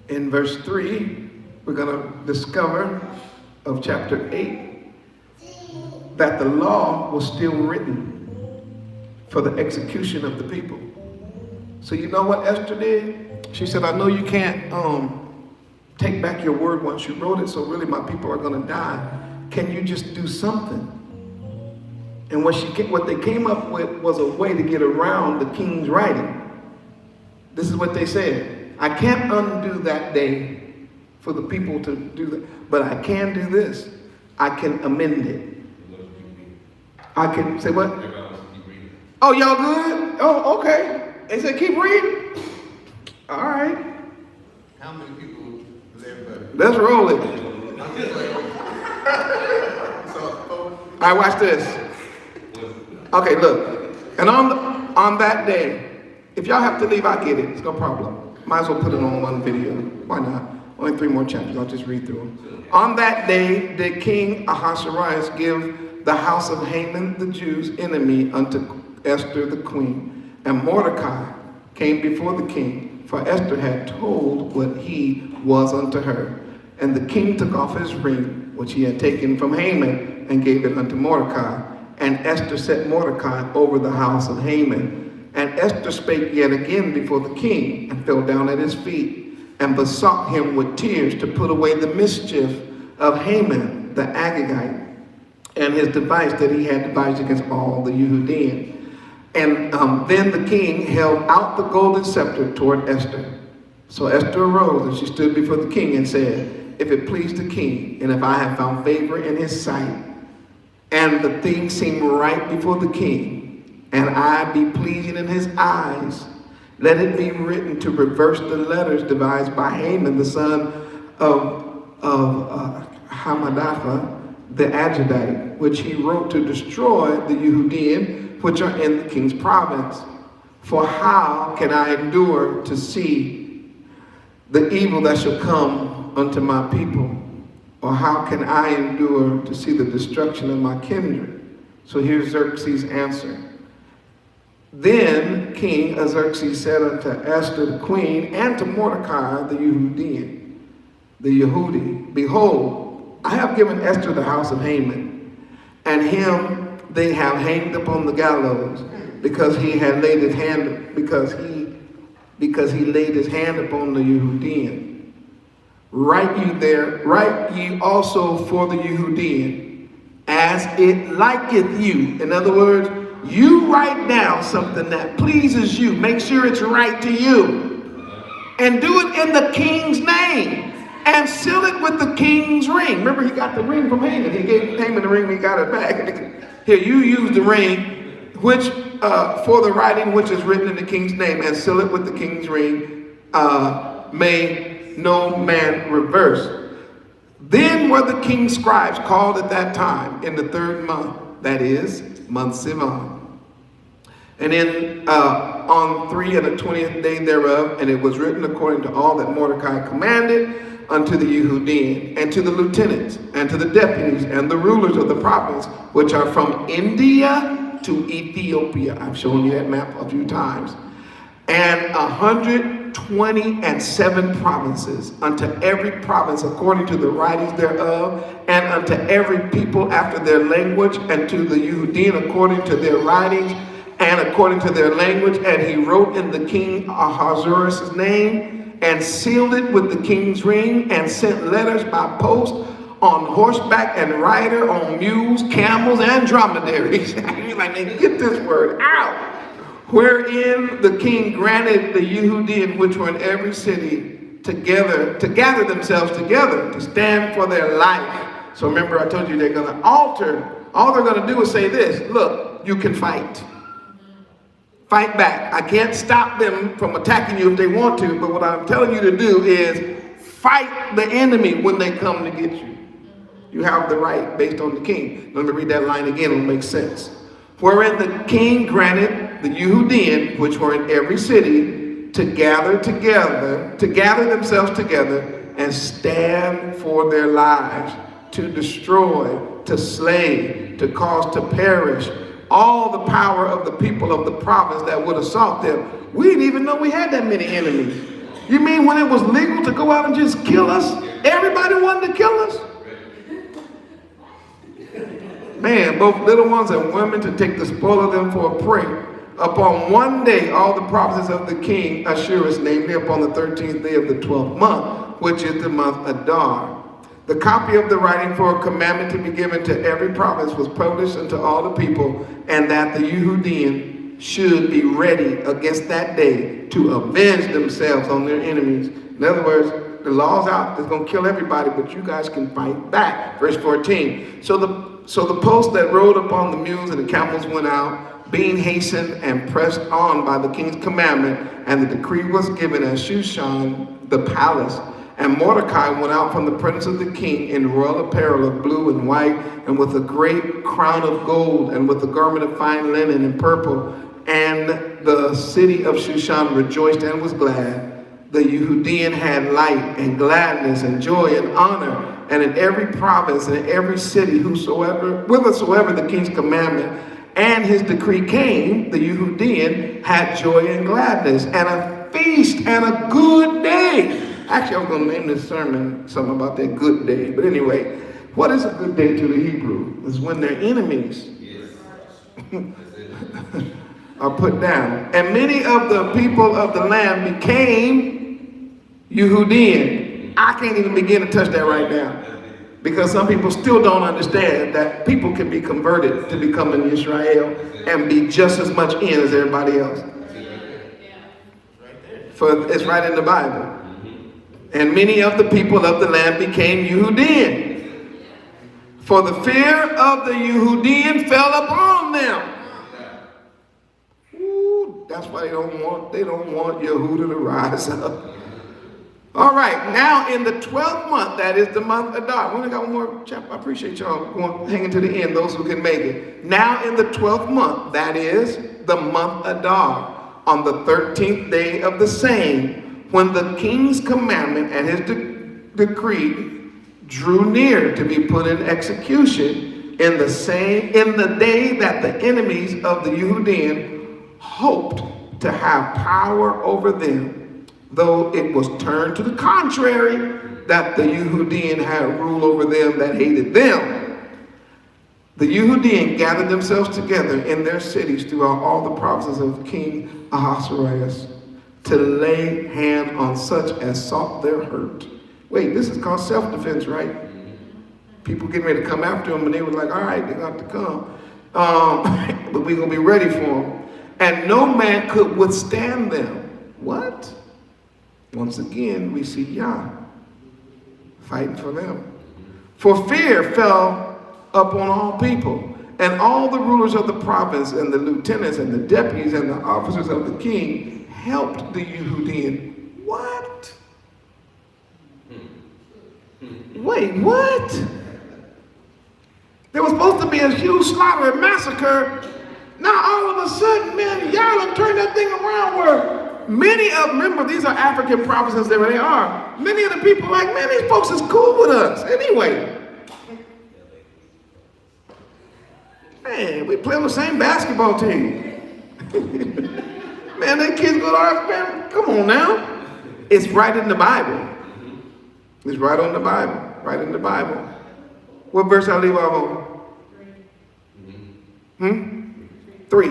In verse 3, we're going to discover of chapter 8 that the law was still written for the execution of the people. So you know what Esther did? She said, I know you can't take back your word once you wrote it, so really my people are going to die. Can you just do something? And what they came up with was a way to get around the king's writing. This is what they said. I can't undo that day for the people to do that, but I can do this. I can amend it. I can say what? Oh, y'all good? Oh, okay. They said keep reading. All right. How many people live better? Let's roll it. All right, watch this. Okay, look. And on that day, if y'all have to leave, I get it. It's no problem. Might as well put it on one video. Why not? Only 3 more chapters. I'll just read through them. On that day did King Ahasuerus give the house of Haman the Jews' enemy unto Esther the queen. And Mordecai came before the king, for Esther had told what he was unto her. And the king took off his ring, which he had taken from Haman, and gave it unto Mordecai. And Esther set Mordecai over the house of Haman. And Esther spake yet again before the king, and fell down at his feet, and besought him with tears to put away the mischief of Haman the Agagite, and his device that he had devised against all the Yehudim. And then the king held out the golden scepter toward Esther. So Esther arose, and she stood before the king and said, if it please the king, and if I have found favor in his sight, and the thing seem right before the king, and I be pleasing in his eyes, let it be written to reverse the letters devised by Haman, the son of Hammedatha, the Agagite, which he wrote to destroy the Yehudim, which are in the king's province. For how can I endure to see the evil that shall come unto my people? Or how can I endure to see the destruction of my kindred? So here's Xerxes' answer. Then King Xerxes said unto Esther the queen, and to Mordecai the Yehudim, the Yehudi, behold, I have given Esther the house of Haman, and him they have hanged upon the gallows, because he had laid his hand, because he laid his hand upon the Yehudim. Write ye also for the Yehudim, as it liketh you. In other words, you write down something that pleases you. Make sure it's right to you. And do it in the king's name. And seal it with the king's ring. Remember, he got the ring from Haman. He gave Haman the ring, he got it back. Here, you use the ring, which for the writing which is written in the king's name, and seal it with the king's ring. May no man reverse. Then were the king's scribes called at that time in the 3rd month, that is, month Sivan. And on 3 and the 20th day thereof, and it was written according to all that Mordecai commanded unto the Yehudim, and to the lieutenants, and to the deputies, and the rulers of the province, which are from India to Ethiopia. I've shown you that map a few times. And 100 127 provinces, unto every province according to the writings thereof, and unto every people after their language, and to the Yehudim according to their writings, and according to their language. And he wrote in the king Ahasuerus' name, and sealed it with the king's ring, and sent letters by post on horseback and rider, on mules, camels, and dromedaries. He's like, man, get this word out. Wherein the king granted the Yehudim which were in every city together to gather themselves together to stand for their life. So remember, I told you they're going to alter. All they're going to do is say this: look, you can fight. Fight back. I can't stop them from attacking you if they want to, but what I'm telling you to do is fight the enemy when they come to get you. You have the right based on the king. Let me read that line again, it'll make sense. Wherein the king granted the Yehudim, which were in every city, to gather themselves together and stand for their lives, to destroy, to slay, to cause to perish all the power of the people of the province that would assault them. We didn't even know we had that many enemies. You mean when it was legal to go out and just kill us, everybody wanted to kill us? Man, both little ones and women, to take the spoil of them for a prey. Upon one day, all the provinces of the king Ahasuerus, namely upon the 13th day of the 12th month, which is the month Adar. The copy of the writing for a commandment to be given to every province was published unto all the people, and that the Yehudim should be ready against that day to avenge themselves on their enemies. In other words, the law's out, it's going to kill everybody, but you guys can fight back. Verse 14. So the post that rode upon the mules and the camels went out, being hastened and pressed on by the king's commandment, and the decree was given at Shushan, the palace. And Mordecai went out from the presence of the king in royal apparel of blue and white, and with a great crown of gold, and with a garment of fine linen and purple. And the city of Shushan rejoiced and was glad. The Yehudim had light and gladness and joy and honor. And in every province and in every city, whithersoever the king's commandment and his decree came, the Yehudim had joy and gladness, and a feast and a good day. Actually, I was going to name this sermon something about that good day. But anyway, what is a good day to the Hebrew? It's when their enemies are put down. And many of the people of the land became Yehudim. I can't even begin to touch that right now, because some people still don't understand that people can be converted to becoming Israel and be just as much in as everybody else. For it's right in the Bible. And many of the people of the land became Yehudim, for the fear of the Yehudim fell upon them. Ooh, that's why they don't want Yehudah to rise up. All right, now in the 12th month, that is the month Adar. We only got one more chapter. I appreciate y'all hanging to the end, those who can make it. Now in the 12th month, that is the month Adar, on the 13th day of the same, when the king's commandment and his decree drew near to be put in execution, in the day that the enemies of the Yehudim hoped to have power over them, though it was turned to the contrary, that the Yehudim had rule over them that hated them. The Yehudim gathered themselves together in their cities throughout all the provinces of King Ahasuerus to lay hand on such as sought their hurt. Wait, this is called self-defense, right? People getting ready to come after them, and they were like, all right, they got to come. But we're going to be ready for them. And no man could withstand them. What? Once again, we see Yah fighting for them. For fear fell upon all people, and all the rulers of the province, and the lieutenants, and the deputies, and the officers of the king helped the Yehudim. What? Wait, what? There was supposed to be a huge slaughter and massacre. Now all of a sudden, man, y'all have turned that thing around where remember, these are African provinces there where they are. Many of the people are like, man, these folks is cool with us. Anyway. Man, we play on the same basketball team. Man, they kids go to our family. Come on now. It's right in the Bible. It's right on the Bible. Right in the Bible. What verse I leave off on? 3.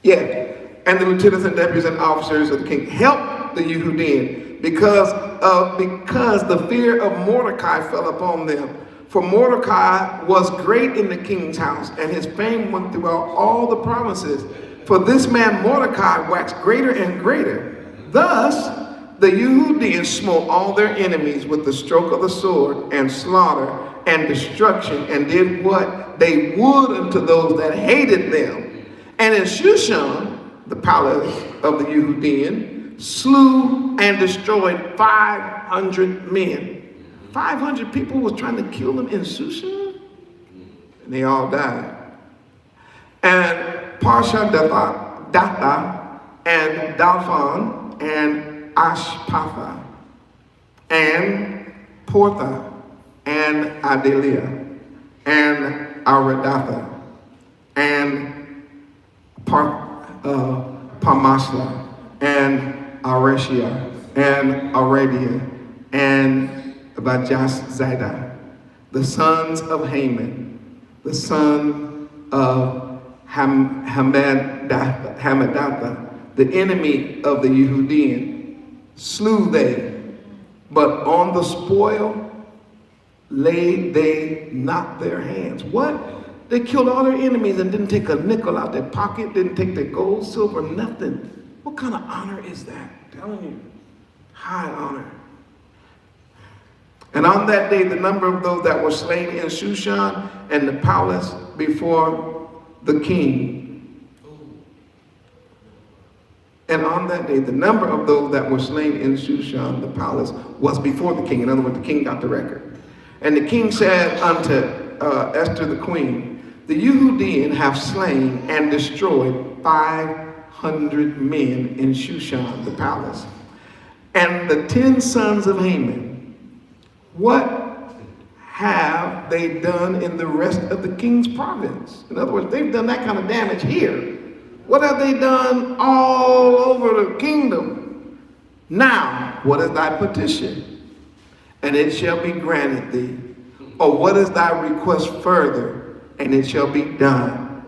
Yeah. And the lieutenants and deputies and officers of the king helped the Yehudim because the fear of Mordecai fell upon them. For Mordecai was great in the king's house, and his fame went throughout all the provinces. For this man Mordecai waxed greater and greater. Thus the Yehudim smote all their enemies with the stroke of the sword, and slaughter and destruction, and did what they would unto those that hated them. And in Shushan, the palace of the Yehudim, slew and destroyed 500 men. 500 people was trying to kill them in Shushan, and they all died. And Parsha-Datha, and Dalphon, and Ashpatha, and Portha, and Adelia, and Aradatha, and Parmasla, and Areshia, and Arabia, and Vajazada, the sons of Haman, the son of Hamadatha, the enemy of the Yehudim, slew they, but on the spoil laid they not their hands. What? They killed all their enemies and didn't take a nickel out their pocket, didn't take their gold, silver, nothing. What kind of honor is that? I'm telling you, high honor. And on that day, the number of those that were slain in Shushan and the palace before the king. And on that day, the number of those that were slain in Shushan, the palace, was before the king. In other words, the king got the record. And the king said unto Esther the queen, the Yehudim have slain and destroyed 500 men in Shushan, the palace. And the 10 sons of Haman, what have they done in the rest of the king's province? In other words, they've done that kind of damage here. What have they done all over the kingdom? Now, what is thy petition? And it shall be granted thee. Or what is thy request further? And it shall be done.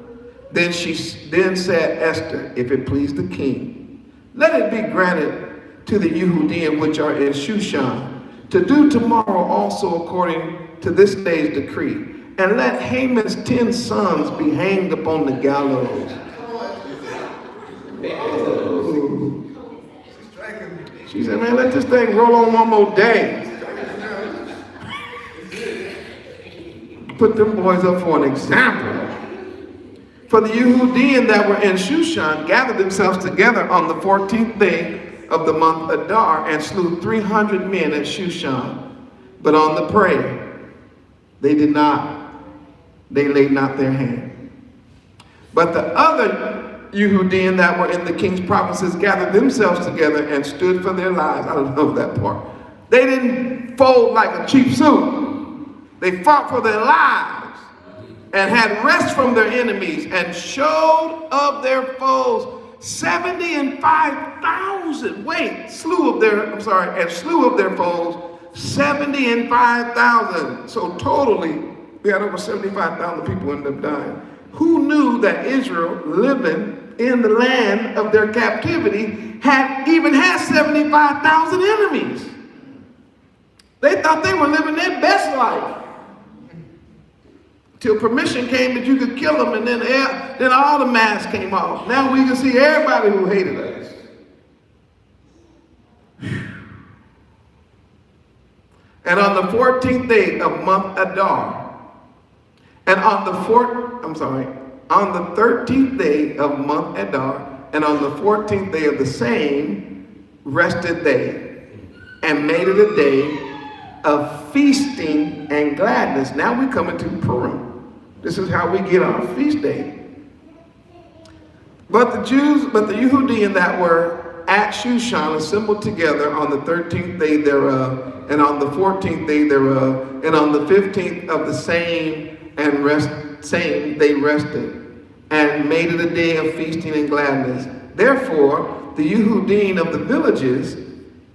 Then said Esther, if it please the king, let it be granted to the Yehudim which are in Shushan, to do tomorrow also according to this day's decree. And let Haman's 10 sons be hanged upon the gallows. She said, man, let this thing roll on one more day. Put them boys up for an example. For the Yehudim that were in Shushan gathered themselves together on the 14th day of the month Adar and slew 300 men at Shushan. But on the prey, they laid not their hand. But the other Yehudim that were in the king's provinces gathered themselves together and stood for their lives. I don't know that part. They didn't fold like a cheap suit. They fought for their lives and had rest from their enemies and showed of their foes 75,000. Slew of their foes 75,000. So totally, we had over 75,000 people ended up dying. Who knew that Israel, living in the land of their captivity, had 75,000 enemies? They thought they were living their best life. Till permission came that you could kill them, and then all the masks came off. Now we can see everybody who hated us. And on the 14th day of month Adar, and on the 13th day of month Adar, and on the 14th day of the same, rested they, and made it a day of feasting and gladness. Now we come into Purim. This is how we get our feast day. But the Yehudim that were at Shushan assembled together on the 13th day thereof, and on the 14th day thereof, and on the 15th of the same, they rested, and made it a day of feasting and gladness. Therefore, the Yehudim of the villages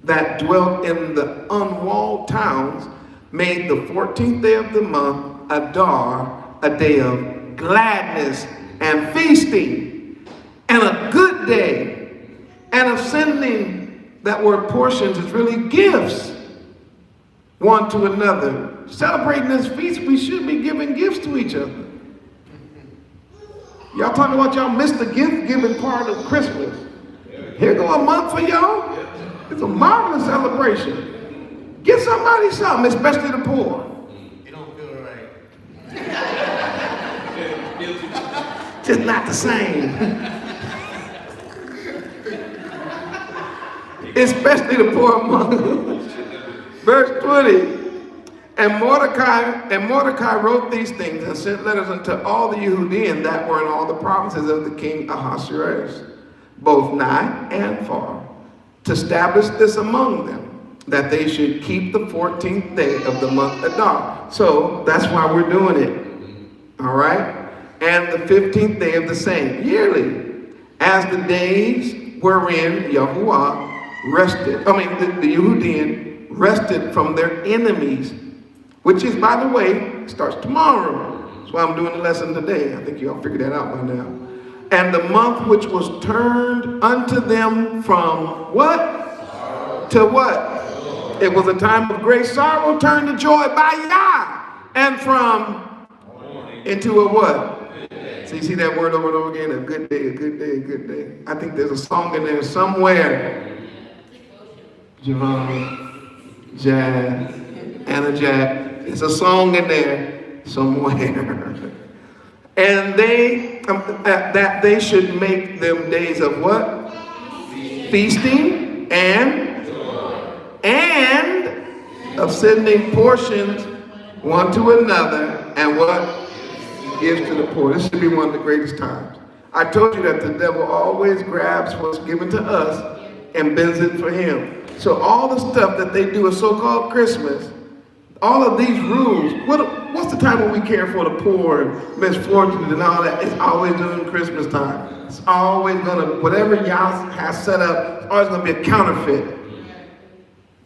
that dwelt in the unwalled towns made the 14th day of the month Adar a day of gladness and feasting, and a good day, and of sending, that word portions is really gifts one to another. Celebrating this feast, we should be giving gifts to each other. Y'all talking about y'all missed the gift giving part of Christmas. Here go a month for y'all. It's a marvelous celebration. Give somebody something, especially the poor. It don't feel right. Just not the same. Especially the poor among us. Verse 20. And Mordecai wrote these things and sent letters unto all the Yehudim that were in all the provinces of the king Ahasuerus, both nigh and far, to establish this among them, that they should keep the 14th day of the month Adar. So that's why we're doing it. All right? And the 15th day of the same, yearly, as the days wherein Yahuwah rested, the Yehudim rested from their enemies, which is, by the way, starts tomorrow. That's why I'm doing the lesson today. I think you all figured that out by now. And the month which was turned unto them from what? Sorrow. To what? It was a time of great sorrow turned to joy by Yah. And from morning into a what? So you see that word over and over again, a good day, a good day, a good day. I think there's a song in there somewhere. Javon, Jazz, Annah Jack. There's a song in there somewhere. And that they should make them days of what? Feasting and of sending portions one to another, and what? Gifts to the poor. This should be one of the greatest times. I told you that the devil always grabs what's given to us and bends it for him. So all the stuff that they do at so-called Christmas, all of these rules, what's the time when we care for the poor and misfortunes and all that? It's always during Christmas time. It's always whatever Yah has set up, it's always gonna be a counterfeit.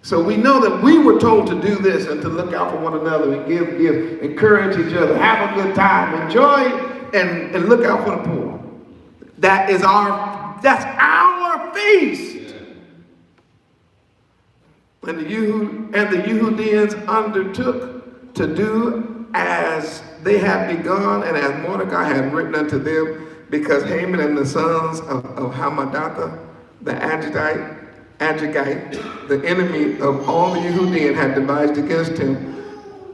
So we know that we were told to do this and to look out for one another and give, encourage each other, have a good time, enjoy, and look out for the poor. That's our feast. And the Yehudians undertook to do as they had begun, and as Mordecai had written unto them, because Haman and the sons of Hammedatha, the Agagite, the enemy of all the Yehudim, had devised against the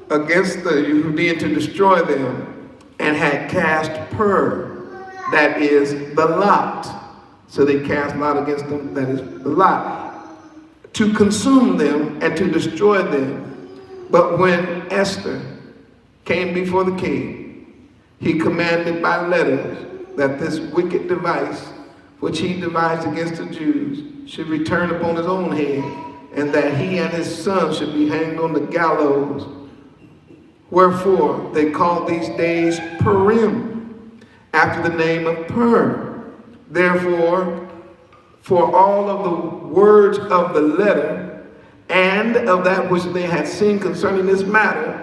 Yehudim to destroy them, and had cast pur, that is the lot. So they cast lot against them, that is the lot, to consume them and to destroy them. But when Esther came before the king, he commanded by letters that this wicked device, which he devised against the Jews, should return upon his own head, and that he and his son should be hanged on the gallows. Wherefore they called these days Purim, after the name of Pur. Therefore, for all of the words of the letter and of that which they had seen concerning this matter,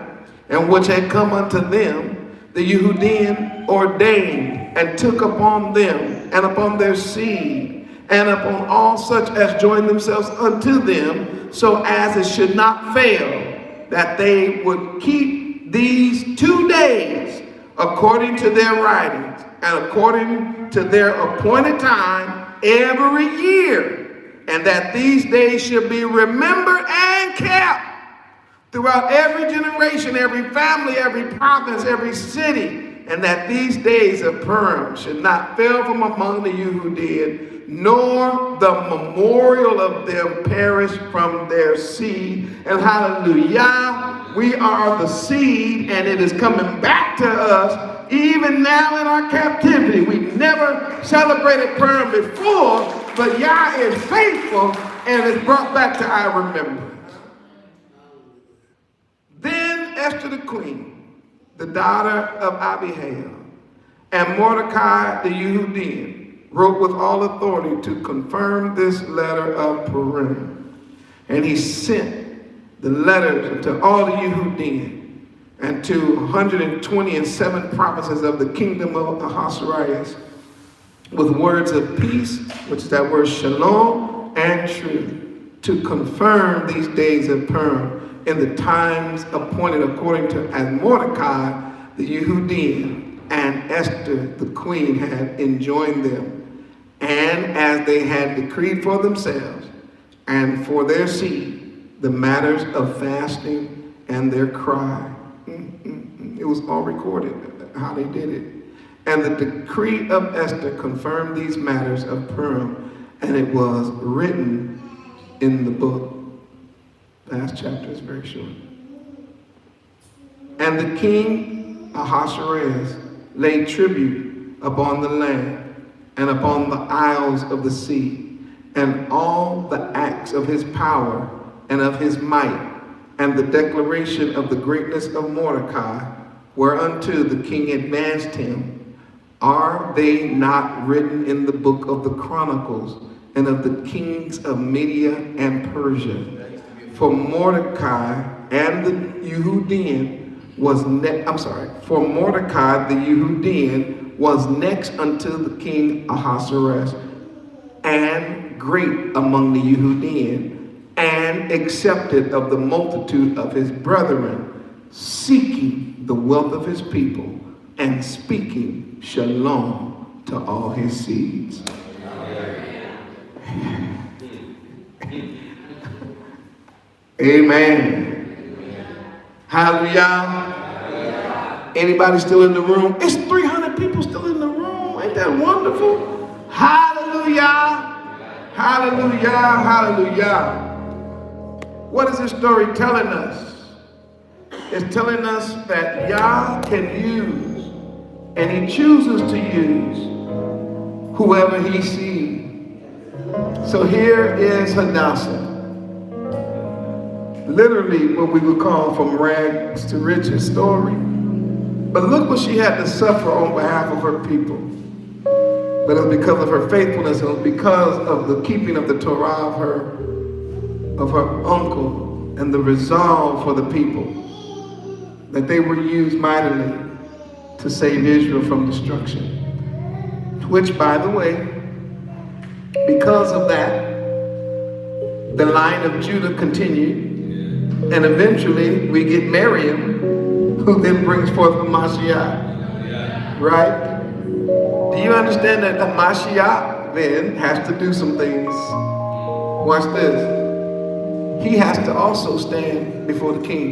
and which had come unto them, the Yehudim ordained and took upon them and upon their seed and upon all such as joined themselves unto them, so as it should not fail, that they would keep these 2 days according to their writings and according to their appointed time every year, and that these days should be remembered and kept throughout every generation, every family, every province, every city, and that these days of Purim should not fail from among the Yehudim, nor the memorial of them perish from their seed. And hallelujah, we are the seed, and it is coming back to us even now in our captivity. We never celebrated Purim before, but Yah is faithful and is brought back to our remembrance. Then Esther the queen, the daughter of Abihail, and Mordecai the Yehudim, wrote with all authority to confirm this letter of Purim. And he sent the letters to all the Yehudim and to 127 provinces of the kingdom of Ahasuerus with words of peace, which is that word shalom, and truth, to confirm these days of Purim in the times appointed according to as Mordecai, the Yehudim, and Esther, the queen, had enjoined them, and as they had decreed for themselves and for their seed, the matters of fasting and their cry. It was all recorded how they did it. And the decree of Esther confirmed these matters of Purim, and it was written in the book. The last chapter is very short. And the king Ahasuerus laid tribute upon the land and upon the isles of the sea, and all the acts of his power and of his might, and the declaration of the greatness of Mordecai, whereunto the king advanced him, are they not written in the book of the Chronicles and of the kings of Media and Persia? For Mordecai and the Yehudim was for Mordecai the Yehudim was next unto the king Ahasuerus, and great among the Yehudim, and accepted of the multitude of his brethren, seeking the wealth of his people, and speaking shalom to all his seeds. Amen. Hallelujah. Anybody still in the room? It's 300 people still in the room. Ain't that wonderful? Hallelujah. Hallelujah. Hallelujah. What is this story telling us? It's telling us that Yah can use, and he chooses to use whoever he sees. So here is Hadassah. Literally what we would call from rags to riches story. But look what she had to suffer on behalf of her people. But it was because of her faithfulness. It was because of the keeping of the Torah of her uncle, and the resolve for the people, that they were used mightily to save Israel from destruction. Which, by the way, because of that, the line of Judah continued, and eventually we get Miriam, who then brings forth the Mashiach, right? Do you understand that the Mashiach then has to do some things? Watch this. He has to also stand before the king.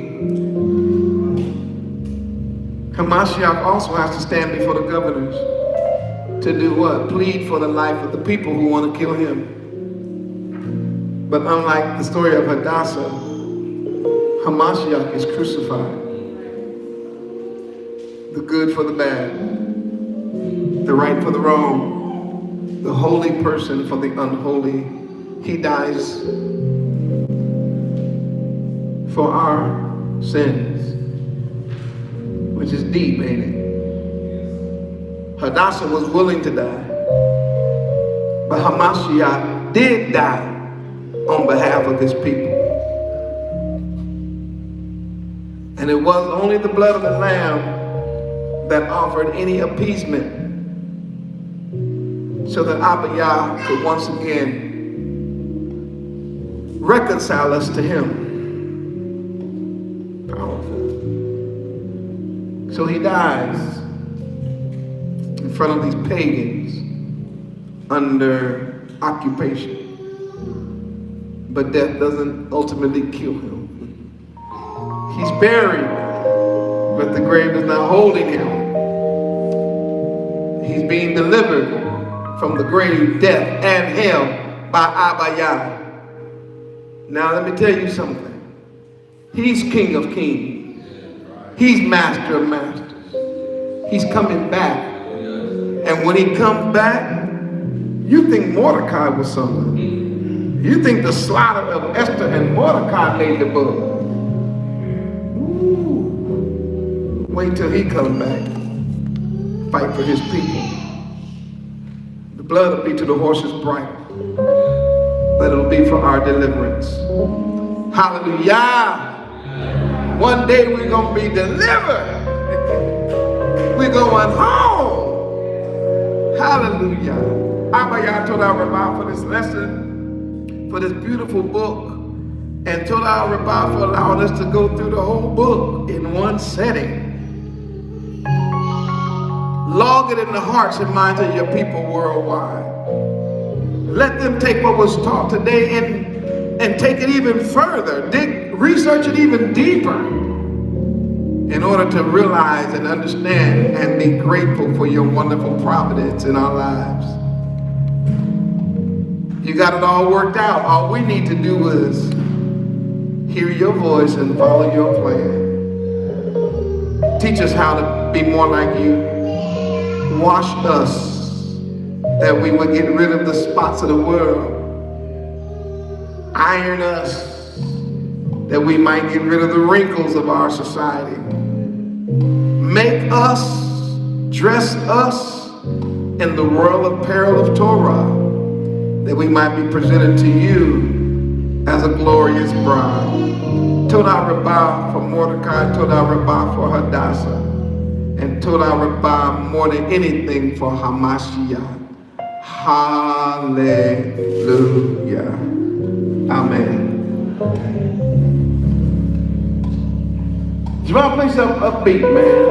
Hamashiach also has to stand before the governors to do what? Plead for the life of the people who want to kill him. But unlike the story of Hadassah, Hamashiach is crucified. The good for the bad, the right for the wrong, the holy person for the unholy. He dies for our sins, which is deep, ain't it? Hadassah was willing to die, but Hamashiach did die on behalf of his people. And it was only the blood of the Lamb that offered any appeasement, so that Abba Yah could once again reconcile us to him. So he dies in front of these pagans under occupation. But death doesn't ultimately kill him. He's buried, but the grave is not holding him. He's being delivered from the grave, death, and hell by Abba Yah. Now let me tell you something. He's King of Kings. He's Master of Masters. He's coming back. And when he comes back, you think Mordecai was something. You think the slaughter of Esther and Mordecai made the book. Wait till he comes back. Fight for his people. The blood will be to the horse's bridle, but it'll be for our deliverance. Hallelujah. One day we're going to be delivered. We're going home. Hallelujah. Abayah told our Rabbi for this lesson, for this beautiful book, and told our Rabbi for allowing us to go through the whole book in one setting. Log it in the hearts and minds of your people worldwide. Let them take what was taught today and take it even further. Research it even deeper in order to realize and understand and be grateful for your wonderful providence in our lives. You got it all worked out. All we need to do is hear your voice and follow your plan. Teach us how to be more like you. Wash us that we would get rid of the spots of the world. Iron us that we might get rid of the wrinkles of our society. Make us, dress us in the royal apparel of Torah, that we might be presented to you as a glorious bride. Todah Rabbah for Mordecai, Todah Rabbah for Hadassah, and Todah Rabbah more than anything for Hamashiach. Hallelujah. Amen. Javon, play something upbeat, man.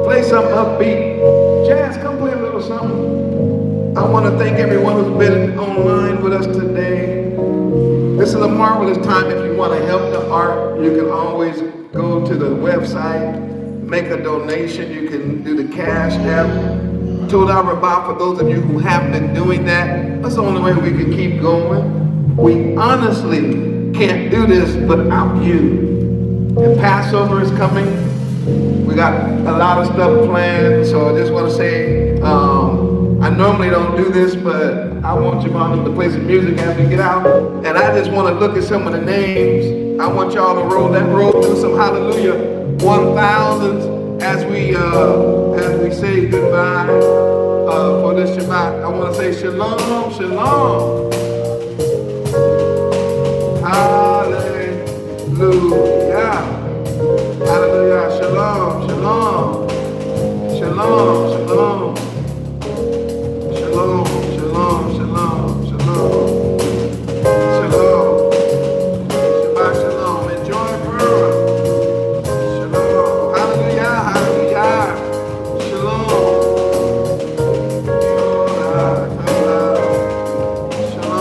Play something upbeat. Jazz, come play a little something. I want to thank everyone who's been online with us today. This is a marvelous time. If you want to help the art, you can always go to the website, make a donation. You can do the Cash App. Todah Rabbah for those of you who have been doing that. That's the only way we can keep going. We honestly can't do this without you. And Passover is coming. We got a lot of stuff planned, so I just want to say, I normally don't do this, but I want Javon to play some music as we get out. And I just want to look at some of the names. I want y'all to roll through some hallelujah 1000s as we say goodbye for this Shabbat. I want to say shalom, shalom. Hallelujah. Hallelujah. Shalom, shalom. Shalom, shalom. Shalom, shalom, shalom, shalom. Shalom. Shabbat shalom. Enjoy Purim. Shalom. Hallelujah, hallelujah. Shalom. Shalom.